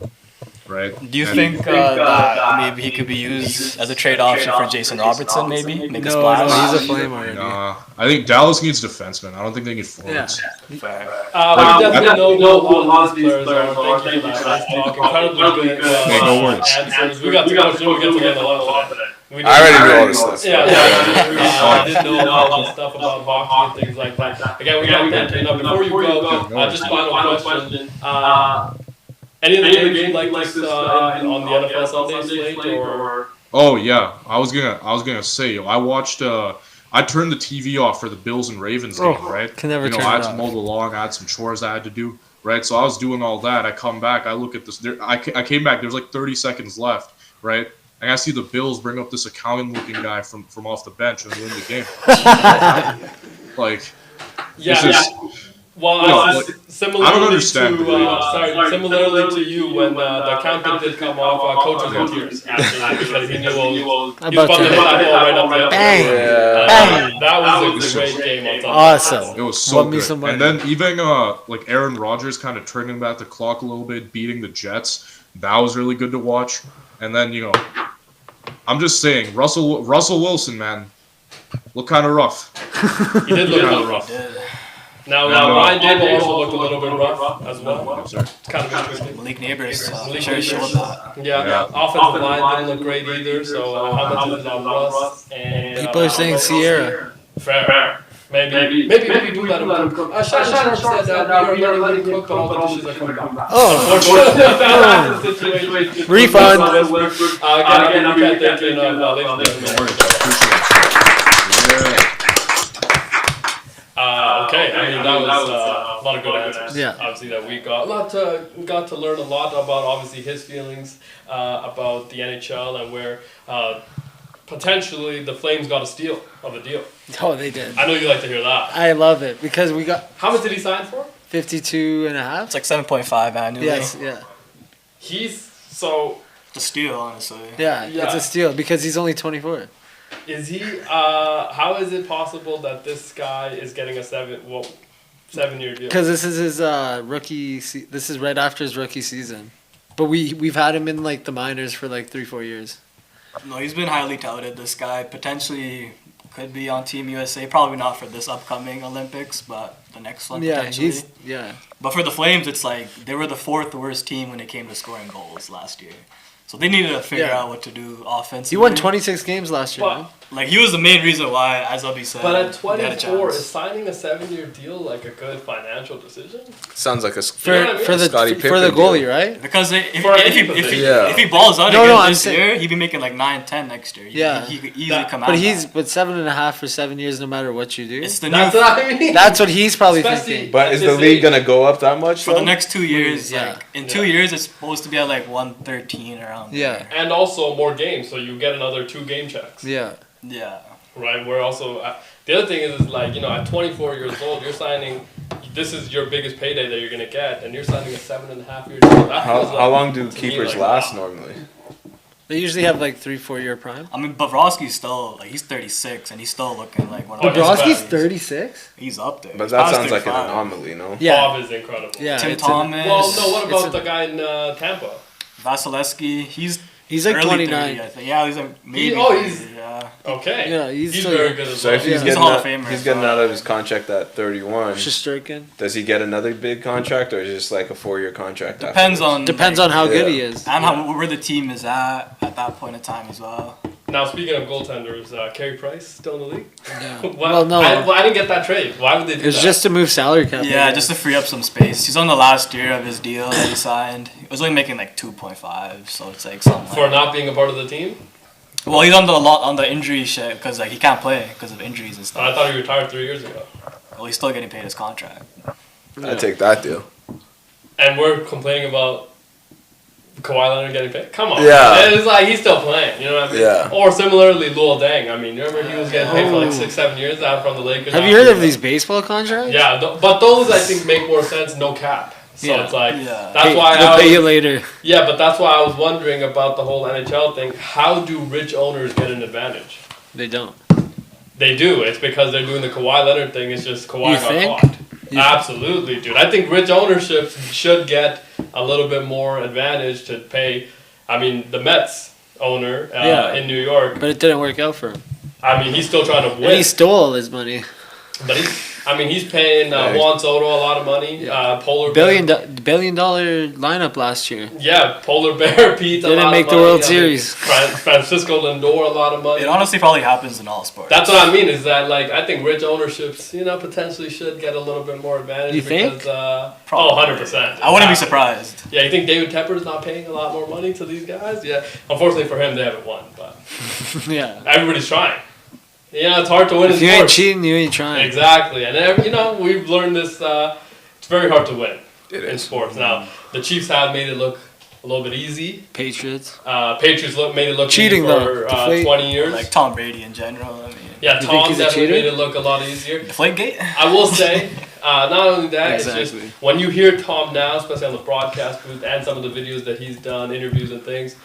right? Do you think that maybe he could be used as a trade option for Jason Robertson? Maybe make a No, splash. he's a flame already. Nah, I think Dallas needs defensemen. I don't think they need forwards. We definitely know who a lot of these players are. Thank you for that. Incredibly good no worries. answers. We got to go through. We get to learn a lot today. I already knew all this stuff. Yeah, I didn't know a lot of stuff about hockey and things like that. Again, we got to get to before you go. Just final question. Any of the games you'd like us on the NFL Sunday slate or? Oh yeah, I was gonna say, I watched. I turned the TV off for the Bills and Ravens game, right? Can never turn I had it to off. mow the lawn, I had some chores I had to do, right? So I was doing all that. I come back, I look at this. I came back. There's like 30 seconds left, right? And I see the Bills bring up this accountant-looking guy from off the bench and win the game. Like, Well, similarly I don't understand. similarly to you, when the accountant did come off, coaches in tears because he knew he was about to hit that ball right up the Bang! That was a great game on Sunday. Awesome. It was so Love me good. some money. And then even like Aaron Rodgers kind of turning back the clock a little bit, beating the Jets. That was really good to watch. And then I'm just saying, Russell Wilson, man, looked kind of rough. He did look kind of rough. Now Ryan Dable also looked a little bit rough as well. Yes, sir. Kind of interesting. Malik Neighbors, sure showed that. Yeah. Offensive line didn't look great either. So how much is it on Russ? And People are saying Sierra. Fair. Maybe do let him cook. Shannon Sharp said that we are letting him cook, but all the dishes are coming back. Oh, That's the situation. refund. Again, we can't thank you enough, ladies and No gentlemen. worries. Appreciate it. Okay, I mean that was a lot of good answers. Yeah. Obviously that we got to learn a lot about obviously his feelings about the NHL and where potentially the Flames got a steal of a deal. Oh, they did. I know you like to hear that. I love it because we got How much did he sign for? 52 and a half. It's like 7.5 annually. Yes, yeah. He's so. It's a steal, honestly. Yeah, Yeah. it's a steal because he's only 24. Is he? How is it possible that this guy is getting a 7-year deal? Because this is his rookie. This is right after his rookie season, but we've had him in like the minors for like 3-4 years. No, he's been highly touted. This guy potentially could be on Team USA. Probably not for this upcoming Olympics, but the next one potentially. But for the Flames, it's like they were the 4th worst team when it came to scoring goals last year. So they needed to figure out what to do offensively. He won 26 games last year. But Man. Like, he was the main reason why, as Abhi said, But at they had a 24, chance. is signing a 7-year deal like a good financial decision? Sounds like a You know what I mean? For the Scottie for the Pippen goalie, deal. right? Because For any position. Yeah. if he balls out No, again I'm this saying- year, he'd be making like 9-10 next year. Yeah. He could easily That- come out. But of he's that. 7.5 for 7 years, no matter what you do. It's the That's new what I mean. That's what he's probably Especially- thinking. But is At the this league age- gonna go up that much for though? the next 2 years. Yeah. Like in 2 years, it's supposed to be at like 113 around. Yeah, And also more games, so you get another 2 game checks. yeah. Yeah. Right. We're also the other thing is like, you know, at 24 years old, you're signing. This is your biggest payday that you're gonna get, and you're signing a 7.5-year deal. That How, feels like- how long do to me, keepers like, last wow. normally? They usually have like 3-4 year prime. I mean, Bobrovsky's still like he's 36 and he's still looking like one of the Bobrovsky's best. Bobrovsky's 36. He's up there. But He's that past sounds like an 35. anomaly, no? Yeah, Bob is incredible. yeah. Tim it's Thomas. Well, no. What It's about the guy in Tampa? Vasilevsky. He's like early 29. 30, I think. Yeah, he's like maybe. he's- 30, yeah. Okay. Yeah, he's still very young. good as So well. if he's Yeah. He's a getting Hall of out, Famer, he's getting so- out of his contract at 31. Shesterkin. Does he get another big contract, or is it just like a 4-year contract? Depends afterwards? on Depends like, on how good Yeah. he is. and how where the team is at that point in time as well. Now speaking of goaltenders, Carey Price still in the league. Yeah. Why- Well, no. I didn't get that trade. Why would they do It was that? just to move salary cap. Yeah, just to free up some space. He's on the last year of his deal that he signed. He was only making like 2.5, so it's like something. for like, not being a part of the team. well, he's on the injury shit because like he can't play because of injuries and I stuff. thought he retired 3 years ago. Well, he's still getting paid his contract. I take that deal. And we're complaining about Kawhi Leonard getting paid. Come on. Yeah. Man. It's like he's still playing. You know what I mean? Yeah. Or similarly, Luol Deng. I mean, remember he was getting paid for like 6-7 years out from the Lakers. Have you heard of these baseball contracts? Yeah, but those I think make more sense. No cap. So Yeah. it's like Yeah. that's why They'll I pay was, you later. yeah, but that's why I was wondering about the whole NHL thing. How do rich owners get an advantage? They don't. They do. It's because they're doing the Kawhi Leonard thing. It's just Kawhi You got think? caught. You- Absolutely, dude. I think rich ownership should get a little bit more advantage to pay. I mean, the Mets owner Yeah. in New York. But it didn't work out for him. I mean, he's still trying to And win. he stole all his money. But he's paying Yeah, Juan Soto a lot of money. Yeah. Polar $1 Bear. billion lineup last year. Yeah, Polar Bear Pete. a Didn't lot make of the money. World I mean, Series. Francisco Lindor, a lot of money. It honestly probably happens in all sports. That's what I mean. Is that like I think rich ownerships, potentially should get a little bit more advantage. You think? Because, Probably. 100%. I wouldn't be surprised. Yeah, you think David Tepper's not paying a lot more money to these guys? Yeah. Unfortunately for him, they haven't won, but Yeah. everybody's trying. It's hard to win If in you ain't sports. cheating, you ain't trying. Exactly, and we've learned this. It's very hard to win It in is. sports. Now the Chiefs have made it look a little bit easy. Patriots. Patriots made it look Cheating, easy though. for Deflate. 20 years. Like Tom Brady in general. I mean, Yeah, You think Tom he's a definitely cheater? made it look a lot easier. Deflategate? I will say, not only that, it's Exactly. just when you hear Tom now, especially on the broadcast booth and some of the videos that he's done, interviews and things,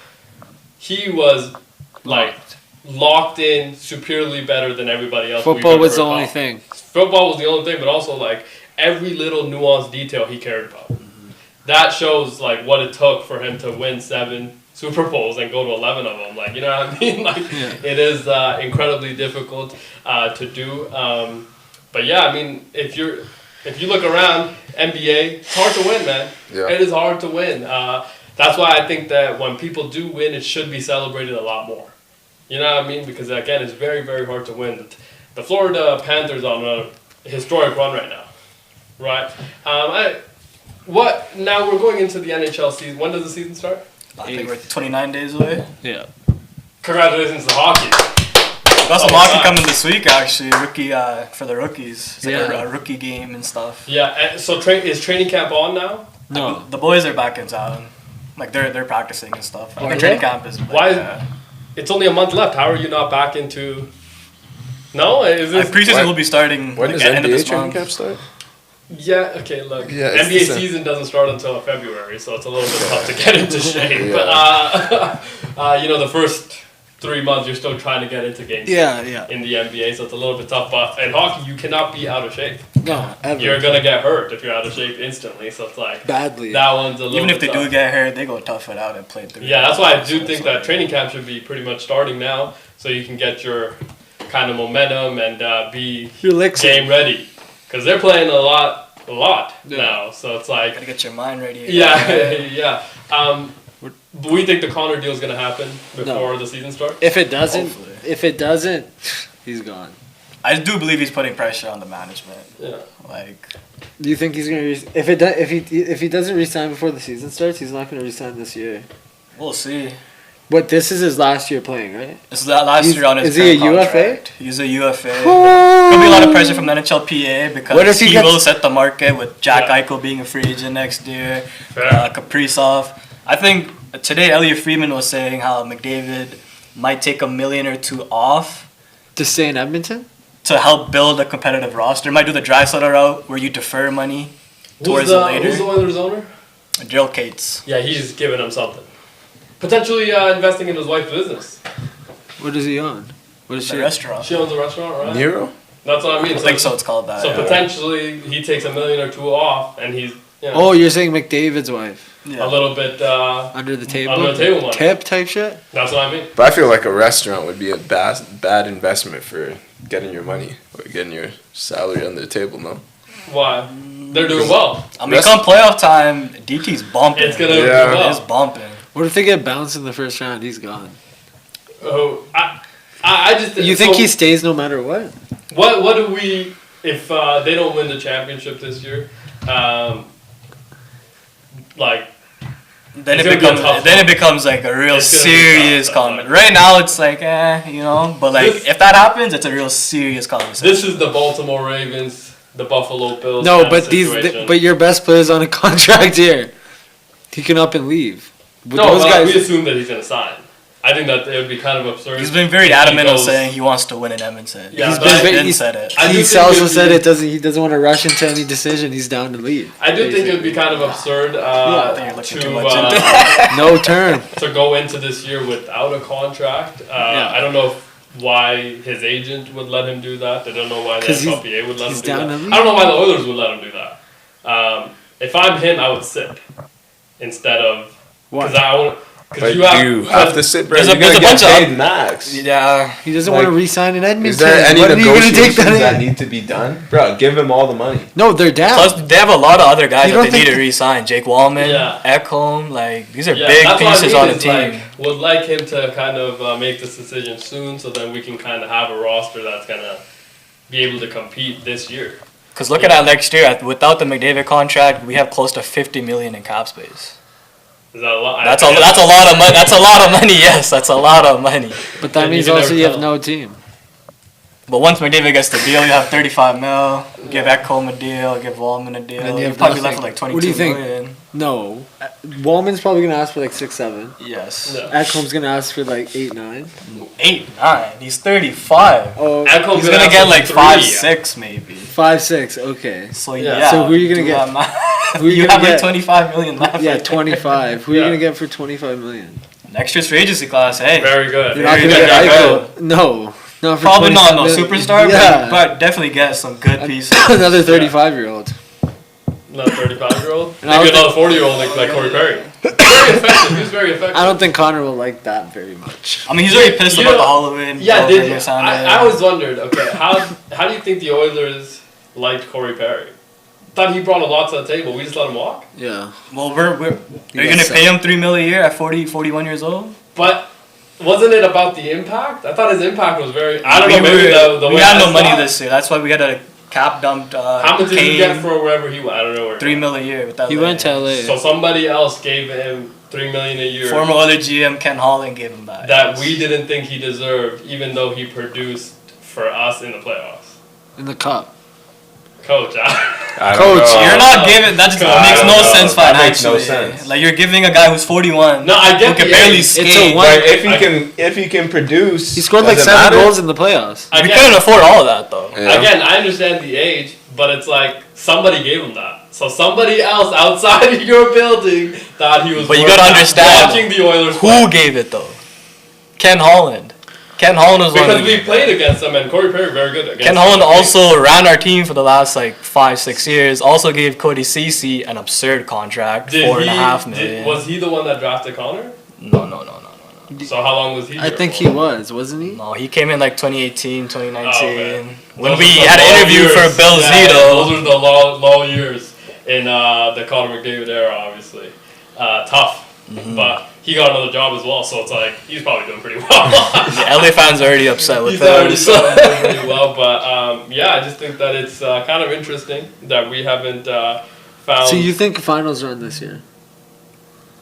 he was like locked in, superiorly better than everybody else. we've Football ever was the heard only about. thing. Football was the only thing, but also like every little nuanced detail he cared about. That shows like what it took for him to win 7 Super Bowls and go to 11 of them. Like, you know what I mean? Like, it is incredibly difficult to do. But yeah, I mean, if you look around NBA, it's hard to win, man. Yeah. It is hard to win. That's why I think that when people do win, it should be celebrated a lot more. You know what I mean? Because again, it's very, very hard to win. The Florida Panthers are on a historic run right now, right? Now we're going into the NHL season. When does the season start? I think we're 29 days away. Yeah. Congratulations to hockey. Got some Oh, hockey God. coming this week, actually. Rookie for the rookies. It's like Yeah. a rookie game and stuff. Yeah. So is training camp on now? No. The boys are back in town. Like they're practicing and stuff. I Are think they? training camp is. Like, Why- It's only a month left. How are you not back into? No, is this? preseason When- will be starting When like, does at the end of NBA this training month. camp start? Yeah. Okay. Look. Yeah, it's NBA the same. season doesn't start until February, so it's a little bit tough to get into shape. Yeah. But the first 3 months you're still trying to get into games. Yeah. In the NBA, so it's a little bit tough. But in hockey, you cannot be out of shape. No, ever. You're gonna get hurt if you're out of shape instantly. So it's like Badly. that one's a little. Even if bit they tough. do get hurt, they go tough it out and play through. Yeah, that's why I do So think it's that like- training camp should be pretty much starting now, so you can get your kind of momentum and be Your licks. game ready. Because they're playing a lot Yeah. now, so it's like Gotta get your mind ready. yeah, yeah. We think the Connor deal is going to happen before the season starts. If it doesn't, Hopefully. he's gone. I do believe he's putting pressure on the management. Yeah. Like, Do you think he's gonna? If he doesn't resign before the season starts, he's not gonna resign this year. we'll see. But this is his last year playing, right? This is that last year on his Is he a current UFA? contract. He's a UFA. Could be a lot of pressure from the NHLPA because What if he gets- will set the market with Jack Eichel being a free agent next year, Kaprizov. I think today Elliot Friedman was saying how McDavid might take $1 million or $2 million off To stay in Edmonton? to help build a competitive roster. Might do the Draisaitl route where you defer money towards it later. Who's the Oilers owner? Gerald Cates. Yeah, he's giving him something. Potentially investing in his wife's business. What is he on? What is The she? restaurant. She owns a restaurant, right? Nero? That's what I mean. I think so. It's called that. So yeah. potentially he takes $1 million or $2 million off, and he's Oh, you're saying McDavid's wife Yeah. a little bit. under the table? Under the table money. Tip type shit. That's what I mean. But I feel like a restaurant would be a bad investment for getting your money or getting your salary under the table, no? Why? They're doing well. I mean, come playoff time, DT's bumping. It's gonna Yeah. do well. It's bumping. What if they get bounced in the first round? He's gone. Oh, I just. You think so he stays no matter what? What do we if they don't win the championship this year? Like Then It's it gonna be a becomes tough then one. it becomes like a real It's gonna be serious tough, comment. that's Right now it's like but like This- if that happens, it's a real serious conversation. this is the Baltimore Ravens, the Buffalo Bills. No, kind but of these, situation. but your best player's on a contract here. He can up and leave. But no, those but guys, we assume that he's gonna sign. I think that it would be kind of absurd. He's been very if he adamant on goes- saying he wants to win in Edmonton. Yeah, He's but been I- been he's- said it. I do he think also it'd said be- he doesn't want to rush into any decision. He's down to leave. I do think it would be kind of absurd I think you're looking too much into No turn. to go into this year without a contract. I don't know why his agent would let him do that. I don't know why the 'Cause NFLPA would let him he's do down that. to leave. I don't know why the Oilers would let him do that. If I'm him, I would sit instead of because Why? But you you have to sit, bro. there's a- You're there's gonna a get bunch of- paid max. Yeah. He doesn't Like, want to re-sign in Edmonton. Is there any When are you gonna negotiations take that in? need to be done? Bro, give him all the money. No, they're down. Plus, they have a lot of other guys You that don't they need think to re-sign. Jake Wallman, Yeah. Ekholm, like these are yeah, big that's what I pieces mean on the is, team. like, would like him to kind of make this decision soon, so then we can kind of have a roster that's gonna be able to compete this year. Because looking at next year, without the McDavid contract, we have close to $50 million in cap space. Is that a lot? That's a lot of money. That's a lot of money. Yes, that's a lot of money. But that And means you can also never you have tell. no team. But once McDavid gets the deal, you have 35 mil. Give Ekholm a deal. Give Wallman a deal. And you You're have probably nothing. left with like 22 What do you think? million. No. Wallman's probably gonna ask for like 6-7. Yes. Yeah. Ekholm's gonna ask for like 8-9. 8, 9. He's 35. Oh, Ekholm's He's gonna get like three. 5, 6 maybe. 5-6. Okay. So Yeah. yeah. So who are you gonna do get? that math. Who are you you gonna have like get? 25 million left. Yeah, right there. 25. Who are you Yeah. gonna get for 25 million? Next year's free agency class. Hey. Very good. You're not Very gonna good, get very Eichel. No, not for Probably not 25 no million. superstar, Yeah. but definitely get some good pieces. Another 35-year-old. Not 35-year-old. And I Maybe don't another 40-year-old like Corey Perry. Very effective. He's very effective. I don't think Connor will like that very much. I mean, he's already pissed You about know- the Halloween. Yeah, Halloween Sunday. I always wondered. Okay, how do you think the Oilers liked Corey Perry? Thought he brought a lot to the table. We just let him walk. Yeah. Well, are you got gonna set. pay him $3 million a year at 40, 41 years old? But wasn't it about the impact? I thought his impact was very. I don't we know. Maybe the we way had I no saw money it. this year. That's why we had a cap dumped. How much did he Kane, get for wherever he went? I don't know where. $3 million a year with that. He went to LA. So somebody else gave him $3 million a year. Former other GM Ken Holland gave him that. that we didn't think he deserved, even though he produced for us in the playoffs. In the cup. Coach, I don't Coach, know. You're not giving. That just God, makes I no don't know. sense That makes financially. no sense. Like you're giving a guy who's 41. No, I get who can the barely age. skate. It's a one- But if he can produce, He scored like does it 7 matter? goals in the playoffs. We Again, couldn't afford all of that though. Yeah. again, I understand the age, but it's like somebody gave him that. So somebody else outside of your building thought he was. But you worth gotta understand watching the Oilers Who play. gave it though? Ken Holland. Ken Holland was one Because of we the played against them, and Corey Perry very good against Ken them. Holland also ran our team for the last like 5-6 years. Also gave Cody Ceci an absurd contract, Did $4.5 he- million. Was he the one that drafted Connor? No. So how long was he? I here think for? he was, wasn't he? No, he came in like 2018, 2019. Oh, okay. When Those we are the had an low interview years. for Bill Yeah, Zito. Those are the low years in the Connor McDavid era, obviously. Tough. Mm-hmm. But he got another job as well. So it's like he's probably doing pretty well. The LA fans are already upset with He's already that. doing pretty well, but yeah, I just think that it's kind of interesting that we haven't found. So you think finals run this year?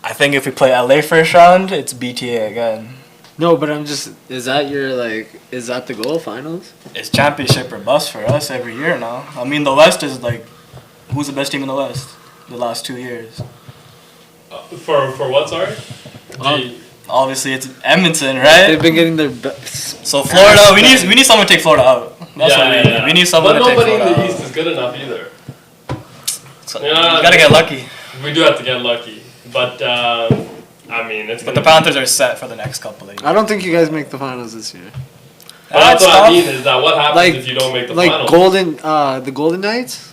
I think if we play LA first round, it's BTA again. No, but is that the goal, finals? It's championship or bust for us every year now. I mean, the West is like, who's the best team in the West the last 2 years? For what, sorry? Obviously, it's Edmonton, right? They've been getting their best. So Florida, we need someone to take Florida out. That's what we need. We need someone to take Florida out. But Florida nobody in out. the East is good enough either. So, you gotta get lucky. We do have to get lucky, but I mean, it's. But the Panthers are set for the next couple of years. I don't think you guys make the finals this year. But that's what I mean is that what happens if you don't make the finals? The Golden Knights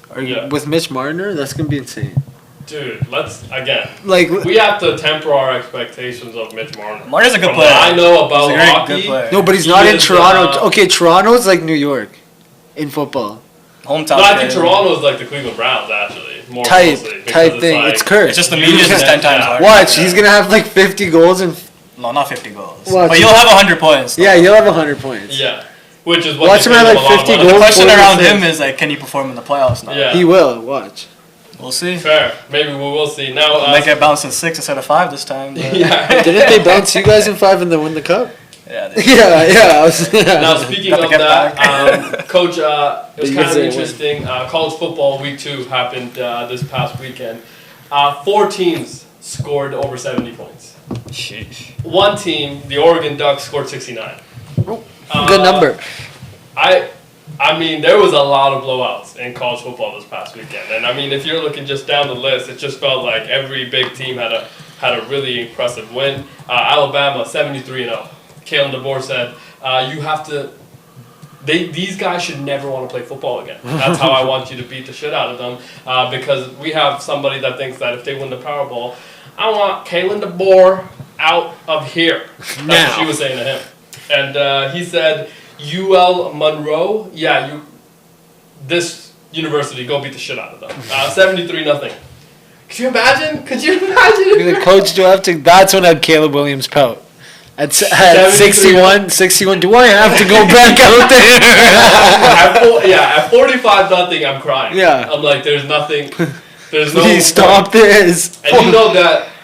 with Mitch Marner, that's gonna be insane. Dude, let's again. Like we have to temper our expectations of Mitch Marner. Marner's a good From player. what I know about He's a great hockey. good player. no, but he's He not in is, Toronto. Okay, Toronto's like New York in football. Hometown. No, I think player. Toronto's like the Cleveland Browns actually. More Type closely, because thing. like- It's cursed. It's just the You media's can't- 10 times yeah. harder. Watch, he's gonna have like 50 goals and No, not 50 goals. Watch. But you'll have 100 points. yeah, he'll have 100 points. Yeah, which is what Watch they him at, paid like, a lot of 50 money. The goals. question around 46. him is like, can he perform in the playoffs now? Yeah. He will. Watch. We'll see. Fair. Maybe we will see. Now, Might get bounced in 6 instead of 5 this time. but- yeah. Didn't they bounce you guys in 5 and then win the cup? Yeah. Yeah. I was, Now, speaking Got to of get that, Coach, it was The kind of USA win. interesting. College football week 2 happened this past weekend. 4 teams scored over 70 points. Sheesh. One team, the Oregon Ducks, scored 69. good number. I mean, there was a lot of blowouts in college football this past weekend, and I mean, if you're looking just down the list, it just felt like every big team had a really impressive win. Alabama 73-0. Kalen DeBoer said, "You have to. These guys should never want to play football again. That's how I want you to beat the shit out of them, because we have somebody that thinks that if they win the Powerball, I want Kalen DeBoer out of here." That's what she was saying to him, and he said, UL Monroe, this university, go beat the shit out of them. 73-0. Could you imagine? The coach, do I have to? That's when I had Caleb Williams pout. At 61, do I have to go back out there? At 45-0, I'm crying. Yeah. I'm like, there's nothing. There's no. Please stop this. And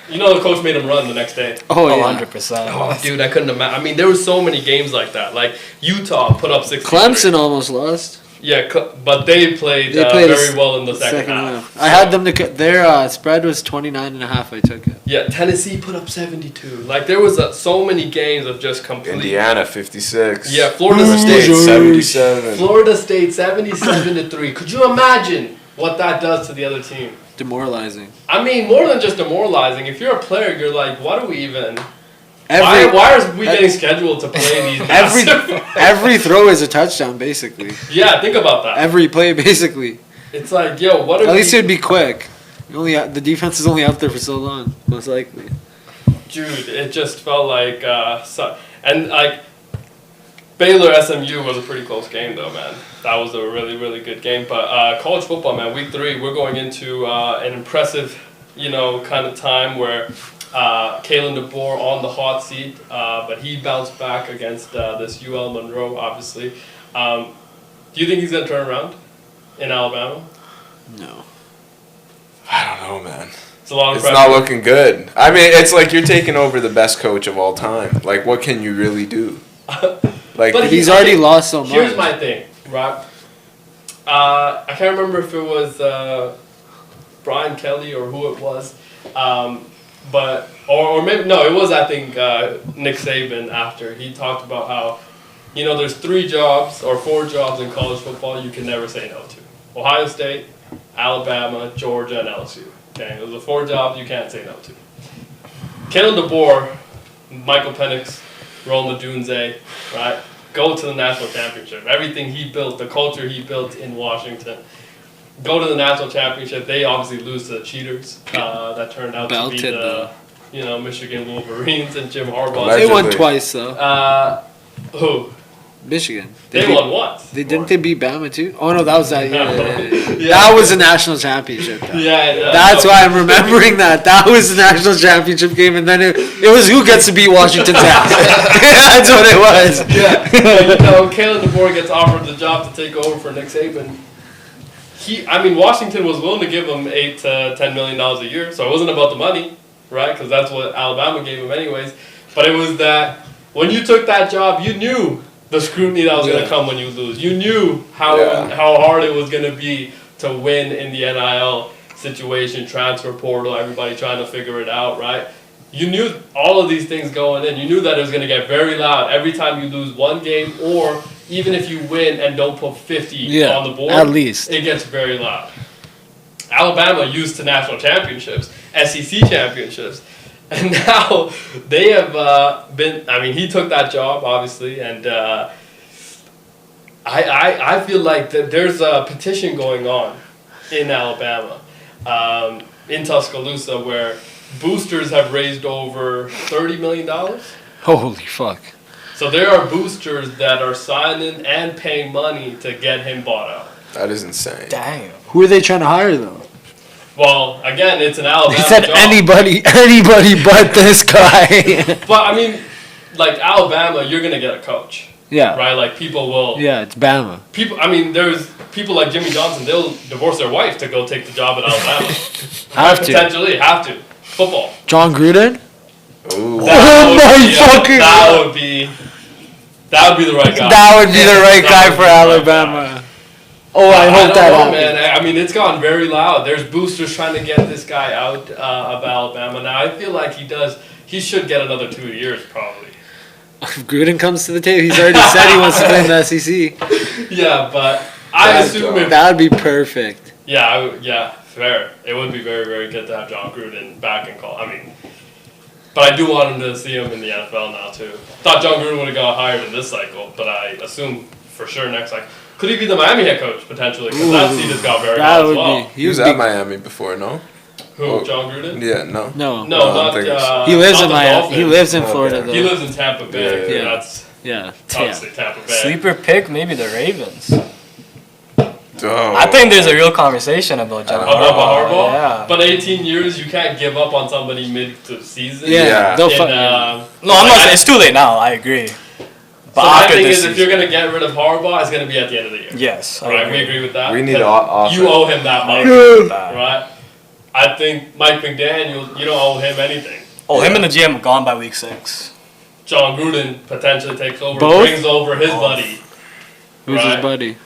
you know the coach made him run the next day. Oh, Oh, yeah. 100%. Oh, dude, I couldn't imagine. I mean, there were so many games like that. Like Utah put up 60. Clemson almost lost. Yeah, but they played, very well in the second half. I had them to. Their spread was 29.5. I took it. Yeah, Tennessee put up 72. Like there was so many games of just complete. Indiana 56. Yeah, Florida State State 77. Florida State 77-3. Could you imagine what that does to the other team? Demoralizing. I mean, more than just demoralizing. If you're a player, you're like, what are we even? Every Why are we getting scheduled to play these? every throw is a touchdown, basically. Yeah, think about that. Every play, basically. It's like, yo, what are At least it'd be quick. The defense is only out there for so long, most likely. Dude, it just felt like and like Baylor SMU was a pretty close game though, man. That was a really, really good game. But college football, man, week 3, we're going into an impressive, kind of time where Kalen DeBoer on the hot seat, but he bounced back against this UL Monroe, obviously. Do you think he's gonna turn around in Alabama? No. I don't know, man. It's a lot of It's pressure. not looking good. I mean, it's like you're taking over the best coach of all time. Like, what can you really do? Like, But He's already lost so much. Here's my thing, right? I can't remember if it was Brian Kelly or who it was, but or maybe no, it was I think Nick Saban. After he talked about how there's 3 jobs or 4 jobs in college football you can never say no to: Ohio State, Alabama, Georgia, and LSU. Okay, those are 4 jobs you can't say no to. Kalen DeBoer, Michael Penix, Roland Dunze, right? Go to the national championship. Everything he built, the culture he built in Washington. Go to the national championship. They obviously lose to the cheaters that turned out to be the Michigan Wolverines and Jim Harbaugh. They won Allegedly. twice, though. Who? Michigan. They beat- won once. Didn't they beat Bama too? Oh no, that was that year. Yeah. That was a national championship. Though. Yeah, That's why I'm remembering that. That was the national championship game, and then it was who gets to beat Washington's ass. That's what it was. Yeah, but, Kalen DeBoer gets offered the job to take over for Nick Saban. Washington was willing to give him $8 to $10 million a year, so it wasn't about the money, right? Because that's what Alabama gave him anyways. But it was that when you took that job, you knew the scrutiny that was going to come when you lose. You knew how hard it was going to be to win in the NIL situation, transfer portal, everybody trying to figure it out, right? You knew all of these things going in. You knew that it was going to get very loud every time you lose one game, or even if you win and don't put 50 on the board, at least it gets very loud. Alabama used to national championships, SEC championships, and now they have been. He took that job obviously, and I feel like that there's a petition going on in Alabama, in Tuscaloosa, where boosters have raised over $30 million. holy fuck. So there are boosters that are signing and paying money to get him bought out. That is insane. Damn. Who are they trying to hire though? Well, again, it's an Alabama He said job. anybody but this guy. But like Alabama, you're gonna get a coach, Yeah. right? Like people will. Yeah, it's Bama. People. There's people like Jimmy Johnson. They'll divorce their wife to go take the job at Alabama. Have to. Potentially have to. Football. John Gruden? Ooh. That would be the right guy. That would be the right guy for the right Alabama. Oh, I hope don't that know, happens. man. It's gotten very loud. There's boosters trying to get this guy out of Alabama. Now, I feel like he should get another 2 years, probably. If Gruden comes to the table, he's already said he wants to play in the SEC. Yeah, but I assume if... That would be perfect. Yeah, fair. It would be very, very good to have John Gruden back in call. But I do want him to see him in the NFL now, too. Thought John Gruden would have got hired in this cycle, but I assume for sure next cycle. Could he be the Miami head coach, potentially? Because that seat has got very high as well. He was at Miami before, no? Who, John Gruden? Yeah, no. No, not he lives not in the Miami. Dolphins. He lives in Florida, though. He lives in Tampa Bay. Yeah. That's obviously Tampa Bay. Sleeper pick, maybe the Ravens. Oh. I think there's a real conversation about John About Harbaugh? Yeah. But 18 years, you can't give up on somebody mid-season. Yeah. They'll fuck No, I'm not saying it's too late now. I agree. But my thing is, if you're going to get rid of Harbaugh, it's going to be at the end of the year. Yes. Right, we agree with that. We need Because you owe him that money. Right? I think Mike McDaniel, you don't owe him anything. Oh, him and the GM are gone by week 6. John Gruden potentially takes over, Both? brings over his buddy. Who's his buddy?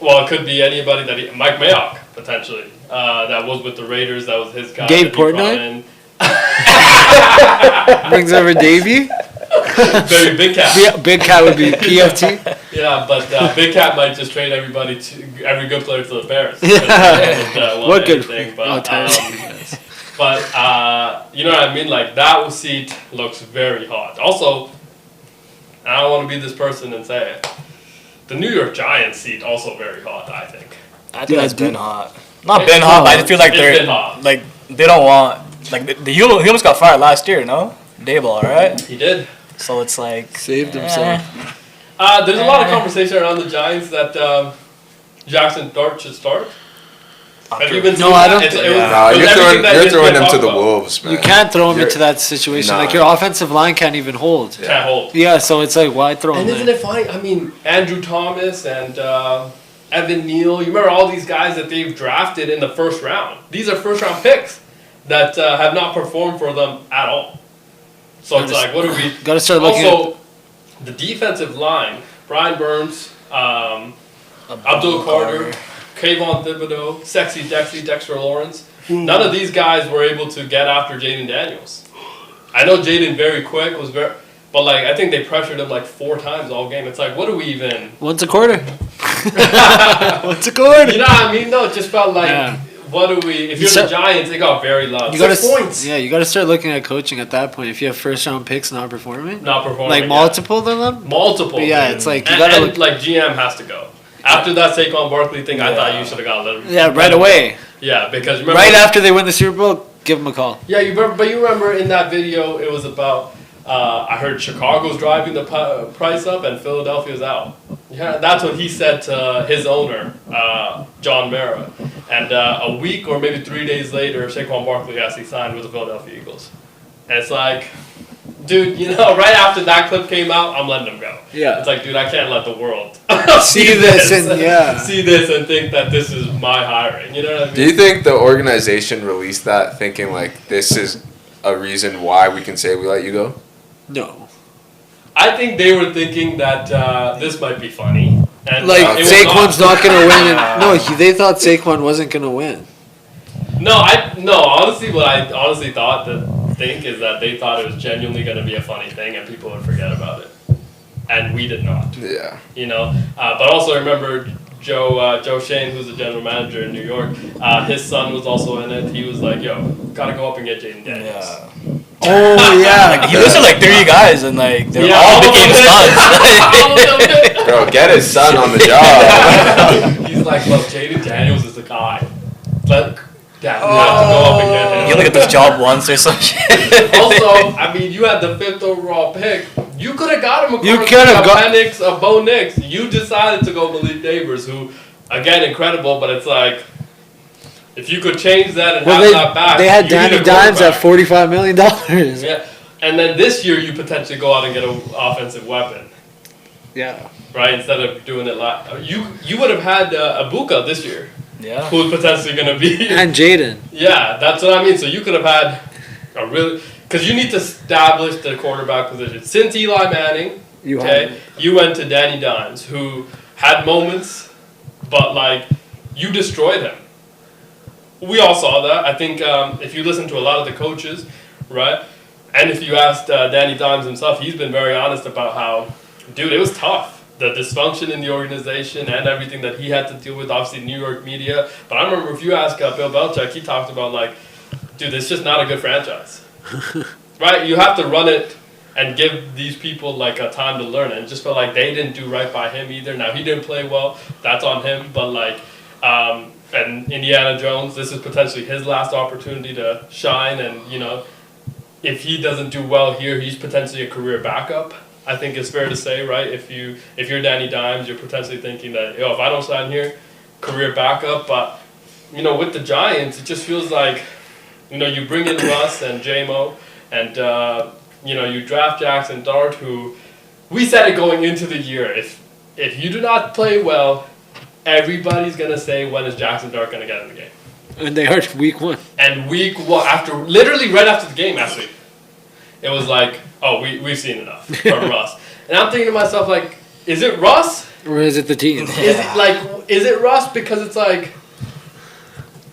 Well, it could be anybody Mike Mayock, potentially. That was with the Raiders. That was his guy. Dave that he Portnoy? brought in. Brings over Davey? Very Big Cat. Yeah, Big Cat would be PFT. Yeah, but Big Cat might just trade every good player to the Bears. Yeah. What good thing, Oh, but you know what I mean? Like, that seat looks very hot. Also, I don't want to be this person and say it, the New York Giants seat also very hot, I think. I think it's been hot. Not been hot, but I just feel like It's been hot. like they don't want he almost got fired last year, no? Dayball, right? He did. So it's like Saved himself. There's a lot of conversation around the Giants that Jackson Dart should start. Have you been seeing I that? don't It's- think- it was- No, it was everything that you're throwing ESPN him to talked the about. wolves, man. You can't throw him You're- into that situation. Nah. Like, your offensive line can't even hold. Can't hold. Yeah, so it's like, why throw him And isn't there? it funny? Andrew Thomas and Evan Neal. You remember all these guys that they've drafted in the first round. These are first round picks that have not performed for them at all. So it's like, what do we? Gotta start looking Also, the defensive line: Brian Burns, Abdul Carter, Kayvon Thibodeau, Sexy Dexy, Dexter Lawrence. None of these guys were able to get after Jaden Daniels. I know Jaden very quick but like I think they pressured him like 4 times all game. It's like, what do we even? Once a quarter. Once a quarter. You know what I mean? No, it just felt like, Yeah. what do we? If you're the Giants, it got very loud. You 6 gotta, points. Yeah, you got to start looking at coaching at that point. If you have first round picks not performing, Not performing. like yeah. multiple of them. Multiple. But yeah, it's like you And, gotta and look. like GM has to go. After that Saquon Barkley thing, I thought you should have got let him. Yeah, right away. Yeah, because remember Right after they win the Super Bowl, give them a call. Yeah, you remember in that video, it was about I heard Chicago's driving the price up and Philadelphia's out. Yeah, that's what he said to his owner, John Mara. And a week or maybe 3 days later, Saquon Barkley actually signed with the Philadelphia Eagles. And it's like, dude, right after that clip came out, I'm letting him go. Yeah. It's like, dude, I can't let the world see this see this and think that this is my hiring. You know what I mean? Do you think the organization released that thinking like this is a reason why we can say we let you go? No. I think they were thinking that this might be funny. And, Like, Saquon's not going to win. They thought Saquon wasn't going to win. No, honestly, what I honestly think is that they thought it was genuinely going to be a funny thing and people would forget about it. And we did not. Yeah. But also remember Joe Shane, who's the general manager in New York, his son was also in it. He was like, yo, gotta go up and get Jaden Daniels. Yeah. Oh, yeah. He listed like 3 guys, and like they Yeah, all became sons. Bro, get his son on the job. He's like, look, Jaden Daniels is the guy. Dad, you have to go up and get him. You only get this job once or some shit. Also, I mean, you had the 5th overall pick. You could have got him a You could have got Penix, a Bo Nix. You decided to go Malik Neighbors, who, again, incredible, but it's like, if you could change that and have that back. They had you Danny need a Dimes at quarterback. $45 million. Yeah, and then this year you potentially go out and get an offensive weapon, Yeah. right? Instead of doing it you would have had Ibuka this year, Yeah. who's potentially going to be. And Jaden. Yeah, that's what I mean. So you could have had a really, because you need to establish the quarterback position. Since Eli Manning, you went to Danny Dimes, who had moments, but like you destroyed him. We all saw that. I think if you listen to a lot of the coaches, right, and if you asked Danny Dimes himself, he's been very honest about how, dude, it was tough. The dysfunction in the organization and everything that he had to deal with, obviously New York media. But I remember if you ask Bill Belichick, he talked about like, dude, it's just not a good franchise. Right? You have to run it and give these people like a time to learn it. And just felt like they didn't do right by him either. Now, he didn't play well. That's on him. But like, and Indiana Jones, this is potentially his last opportunity to shine. And, if he doesn't do well here, he's potentially a career backup. I think it's fair to say, right? If you're Danny Dimes, you're potentially thinking that, if I don't sign here, career backup. But, with the Giants, it just feels like, you bring in Russ and J-Mo, and, you draft Jackson Dart, who we said it going into the year. If you do not play well, everybody's going to say, when is Jackson Dart going to get in the game? And they are week 1. And week 1, literally right after the game last week, it was like, oh, we've seen enough from Russ. And I'm thinking to myself, like, is it Russ? Or is it the team? Is it Russ? Because it's like,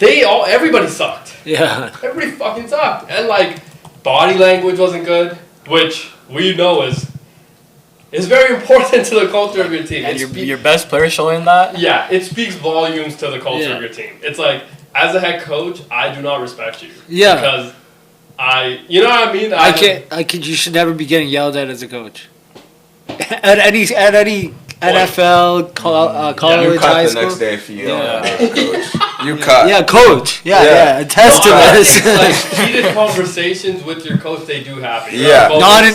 everybody sucked. Yeah. Everybody fucking sucked. And like, body language wasn't good, which we know is very important to the culture of your team. And your best player showing that? Yeah, it speaks volumes to the culture of your team. It's like, as a head coach, I do not respect you. Yeah. Because you know what I mean? You should never be getting yelled at as a coach. At any NFL, college, you cut high the school. next day if you Yeah. coach. You cut. Yeah, coach. Yeah. Attest to this. Like heated conversations with your coach, they do happen. Yeah.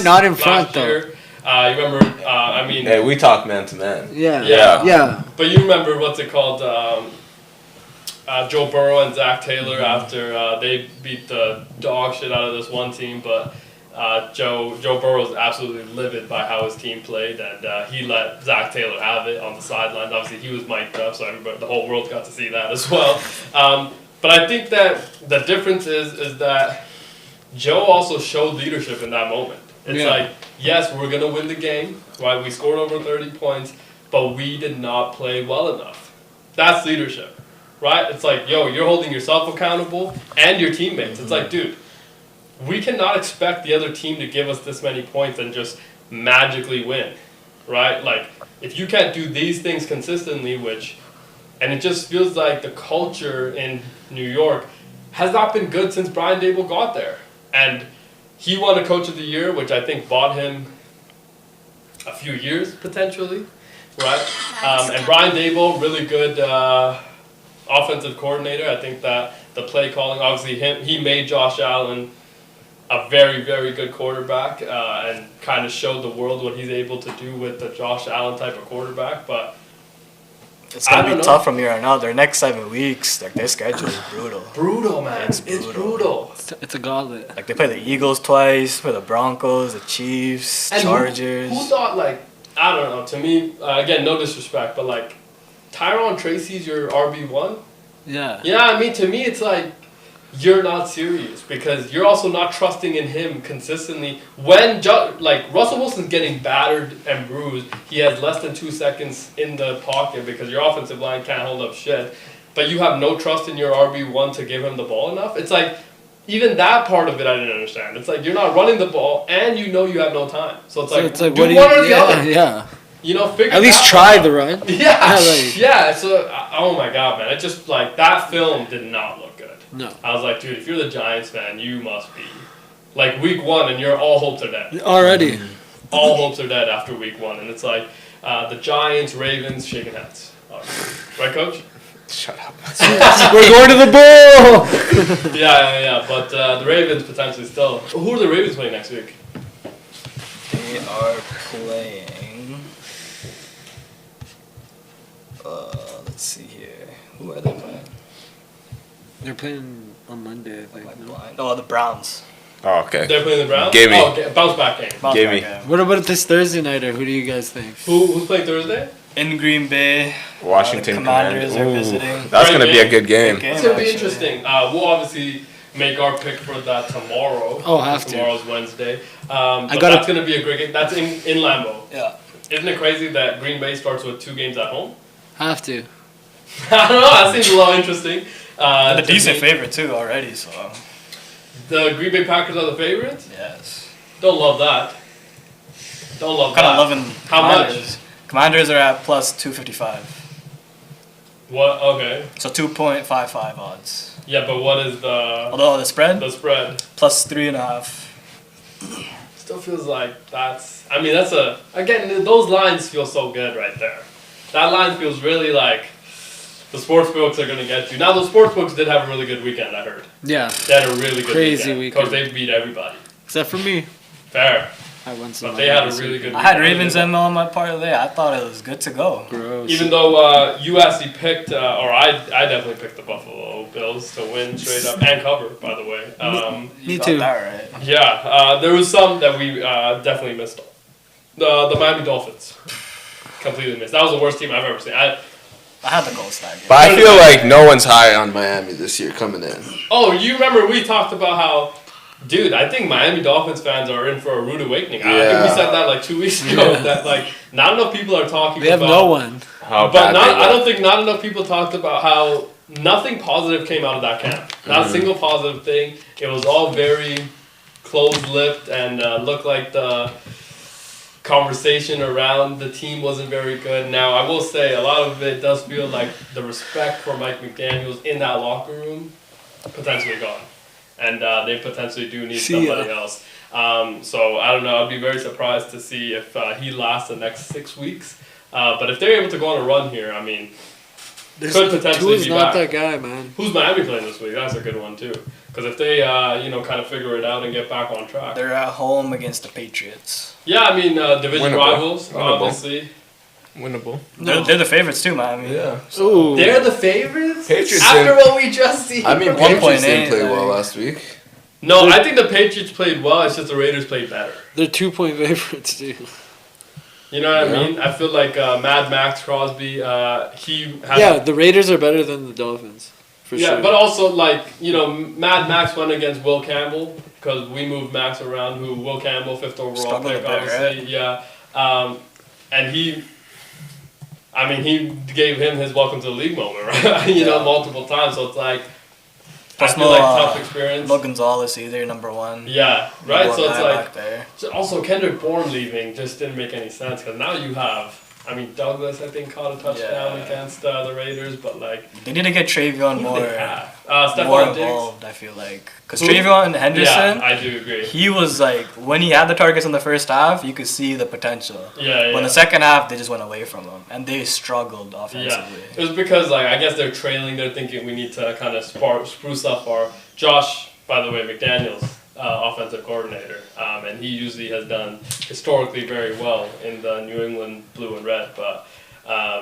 Not in front though. You remember? Hey, we talk man to man. Yeah. But you remember what's it called? Joe Burrow and Zach Taylor after they beat the dog shit out of this one team, but Joe Burrow was absolutely livid by how his team played, and he let Zach Taylor have it on the sidelines. Obviously, he was mic'd up, so the whole world got to see that as well. But I think that the difference is that Joe also showed leadership in that moment. It's like, yes, we're going to win the game, right? We scored over 30 points, but we did not play well enough. That's leadership. Right? It's like, yo, you're holding yourself accountable and your teammates. It's like, dude, we cannot expect the other team to give us this many points and just magically win. Right? Like, if you can't do these things consistently, and it just feels like the culture in New York has not been good since Brian Daboll got there. And he won a Coach of the Year, which I think bought him a few years, potentially. Right? And Brian Daboll, really good offensive coordinator. I think that the play calling, obviously he made Josh Allen a very, very good quarterback and kind of showed the world what he's able to do with the Josh Allen type of quarterback. But it's going to be tough from here on out. Their next 7 weeks, like, their schedule is brutal. Brutal, man. It's brutal. It's a gauntlet. Like, they play the Eagles twice, play the Broncos, the Chiefs, And Chargers. Who thought, like, I don't know, to me, again, no disrespect, but, like, Tyron Tracy's your RB1? Yeah. Yeah, I mean, to me, it's like, you're not serious because you're also not trusting in him consistently. When, like, Russell Wilson's getting battered and bruised, he has less than 2 seconds in the pocket because your offensive line can't hold up shit, but you have no trust in your RB1 to give him the ball enough. It's like, even that part of it I didn't understand. It's like, you're not running the ball and you know you have no time. So it's like do what one or the other. Yeah. You know, figure at least that try out. the run. Yeah. So, oh my God, man. It just, like, that film did not look good. No. I was like, dude, if you're the Giants fan, you must be. Like, week 1 and all hopes are dead. Already. All hopes are dead after week 1. And it's like, the Giants, Ravens, shaking hands. Right, Coach? Shut up. We're going to the bowl! Yeah. But the Ravens potentially still. Who are the Ravens playing next week? They are playing. Let's see here. Who are they playing? They're playing on Monday, I think. Am I No? blind? Oh, the Browns. Oh, okay. They're playing the Browns? Give me. Oh, bounce back game. Give me. What about this Thursday nighter? Who do you guys think? Who's playing Thursday? In Green Bay. Washington the Commanders are Ooh, visiting. that's going to be a Great good game. It's going to be actually. interesting. We'll obviously make our pick for that tomorrow. Oh, have to. Tomorrow's Wednesday. But gotta- that's going to be a great game. That's in Lambeau. Yeah. Isn't it crazy that Green Bay starts with 2 games at home? Have to. I don't know. That seems a little interesting. And a to decent me. favorite, too, already, so. The Green Bay Packers are the favorites? Yes. Don't love that. Don't love Kind that. of loving How Commanders. Commanders are at plus 255. What? Okay. So 2.55 odds. Yeah, but what is the Although the spread, spread? plus 3.5. Still feels like that's. I mean, that's a. Again, those lines feel so good right there. That line feels really like the sportsbooks are going to get you. Now, the sportsbooks did have a really good weekend, I heard. Yeah. They had a really good Crazy Because weekend. they beat everybody. Except for me. Fair. I won some But money they had a this really week. good I had weekend. Ravens ML on my parlay. I thought it was good to go. Gross. Even though you actually picked, or I definitely picked the Buffalo Bills to win straight up and cover, by the way. Me You got too. That right. Yeah, there was some that we definitely missed. The Miami Dolphins. Completely missed. That was the worst team I've ever seen. I had the goal stack. But I feel like no one's high on Miami this year coming in. Oh, you remember we talked about how, dude, I think Miami Dolphins fans are in for a rude awakening. I think Yeah. we said that like 2 weeks ago. That like not enough people are talking They have about. no one. How But bad not, they I look. don't think not enough people talked about how nothing positive came out of that camp. Not a single positive thing. It was all very closed-lipped and looked like the conversation around the team wasn't very good. Now, I will say a lot of it does feel like the respect for Mike McDaniels in that locker room potentially gone. And they potentially do need See ya. somebody else. So, I don't know. I'd be very surprised to see if he lasts the next 6 weeks. But if they're able to go on a run here, I mean, could potentially Tua's be not back. that guy, man. Who's Miami playing this week? That's a good one, too. Because if they, kind of figure it out and get back on track. They're at home against the Patriots. Yeah, I mean, division Winnable. rivals, Winnable. obviously. Winnable. They're the favorites too, man. I mean, Yeah. Ooh. They're the favorites? Patriots After didn't- what we just seen? I mean, One Patriots point didn't eight, play well like- last week. No, I think the Patriots played well. It's just the Raiders played better. They're 2-point favorites, too. You know what Yeah. I mean? I feel like Mad Max Crosby, he had... Yeah, the Raiders are better than the Dolphins. For yeah, sure. but also, Mad Max went against Will Campbell because we moved Max around, Will Campell, 5th overall Struggled pick, a bit, obviously. Yeah. And he gave him his welcome to the league moment, right? Multiple times. So it's like, Plus I feel like tough experience. No Gonzalez either, number one. Yeah, right? No So it's guy like, back there. also Kendrick Bourne leaving just didn't make any sense because now you have, Douglas, I think, caught a touchdown Yeah. against the Raiders, but like, They need to get Travion who more, do they have? more Stephon Diggs. involved, I feel like. Because Who? Travion Henderson, Yeah, I do agree. he was like, when he had the targets in the first half, you could see the potential. Yeah. When the second half, they just went away from him. And they struggled Yeah, offensively. it was because I guess they're trailing. They're thinking we need to kind of spruce up our Josh. By the way, McDaniels. offensive coordinator, and he usually has done historically very well in the New England blue and red. But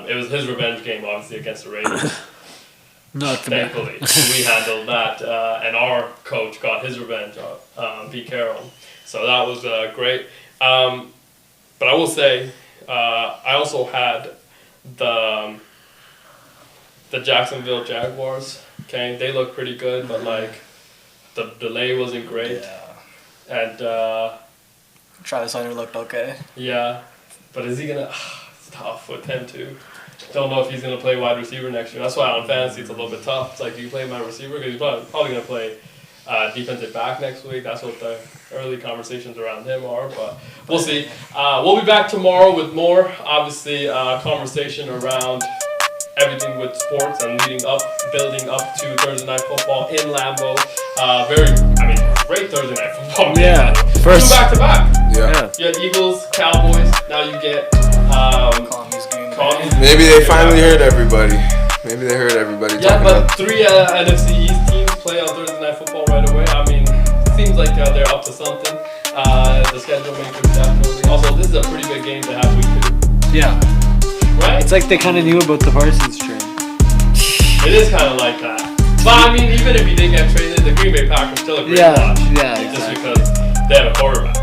it was his revenge game, obviously, against the Raiders. Thankfully, we handled that, and our coach got his revenge on Pete Carroll. So that was great. But I will say, I also had the Jacksonville Jaguars. Okay, they look pretty good, but like the delay wasn't great. Yeah. And Travis Hunter looked okay. yeah, but is he gonna? It's tough with him too. Don't know if he's gonna play wide receiver next year. That's why on fantasy it's a little bit tough. It's like, do you play wide receiver? Because he's probably gonna play defensive back next week. That's what the early conversations around him are. But we'll see. We'll be back tomorrow with more. Obviously, conversation around everything with sports and building up to Thursday Night Football in Lambeau. Great Thursday Night Football. Yeah, first 2 back-to-back. Yeah. You had Eagles, Cowboys. Now you get Commies. Maybe they finally heard everybody. Maybe they heard everybody. Yeah, but 3 NFC East teams play on Thursday Night Football right away. I mean, it seems like they're up to something. The schedule makers definitely. Also, this is a pretty big game to have week 2. Yeah. Right? It's like they kind of knew about the Parsons trade. It is kind of like that. But I mean, even if he did get traded, the Green Bay Packers still a great watch. Yeah, Just exactly. because they have a quarterback.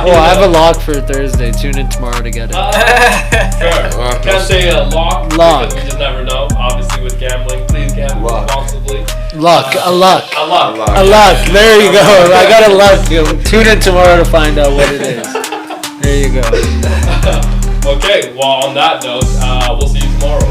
Oh, I have a lock for Thursday. Tune in tomorrow to get it. Sure. Can't say a lock. Lock. Because we just never know. Obviously, with gambling, please gamble responsibly. Luck. A luck. A luck. A luck. There you go. I got a luck. Tune in tomorrow to find out what it is. There you go. Okay, well, on that note, we'll see you tomorrow.